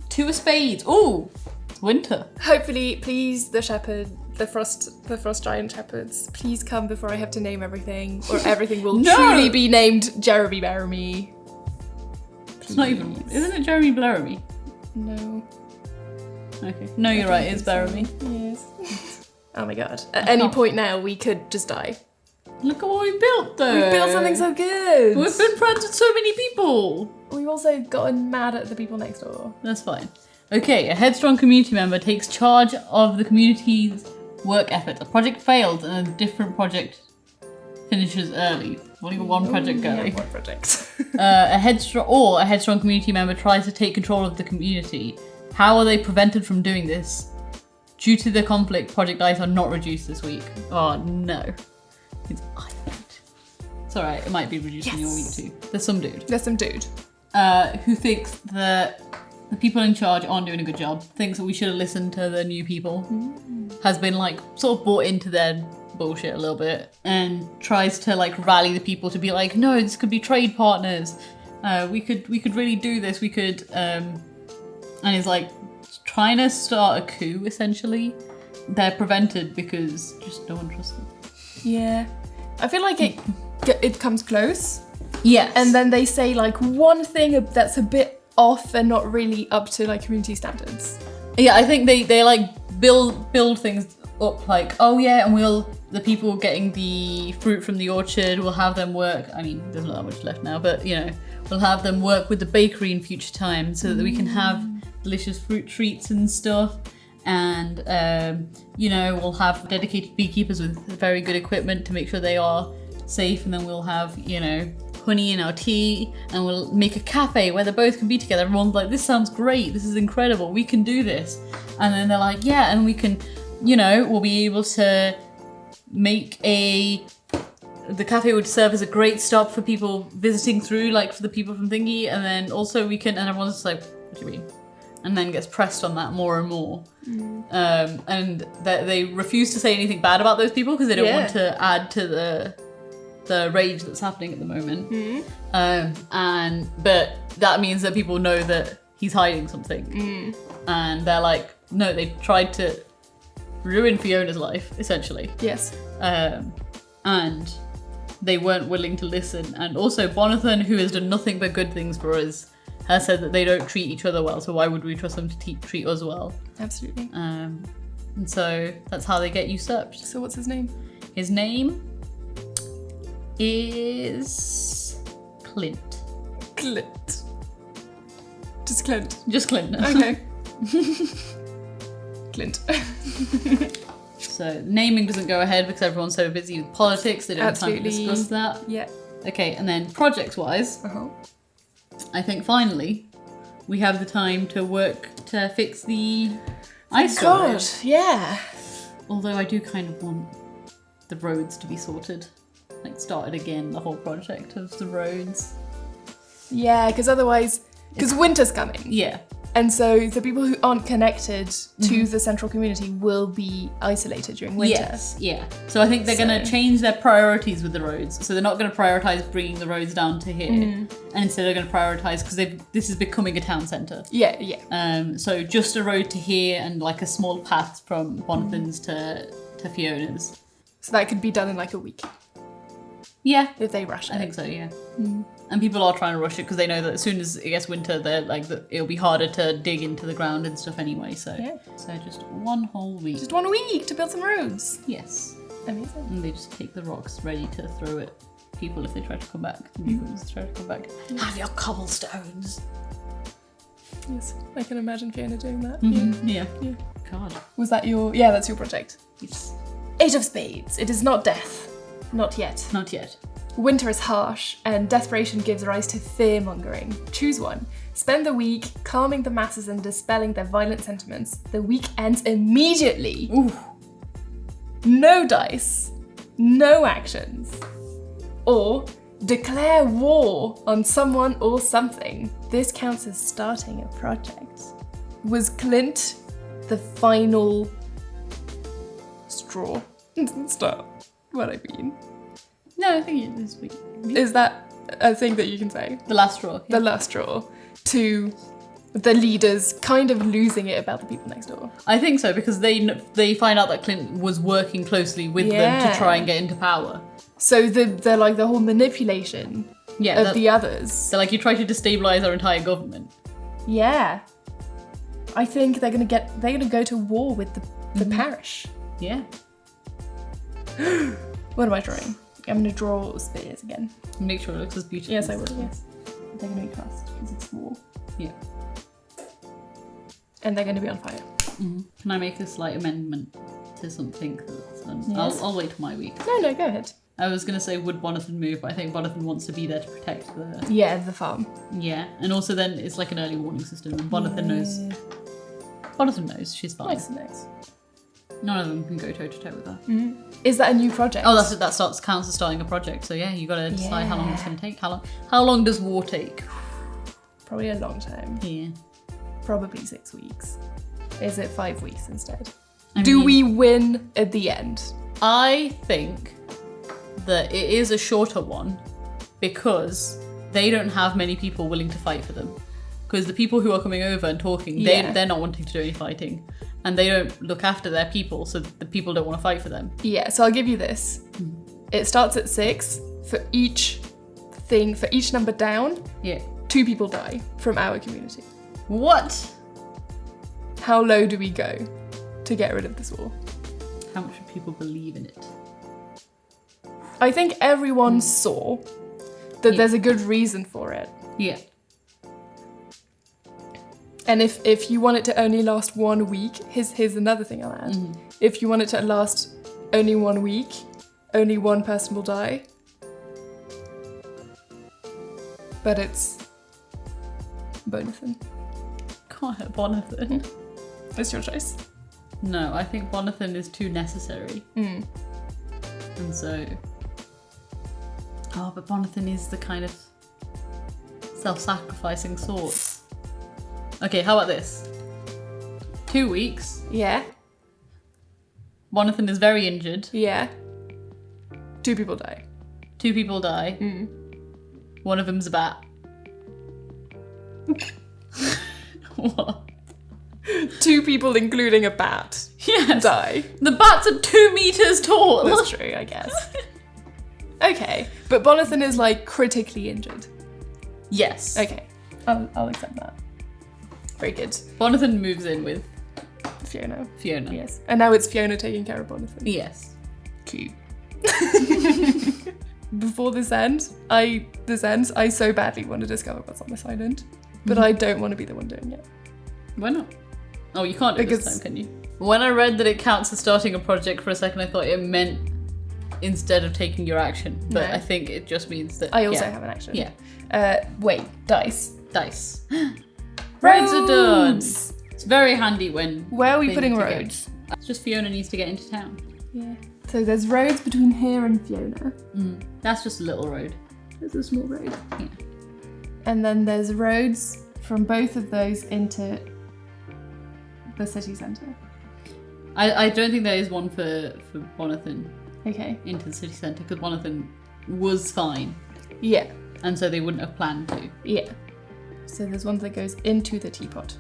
Two of spades. Ooh, it's winter. Hopefully, please, the frost giant shepherds, please come before I have to name everything, or everything will truly be named Jeremy Baramy. It's not even. Isn't it Jeremy Blaramy? No. Okay. No, you're right. It's Baramy. Yes. Oh my god. At any point now, we could just die. Look at what we built, though. We've built something so good. We've been friends with so many people. We've also gotten mad at the people next door. That's fine. Okay, a headstrong community member takes charge of the community's work effort. A project failed and a different project finishes early. We've only got one project going. Yeah, one project. A headstrong community member tries to take control of the community. How are they prevented from doing this? Due to the conflict, project dice are not reduced this week. Oh no. It's It's alright, it might be reduced in your week too. There's some dude. Who thinks that the people in charge aren't doing a good job, thinks that we should have listened to the new people, has been like sort of bought into their bullshit a little bit, and tries to like rally the people to be like, no, this could be trade partners. We could really do this. We could, and is like trying to start a coup essentially. They're prevented because just no one trusts them. Yeah, I feel like it comes close. Yes. And then they say like one thing that's a bit off and not really up to like community standards. Yeah, I think they like build things up like, oh yeah, and the people getting the fruit from the orchard, we'll have them work. I mean, there's not that much left now, but you know, we'll have them work with the bakery in future time so that we can have delicious fruit treats and stuff. And you know, we'll have dedicated beekeepers with very good equipment to make sure they are safe, and then we'll have, you know, honey in our tea, and we'll make a cafe where they both can be together. Everyone's like, this sounds great, this is incredible, we can do this. And then they're like, yeah, and we can, you know, we'll be able to make the cafe would serve as a great stop for people visiting through, like for the people from Thingy, and then also we can, and everyone's just like, what do you mean? And then gets pressed on that more and more. And they refuse to say anything bad about those people because they don't want to add to the rage that's happening at the moment. But that means that people know that he's hiding something. And they're like, No, they tried to ruin Fiona's life, essentially. Yes. And they weren't willing to listen. And also, Bonathan, who has done nothing but good things for us, has said that they don't treat each other well, so why would we trust them to treat us well? Absolutely. And so that's how they get usurped. So what's his name? His name is Clint. Clint. Just Clint. Just Clint. Okay. Clint. So naming doesn't go ahead because everyone's so busy with politics, they don't have time to discuss that. Yeah. Okay, and then project-wise, Uh-huh. I think finally we have the time to work to fix the ice God, storage. yeah. Although I do kind of want the roads to be sorted. Like started again, the whole project of the roads. Yeah, because otherwise, because winter's coming. Yeah. And so the people who aren't connected to the central community will be isolated during winter. Yes, yeah. So I think they're going to change their priorities with the roads. So they're not going to prioritise bringing the roads down to here. And instead they're going to prioritise, because this is becoming a town centre. Yeah, yeah. So just a road to here and like a small path from Bonathan's to Fiona's. So that could be done in like a week Yeah. if they rush it. I think so, yeah. And people are trying to rush it because they know that as soon as it gets winter, they're like it'll be harder to dig into the ground and stuff anyway. So, Yeah. so just one whole week. Just 1 week to build some roads. Yes. Amazing. And they just take the rocks ready to throw at people if they try to come back. The newcomers try to come back. Have your cobblestones. Yes, I can imagine Fiona doing that. Yeah. Yeah. God. Was that your... Yeah, that's your project. Yes. 8 of Spades. It is not death. Not yet. Not yet. Winter is harsh, and desperation gives rise to fear-mongering. Choose one. Spend the week calming the masses and dispelling their violent sentiments. The week ends immediately. Ooh. No dice. No actions. Or declare war on someone or something. This counts as starting a project. Was Clint the final straw? Stop. What I mean. No, I think it is. Is that a thing that you can say? The last straw. The last straw to the leaders kind of losing it about the people next door. I think so, because they find out that Clint was working closely with them to try and get into power. So they're like the whole manipulation of the others. So like you try to destabilize our entire government. Yeah. I think they're gonna go to war with the parish. Yeah. What am I drawing? I'm gonna draw spears again. Make sure it looks as beautiful. Yes, I will. Yes. They're gonna be cursed because it's war. Yeah. And they're gonna be on fire. Can I make a slight amendment to something that's done? Yes. I'll wait till my week. No, go ahead. I was going to say, would Bonathan move? But I think Bonathan wants to be there to protect the... Yeah, the farm. Yeah, and also then it's like an early warning system, and Bonathan knows. Bonathan knows, she's fine. Nice. None of them can go toe-to-toe with her. Is that a new project? Oh, that counts as starting a project, so yeah, you got to decide how long it's going to take. How long does war take? Probably a long time. Yeah. Probably 6 weeks. Is it 5 weeks instead? Do we win at the end? I think that it is a shorter one because they don't have many people willing to fight for them. Because the people who are coming over and talking, they're not wanting to do any fighting. And they don't look after their people, so the people don't want to fight for them. Yeah, so I'll give you this. It starts at 6. For each number down, 2 people die from our community. What? How low do we go to get rid of this war? How much do people believe in it? I think everyone saw that there's a good reason for it. Yeah. And if you want it to only last 1 week, here's another thing I'll add. If you want it to last only 1 week, only one person will die. But it's Bonathan. Can't hurt Bonathan. It's your choice. No, I think Bonathan is too necessary. And so... Oh, but Bonathan is the kind of self-sacrificing sort. Okay, how about this? 2 weeks. Yeah. Bonathan is very injured. Yeah. 2 people die. 2 people die. One of them's a bat. What? 2 people, including a bat, die. The bats are 2 meters tall. That's true, I guess. Okay, but Bonathan is like critically injured. Yes. Okay, I'll accept that. Very good. Bonathan moves in with Fiona. Yes. And now it's Fiona taking care of Bonathan. Yes. Cute. Before this ends, I so badly want to discover what's on this island, but I don't want to be the one doing it. Why not? Oh, you can't do it this time, can you? When I read that it counts as starting a project for a second, I thought it meant instead of taking your action, but No. I think it just means that I also have an action. Yeah. Wait, dice. Dice. Roads are done. It's very handy when. Where are we they putting need to roads? It's just Fiona needs to get into town. Yeah. So there's roads between here and Fiona. That's just a little road. There's a small road. Yeah. And then there's roads from both of those into the city centre. I don't think there is one for Bonathan Okay. into the city centre because Bonathan was fine, Yeah. and so they wouldn't have planned to. Yeah. So there's one that goes into the teapot.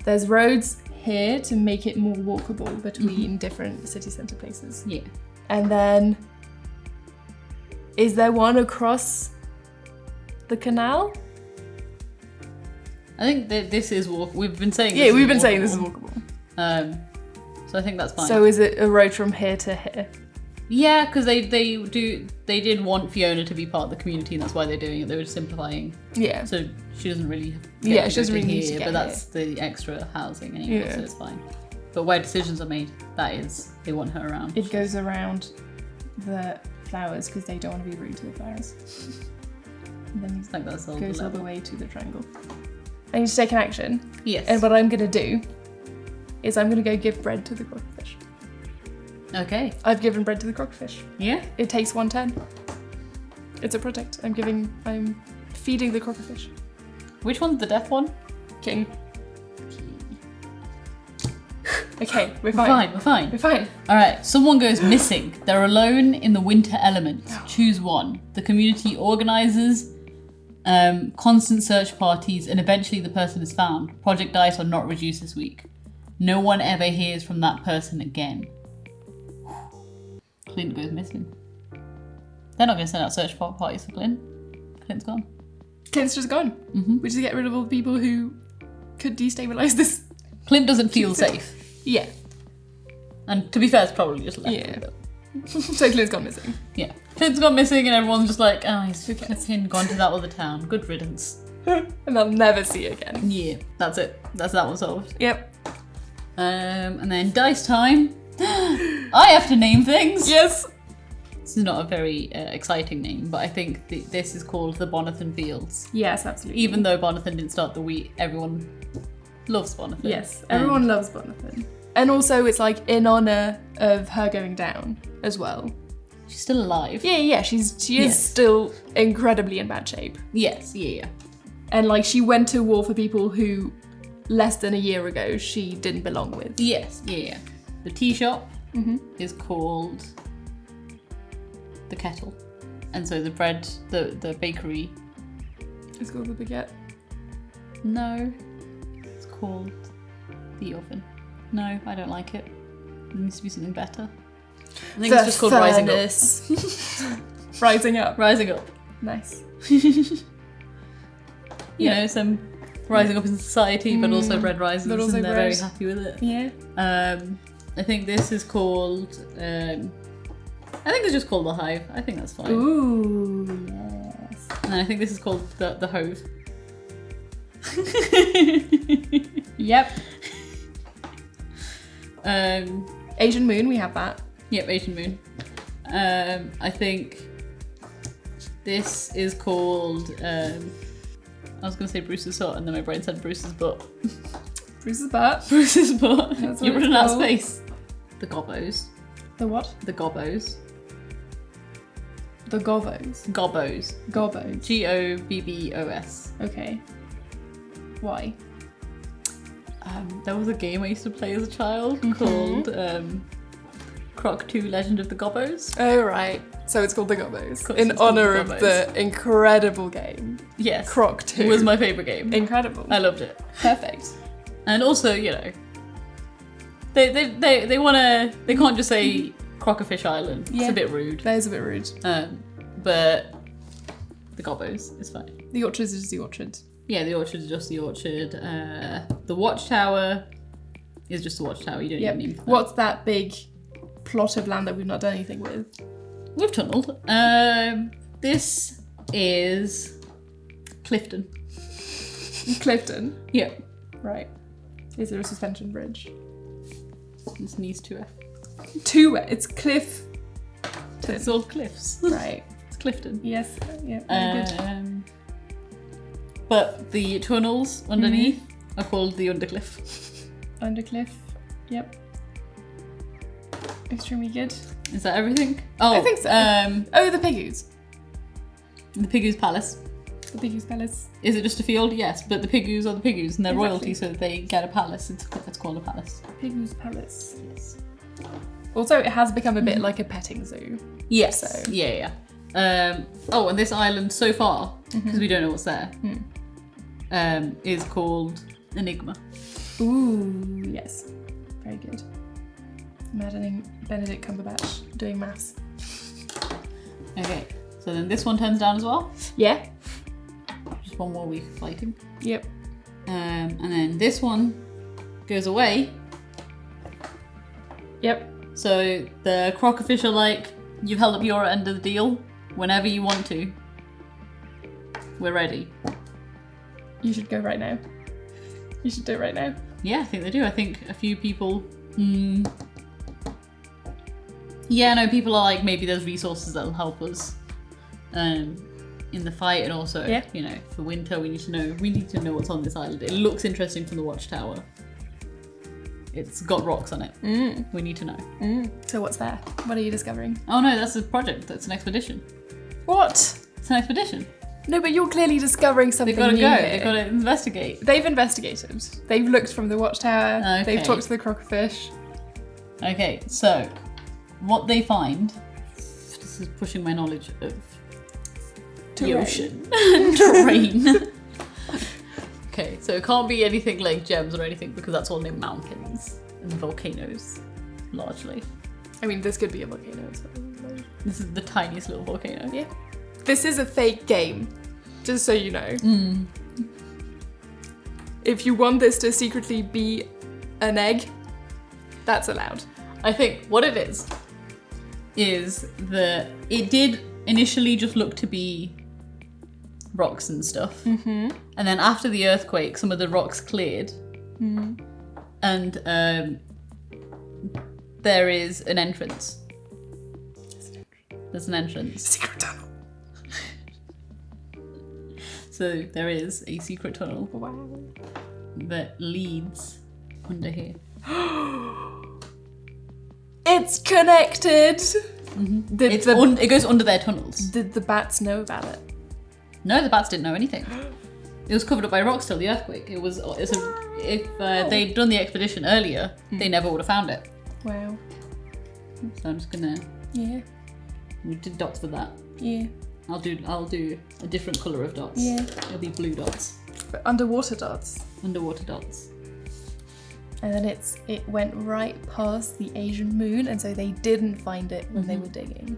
There's roads here to make it more walkable between different city centre places. Yeah. And then, is there one across the canal? I think that this is walk. We've been saying. Yeah, we've been saying this is walkable. So I think that's fine. So is it a road from here to here? Yeah, because they did want Fiona to be part of the community, and that's why they're doing it. They were simplifying. Yeah. So she doesn't really. Yeah, she doesn't really need to get but that's the extra housing anyway, Yeah. so it's fine. But where decisions are made, that is, they want her around. It goes around the flowers because they don't want to be rude to the flowers. And then I think that's all. it goes the all the level. way to the triangle. I need to take an action. Yes. And what I'm going to do is I'm going to go give bread to the crocfish. Okay. I've given bread to the crocfish. Yeah. It takes 1 turn. It's a project. I'm feeding the crocfish. Which one's the death one? King. Okay, we're fine. We're fine. We're fine. All right. Someone goes missing. They're alone in the winter elements. Choose one. The community organizes constant search parties, and eventually the person is found. Project dice are not reduced this week. No one ever hears from that person again. Clint goes missing. They're not going to send out search parties for Clint. Clint's gone. Clint's just gone. Which is to get rid of all the people who could destabilize this. Clint doesn't feel safe. Yeah. And to be fair, it's probably just left. Yeah. So Clint's gone missing. Yeah. Clint's gone missing and everyone's just like, oh, he's gone to that other town. Good riddance. And I'll never see it again. Yeah, that's it. That's that one solved. Yep. And then dice time. I have to name things. Yes. This is not a very exciting name, but I think this is called the Bonathan Fields. Yes, absolutely. Even though Bonathan didn't start the wheat, everyone loves Bonathan. Yes, everyone loves Bonathan. And also it's like in honour of her going down as well. She's still alive. Yeah, she is still incredibly in bad shape. Yes, yeah. And like she went to war for people who less than a year ago she didn't belong with. Yes, yeah. The tea shop is called the Kettle. And so the bread, the bakery. It's called the baguette. No. It's called the oven. No, I don't like it. There needs to be something better. I think it's just called Rising Up. Rising Up. Rising Up. Nice. You know, some rising up in society, but also bread rises, but also and they're bread. very happy with it. Yeah. I think this is called. I think it's just called the Hive. I think that's fine. Ooh, yes. And I think this is called the Hove. Yep. Asian Moon, we have that. Yep, Asian Moon. I think this is called. I was going to say Bruce's Hut, and then my brain said Bruce's Butt. Bruce's Butt. Bruce's Butt. That's what You it's run out of called. space. The Gobbos. The what? The Gobbos. The Govos. Gobbos. Gobbos. Gobbos. Okay. Why? There was a game I used to play as a child called Croc 2 Legend of the Gobbos. Oh, right. So it's called the Gobbos. Course In it's called honour the of Gobbos. the incredible game. Yes. Croc 2. It was my favourite game. Incredible. I loved it. Perfect. And also, you know, they wanna, they can't just say Crockerfish Island. It's a bit rude. That is a bit rude. But the Gobbos is fine. The orchard is just the orchard. Yeah, the orchard is just the orchard. The Watchtower is just the Watchtower. You don't even need that. What's that big plot of land that we've not done anything with? We've tunneled. This is Clifton. Clifton? Yeah. Right. Is there a suspension bridge? This needs 2F. It's Cliff. It's all cliffs. Right. It's Clifton. Yes. Yeah. But the tunnels underneath are called the Undercliff. Undercliff. Yep. Extremely good. Is that everything? Oh, I think so. The Pigoos. The Pigoos Palace. The Pigoos Palace. Is it just a field? Yes, but the Pigoos are the Pigoos and they're Exactly. royalty, so they get a palace. It's called a palace. Pigoos Palace. Yes. Also, it has become a bit like a petting zoo. Yes. So. Yeah. And this island so far, because we don't know what's there, is called Enigma. Ooh, yes. Very good. Imagining Benedict Cumberbatch doing maths. Okay, so then this one turns down as well. Yeah. Just one more week of fighting. Yep. And then this one goes away. Yep. So the Crockerfish are like, you've held up your end of the deal. Whenever you want to, we're ready. You should go right now. You should do it right now. Yeah, I think they do. I think a few people... Yeah, no, people are like, maybe there's resources that'll help us in the fight, and also, you know, for winter we need to know what's on this island. It looks interesting from the Watchtower. It's got rocks on it. We need to know. So what's there? What are you discovering? Oh no, that's a project. That's an expedition. What? It's an expedition. No, but you're clearly discovering something They've got to new go. here. They've got to investigate. They've investigated. They've looked from the Watchtower. Okay. They've talked to the Crockerfish. Okay, so what they find. This is pushing my knowledge of the ocean and terrain. Okay, so it can't be anything like gems or anything because that's all near mountains and volcanoes, largely. I mean, this could be a volcano. So. This is the tiniest little volcano. Yeah. This is a fake game, just so you know. If you want this to secretly be an egg, that's allowed. I think what it is that it did initially just look to be rocks and stuff. And then after the earthquake, some of the rocks cleared. And there is an entrance. There's an entrance. Secret tunnel. So there is a secret tunnel Wow. that leads under here. It's connected. It goes under their tunnels. Did the bats know about it? No, the bats didn't know anything. It was covered up by rocks till the earthquake. If they'd done the expedition earlier, they never would have found it. Wow. So I'm just gonna we did dots for that. Yeah. I'll do a different colour of dots. Yeah. It'll be blue dots. But underwater dots. Underwater dots. And then it went right past the Asian moon, and so they didn't find it when they were digging.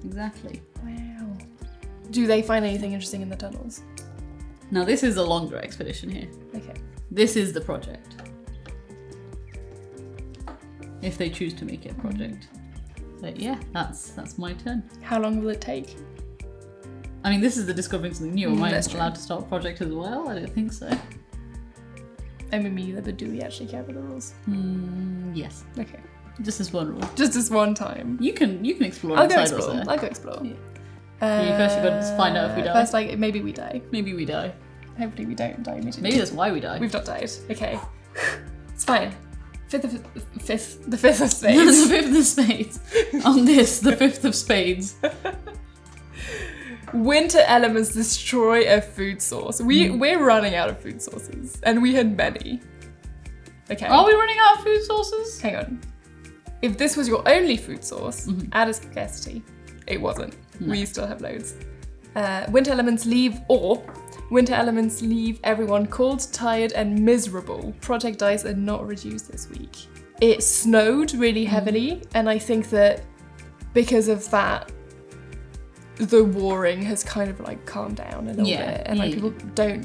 Exactly. Wow. Do they find anything interesting in the tunnels? Now this is a longer expedition here. Okay. This is the project. If they choose to make it a project. But yeah, that's my turn. How long will it take? I mean, this is the discovering something new. Am I That's true. allowed to start a project as well? I don't think so. I mean, me either, but do we actually care for the rules? Yes. Okay. Just this one rule. Just this one time. You can explore I'll go inside what's explore. there. I'll go explore. Yeah. First you've got to find out if we die. First, maybe we die. Maybe we die. Hopefully we don't die immediately. Maybe that's why we die. We've not died. Okay. It's fine. The fifth of the spades. fifth of spades. On this, the fifth of spades. Winter elements destroy a food source. We're running out of food sources, and we had many. Okay. Are we running out of food sources? Hang on. If this was your only food source, add a scarcity. It wasn't. No. We still have loads. Winter elements leave ore Winter elements leave everyone cold, tired, and miserable. Project dice are not reduced this week. It snowed really heavily, and I think that because of that, the warring has kind of like calmed down a little bit, and like people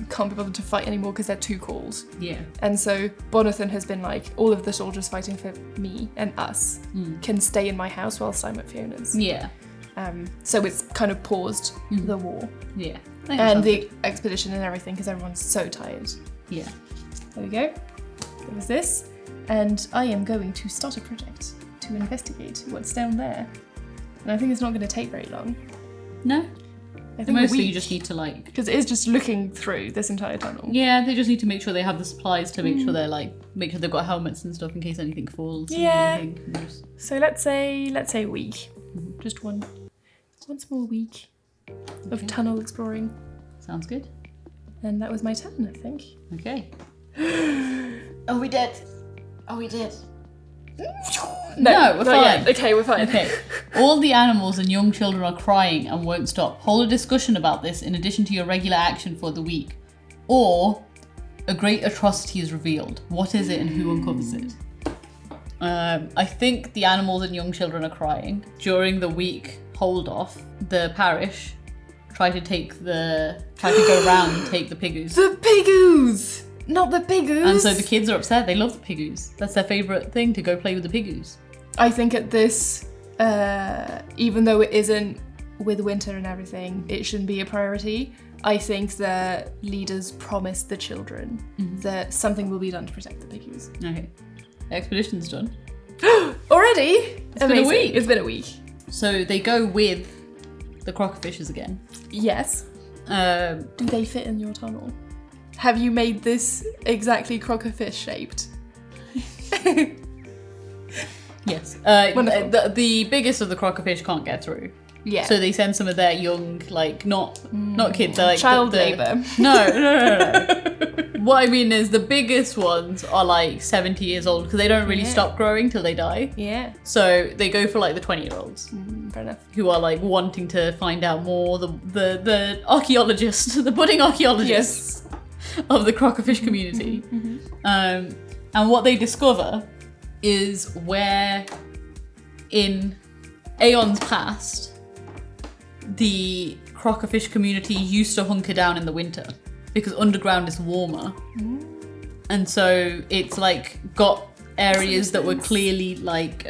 can't be bothered to fight anymore because they're too cold. Yeah. And so Bonathan has been like, all of the soldiers fighting for me and us can stay in my house whilst I'm at Fiona's. Yeah. So it's kind of paused the war. Yeah. And the expedition and everything because everyone's so tired. Yeah. There we go. There was this. And I am going to start a project to investigate what's down there. And I think it's not going to take very long. No. I think mostly you just need to like... Because it is just looking through this entire tunnel. Yeah, they just need to make sure they have the supplies to make sure they're like... Make sure they've got helmets and stuff in case anything falls. Yeah. And anything. So let's say a week. Just one small week of tunnel exploring. Sounds good. And that was my turn, I think. Okay. Oh, we did. No, we're fine. Okay, we're fine. Okay. All the animals and young children are crying and won't stop. Hold a discussion about this in addition to your regular action for the week. Or a great atrocity is revealed. What is it and who uncovers it? I think the animals and young children are crying. During the week hold off, the parish tried to go around and take the piggoos. The piggoos! Not the piggoos! And so the kids are upset. They love the piggoos. That's their favourite thing, to go play with the piggoos. I think at this, even though it isn't with winter and everything, it shouldn't be a priority. I think the leaders promised the children that something will be done to protect the piggoos. Okay. Expedition's done. Already? It's been a week. It's been a week. So they go with the crocofishers again. Yes. Do they fit in your tunnel? Have you made this exactly crocofish shaped? Yes. The biggest of the crocofish can't get through. Yeah. So they send some of their young, like, not kids, they're like... Child labour. No. What I mean is the biggest ones are like 70 years old because they don't really stop growing till they die. Yeah. So they go for like the 20-year-olds. Fair enough. Who are like wanting to find out more, the archaeologists, the budding archaeologists of the crocofish community. And what they discover is where in aeons past, the crocofish community used to hunker down in the winter because underground is warmer. And so it's like got areas that were clearly like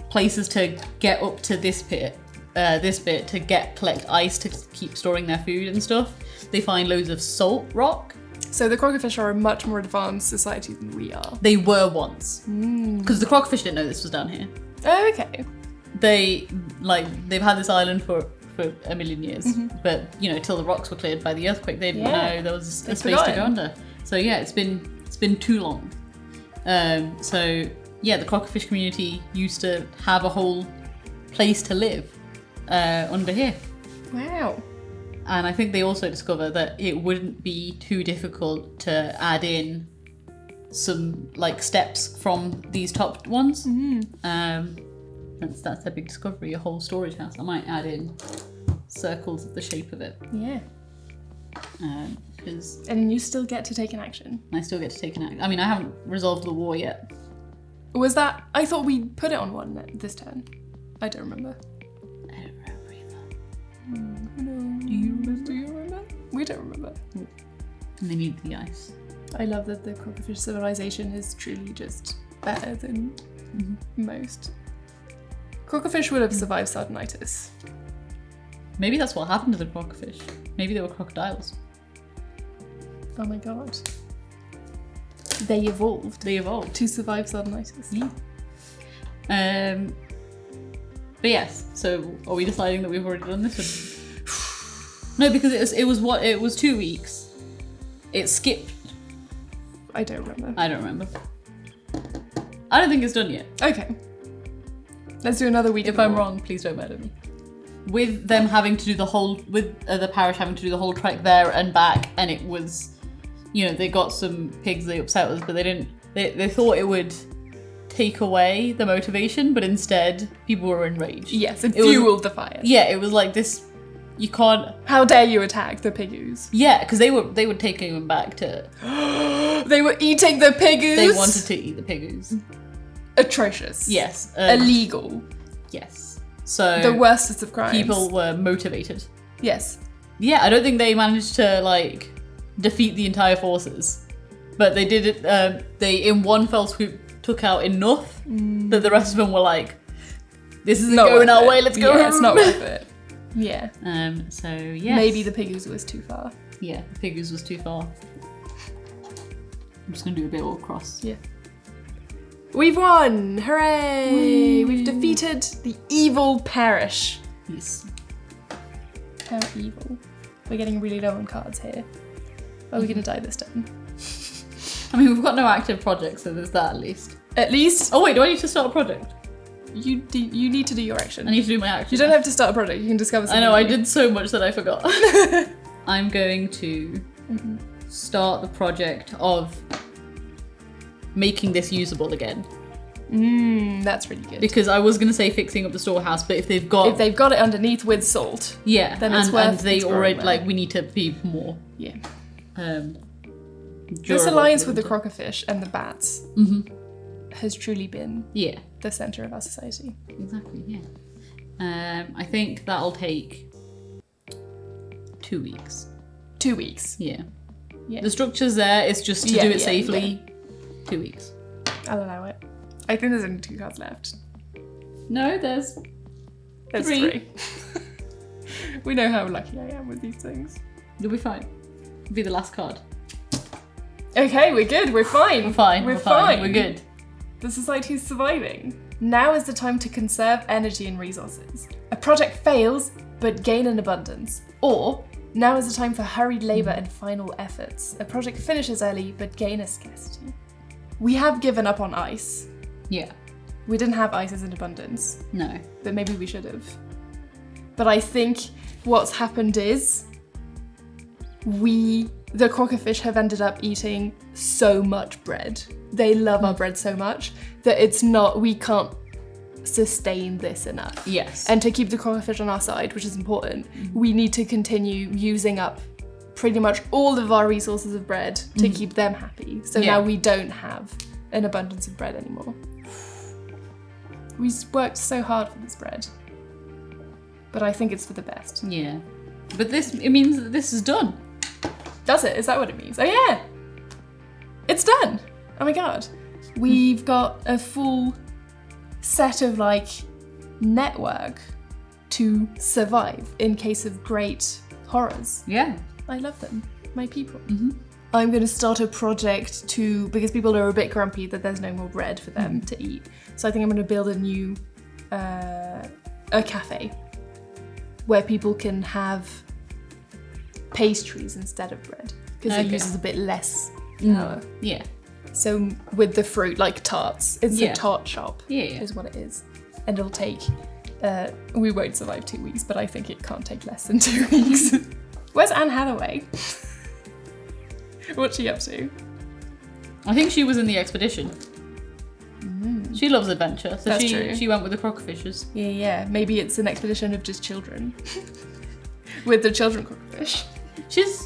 places to get up to this bit to collect ice to keep storing their food and stuff. They find loads of salt rock. So the crocofish are a much more advanced society than we are. They were once. Because the crocofish didn't know this was down here. Oh, okay. They've had this island for a million years, but till the rocks were cleared by the earthquake, they didn't know there was a space to go under. So it's been too long. So the crocofish community used to have a whole place to live under here. Wow. And I think they also discover that it wouldn't be too difficult to add in some like steps from these top ones. That's their big discovery, a whole storage house. I might add in circles of the shape of it. Yeah. Because and you still get to take an action. I still get to take an action. I mean, I haven't resolved the war yet. Was that... I thought we put it on one this turn. I don't remember. I don't remember either. No. Do you remember? We don't remember. And they need the ice. I love that the crocofish civilization is truly just better than most. Crocofish would have survived Sardinitis. Maybe that's what happened to the crocofish. Maybe they were crocodiles. Oh my god. They evolved. To survive Sardinitis. Yeah. But yes, so are we deciding that we've already done this? No, because it was 2 weeks. It skipped. I don't remember. I don't remember. I don't think it's done yet. Okay. Let's do another week. If I'm wrong, please don't murder me. With them having to do the parish having to do the whole trek there and back, and it was, they got some pigs they upset us, but they thought it would take away the motivation, but instead people were enraged. Yes, it fueled the fire. Yeah, it was like this You can't. How dare you attack the pigoos? Yeah, because they were taking them back to. They were eating the pigoos. They wanted to eat the pigoos. Atrocious. Yes. Illegal. Yes. So the worstest of crimes. People were motivated. Yes. Yeah, I don't think they managed to like defeat the entire forces, but they did it. They in one fell swoop took out enough that the rest of them were like, "This isn't going our way. Let's go." Yeah, it's not worth it. Yeah. So yeah. Maybe the pigoos was too far. Yeah, the pigoos was too far. I'm just gonna do a bit all cross. Yeah. We've won! Hooray! Woo. We've defeated the evil parish. Yes. How evil. We're getting really low on cards here. Are we gonna die this time? I mean, we've got no active projects, so there's that at least. At least. Oh wait, do I need to start a project? You need to do your action. I need to do my action. You don't have to start a project. You can discover something. I know, I new. did so much that I forgot. I'm going to start the project of making this usable again. That's really good. Because I was going to say fixing up the storehouse, but if they've got it underneath with salt, yeah, then it's worth and they exploring already there. like we need to be more Yeah. This durable alliance for with the them crockerfish and the bats has truly been yeah, the center of our society. exactly. Yeah. I think that'll take 2 weeks. 2 weeks. Yeah. Yeah. The structure's there. It's just to Yeah, do it yeah, safely. 2 weeks. I'll allow it. I think there's only 2 cards left. No, there's Three. We know how lucky I am with these things. You'll be fine. It'll be the last card. Okay, we're good. We're fine. We're fine. We're fine. We're good. The society's surviving. Now is the time to conserve energy and resources. A project fails, but gain in abundance. Or, now is the time for hurried labour and final efforts. A project finishes early, but gain a scarcity. We have given up on ice. Yeah. We didn't have ices in abundance, No. but maybe we should have. But I think what's happened is the crockerfish have ended up eating so much bread. They love our bread so much that we can't sustain this enough. Yes. And to keep the crockerfish on our side, which is important, we need to continue using up pretty much all of our resources of bread to keep them happy. So now we don't have an abundance of bread anymore. We worked so hard for this bread. But I think it's for the best. Yeah. But it means that this is done. Does it? Is that what it means? Oh yeah! It's done! Oh my god. We've got a full set of network to survive in case of great horrors. Yeah. I love them. My people. I'm going to start a project because people are a bit grumpy that there's no more bread for them to eat. So I think I'm going to build a new a cafe where people can have pastries instead of bread because it uses a bit less flour. Yeah. So with the fruit, like tarts, it's a tart shop. Yeah. Is what it is, and it'll take. We won't survive 2 weeks, but I think it can't take less than 2 weeks. Where's Anne Hathaway? What's she up to? I think she was in the expedition. She loves adventure, so That's true. she went with the crockerfishers. Yeah. Maybe it's an expedition of just children. With the children crockerfish. She's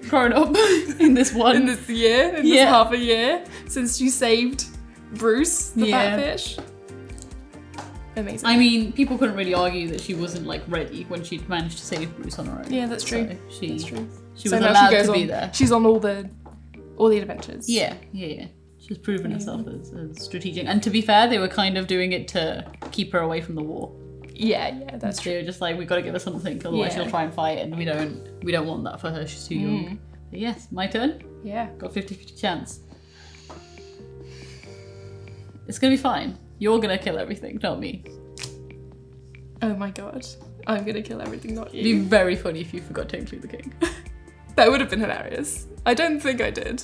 grown up in this one. In this half a year, since she saved Bruce, the batfish. Amazing. I mean, people couldn't really argue that she wasn't ready when she'd managed to save Bruce on her own. Yeah, that's true. So That's true. She So was now allowed she goes to be on, there. She's on all the adventures. Yeah. She's proven herself as strategic. And to be fair, they were kind of doing it to keep her away from the war. Yeah, that's true. They were just like, we've got to give her something, otherwise she'll try and fight, and we don't want that for her. She's too young. But yes, my turn. Yeah. Got 50-50 chance. It's gonna be fine. You're gonna kill everything, not me. Oh my god. I'm gonna kill everything, not It'd be you. very funny if you forgot to include the king. That would have been hilarious. I don't think I did.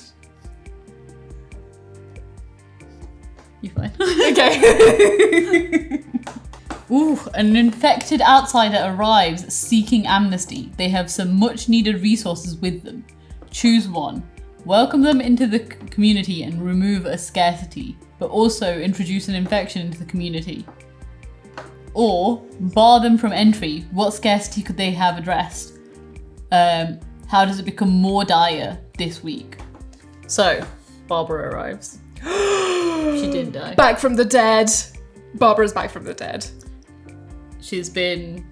You're fine. Okay. Ooh, an infected outsider arrives seeking amnesty. They have some much needed resources with them. Choose one. Welcome them into the community and remove a scarcity, but also introduce an infection into the community. or bar them from entry. What scarcity could they have addressed? How does it become more dire this week? So, Barbara arrives. She didn't die. Back from the dead. Barbara's back from the dead. She's been,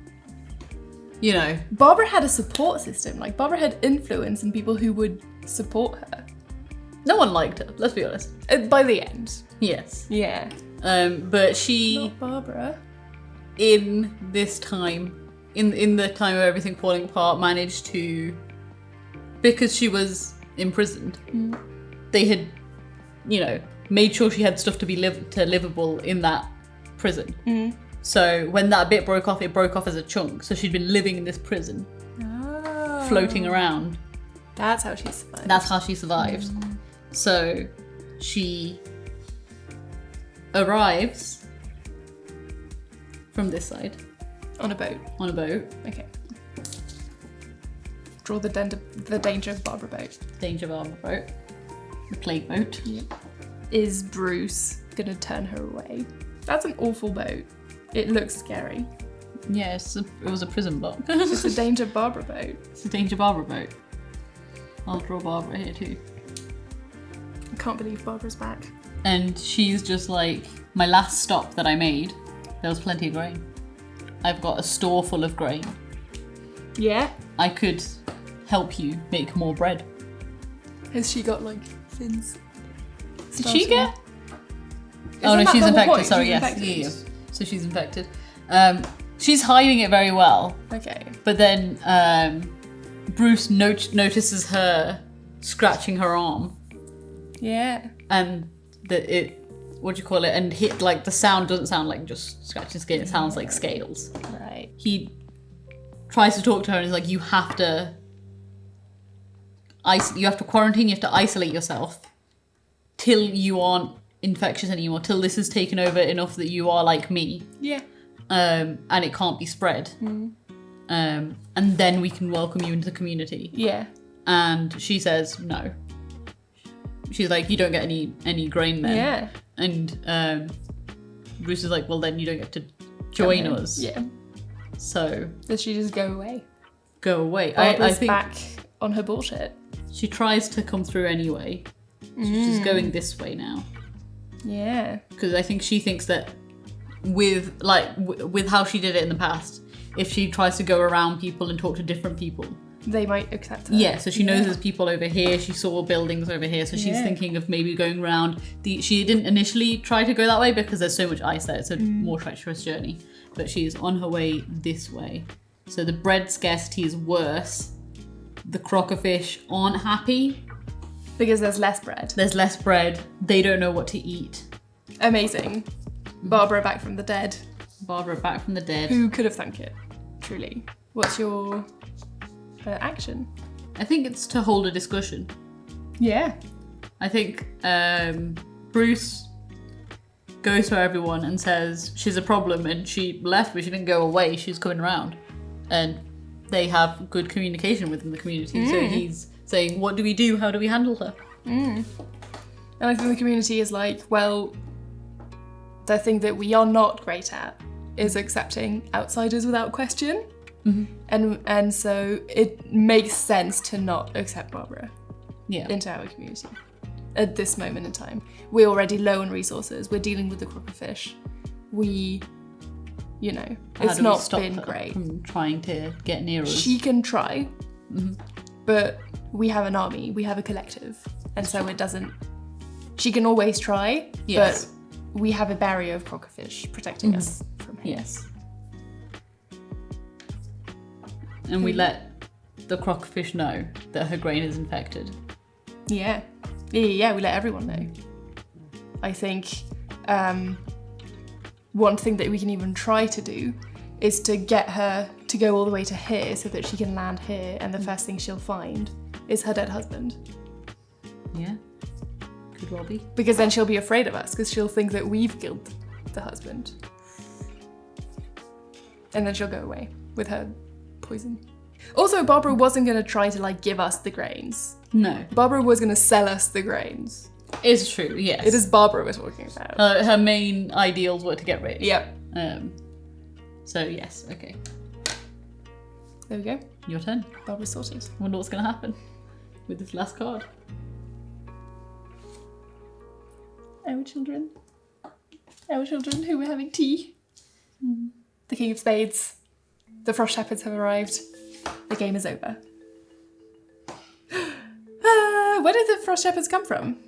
Barbara had a support system. Like, Barbara had influence and people who would support her. No one liked her, let's be honest. By the end. Yes. Yeah. But she... Not Barbara. In this time, in the time of everything falling apart, managed to... Because she was imprisoned, they had, made sure she had stuff to be livable in that prison. So when that bit broke off, it broke off as a chunk. So she'd been living in this prison, floating around. That's how she survived. That's how she survived. So she arrives from this side. On a boat. On a boat. Okay. Draw the danger of Barbara boat. Danger of Barbara boat. The plague boat. Yep. Is Bruce gonna turn her away? That's an awful boat. It looks scary. Yeah, it was a prison boat. It's a danger Barbara boat. It's a danger Barbara boat. I'll draw Barbara here too. I can't believe Barbara's back. And she's just like, my last stop that I made, there was plenty of grain. I've got a store full of grain. Yeah? I could help you make more bread. Has she got like fins? Did she get? Oh no, she's infected. Point? Sorry, she's yes. infected. Yeah. So she's infected. She's hiding it very well. Okay. But then Bruce notices her scratching her arm. Yeah. And what do you call it? And hit, like, the sound doesn't sound like just scratching skin. It sounds like scales. Right. He tries to talk to her and is like, you have to quarantine, you have to isolate yourself till you aren't infectious anymore, till this has taken over enough that you are like me. Yeah. And it can't be spread. And then we can welcome you into the community. Yeah. And she says no. She's like, you don't get any grain then. Yeah. And Bruce is like, well, then you don't get to join us. Yeah. So Does she just go away? Go away. Barbara's I think back on her bullshit. she tries to come through anyway. She's going this way now. Yeah. Because I think she thinks that with how she did it in the past, if she tries to go around people and talk to different people, They might accept her. yeah, so she knows there's people over here, she saw buildings over here, so she's thinking of maybe going around she didn't initially try to go that way because there's so much ice there, it's a more treacherous journey, but she's on her way this way. So the bread scarcity is worse. The crockerfish aren't happy. Because there's less bread. There's less bread. They don't know what to eat. Amazing. Barbara back from the dead. Barbara back from the dead. Who could have thunk it? Truly. What's your action? I think it's to hold a discussion. Yeah. I think Bruce goes to everyone and says she's a problem and she left but she didn't go away, she's coming around. And they have good communication within the community. So he's saying, what do we do? How do we handle her? And I think the community is like, well, the thing that we are not great at is accepting outsiders without question. And so it makes sense to not accept Barbara into our community at this moment in time. We're already low on resources. We're dealing with the crockerfish. It's not been great. From trying to get near us. She can try, but we have an army, we have a collective, and so it doesn't. She can always try, but we have a barrier of crockerfish protecting us from here. Yes. And we let the crockerfish know that her grain is infected. Yeah, we let everyone know. I think one thing that we can even try to do is to get her to go all the way to here so that she can land here, and the first thing she'll find is her dead husband. Yeah, could well be. Because then she'll be afraid of us, because she'll think that we've killed the husband. And then she'll go away with her poison. Also, Barbara wasn't going to try to give us the grains. No. Barbara was going to sell us the grains. It's true, yes. It is Barbara we're talking about. Her main ideals were to get rich. Yep. So yes, okay. There we go. Your turn. Barbara's sorted. I wonder what's going to happen with this last card. Our children. Our children who were having tea. The King of Spades. The Frost Shepherds have arrived. The game is over. Where did the Frost Shepherds come from?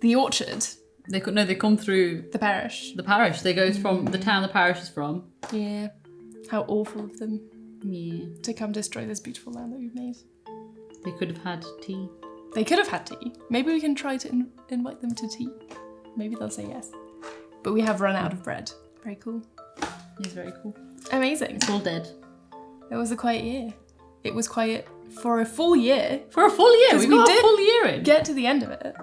The orchard. They come through The parish. the parish. They go from the town the parish is from. Yeah. How awful of them Yeah. to come destroy this beautiful land that we've made. They could have had tea. They could have had tea. Maybe we can try to invite them to tea. Maybe they'll say yes. But we have run out of bread. Very cool. It's very cool. Amazing. It's all dead. It was a quiet year. It was quiet for a full year. For a full year. 'Cause We got did a full year in. Get to the end of it.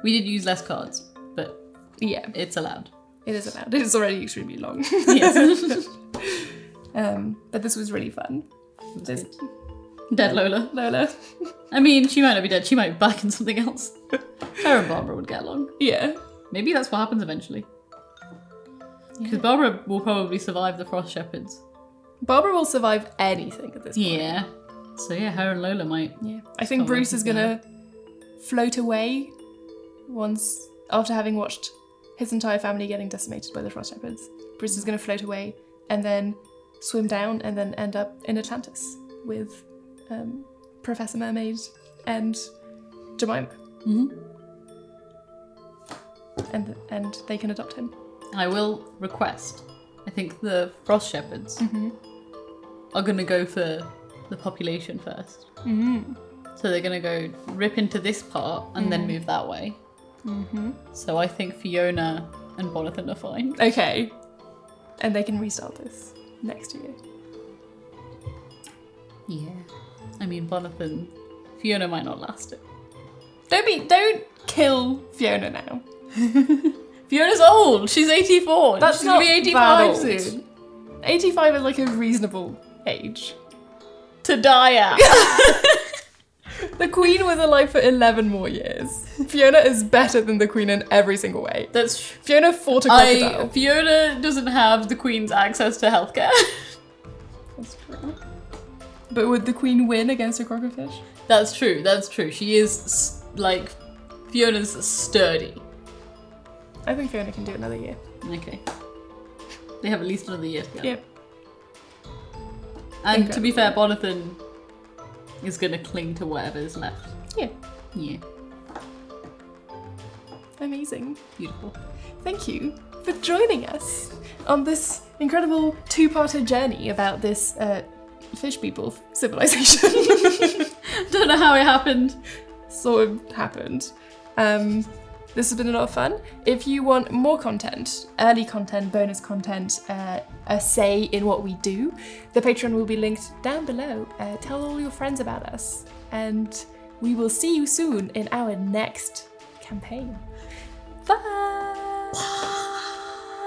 We did use less cards, but Yeah, it's allowed. it is allowed. It is already extremely long. Yes. But this was really fun. This Dead Lola. Lola. I mean, she might not be dead. She might be back in something else. Her and Barbara would get along. Yeah. Maybe that's what happens eventually. Because Barbara will probably survive the Frost Shepherds. Barbara will survive anything at this point. Yeah. So yeah, her and Lola might. Yeah. I think Bruce is gonna float away once after having watched his entire family getting decimated by the Frost Shepherds. Bruce is gonna float away and then swim down and then end up in Atlantis with Professor Mermaid and Jemima. Mm-hmm. And they can adopt him. I will request. I think the Frost Shepherds are going to go for the population first. Mm-hmm. So they're going to go rip into this part and then move that way. Mm-hmm. So I think Fiona and Bonathan are fine. Okay. And they can restart this next year. Yeah. I mean, Fiona might not last it. Don't kill Fiona now. Fiona's old. She's 84. That's She's not gonna be 85 bad old. soon. 85 is like a reasonable age. To die at. The Queen was alive for 11 more years. Fiona is better than the Queen in every single way. That's Fiona fought a crocodile. Fiona doesn't have the Queen's access to healthcare. That's true. But would the Queen win against a crocodile? That's true. She is, Fiona's sturdy. I think Fiona can do another year. Okay. They have at least another year together. Yep. And to be fair, Bonathan is going to cling to whatever is left. Yeah. Yeah. Amazing. Beautiful. Thank you for joining us on this incredible two-parter journey about this fish people civilization. Don't know how it happened. Sort of happened. This has been a lot of fun. If you want more content, early content, bonus content, a say in what we do, the Patreon will be linked down below. Tell all your friends about us, and we will see you soon in our next campaign. Bye!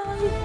Bye.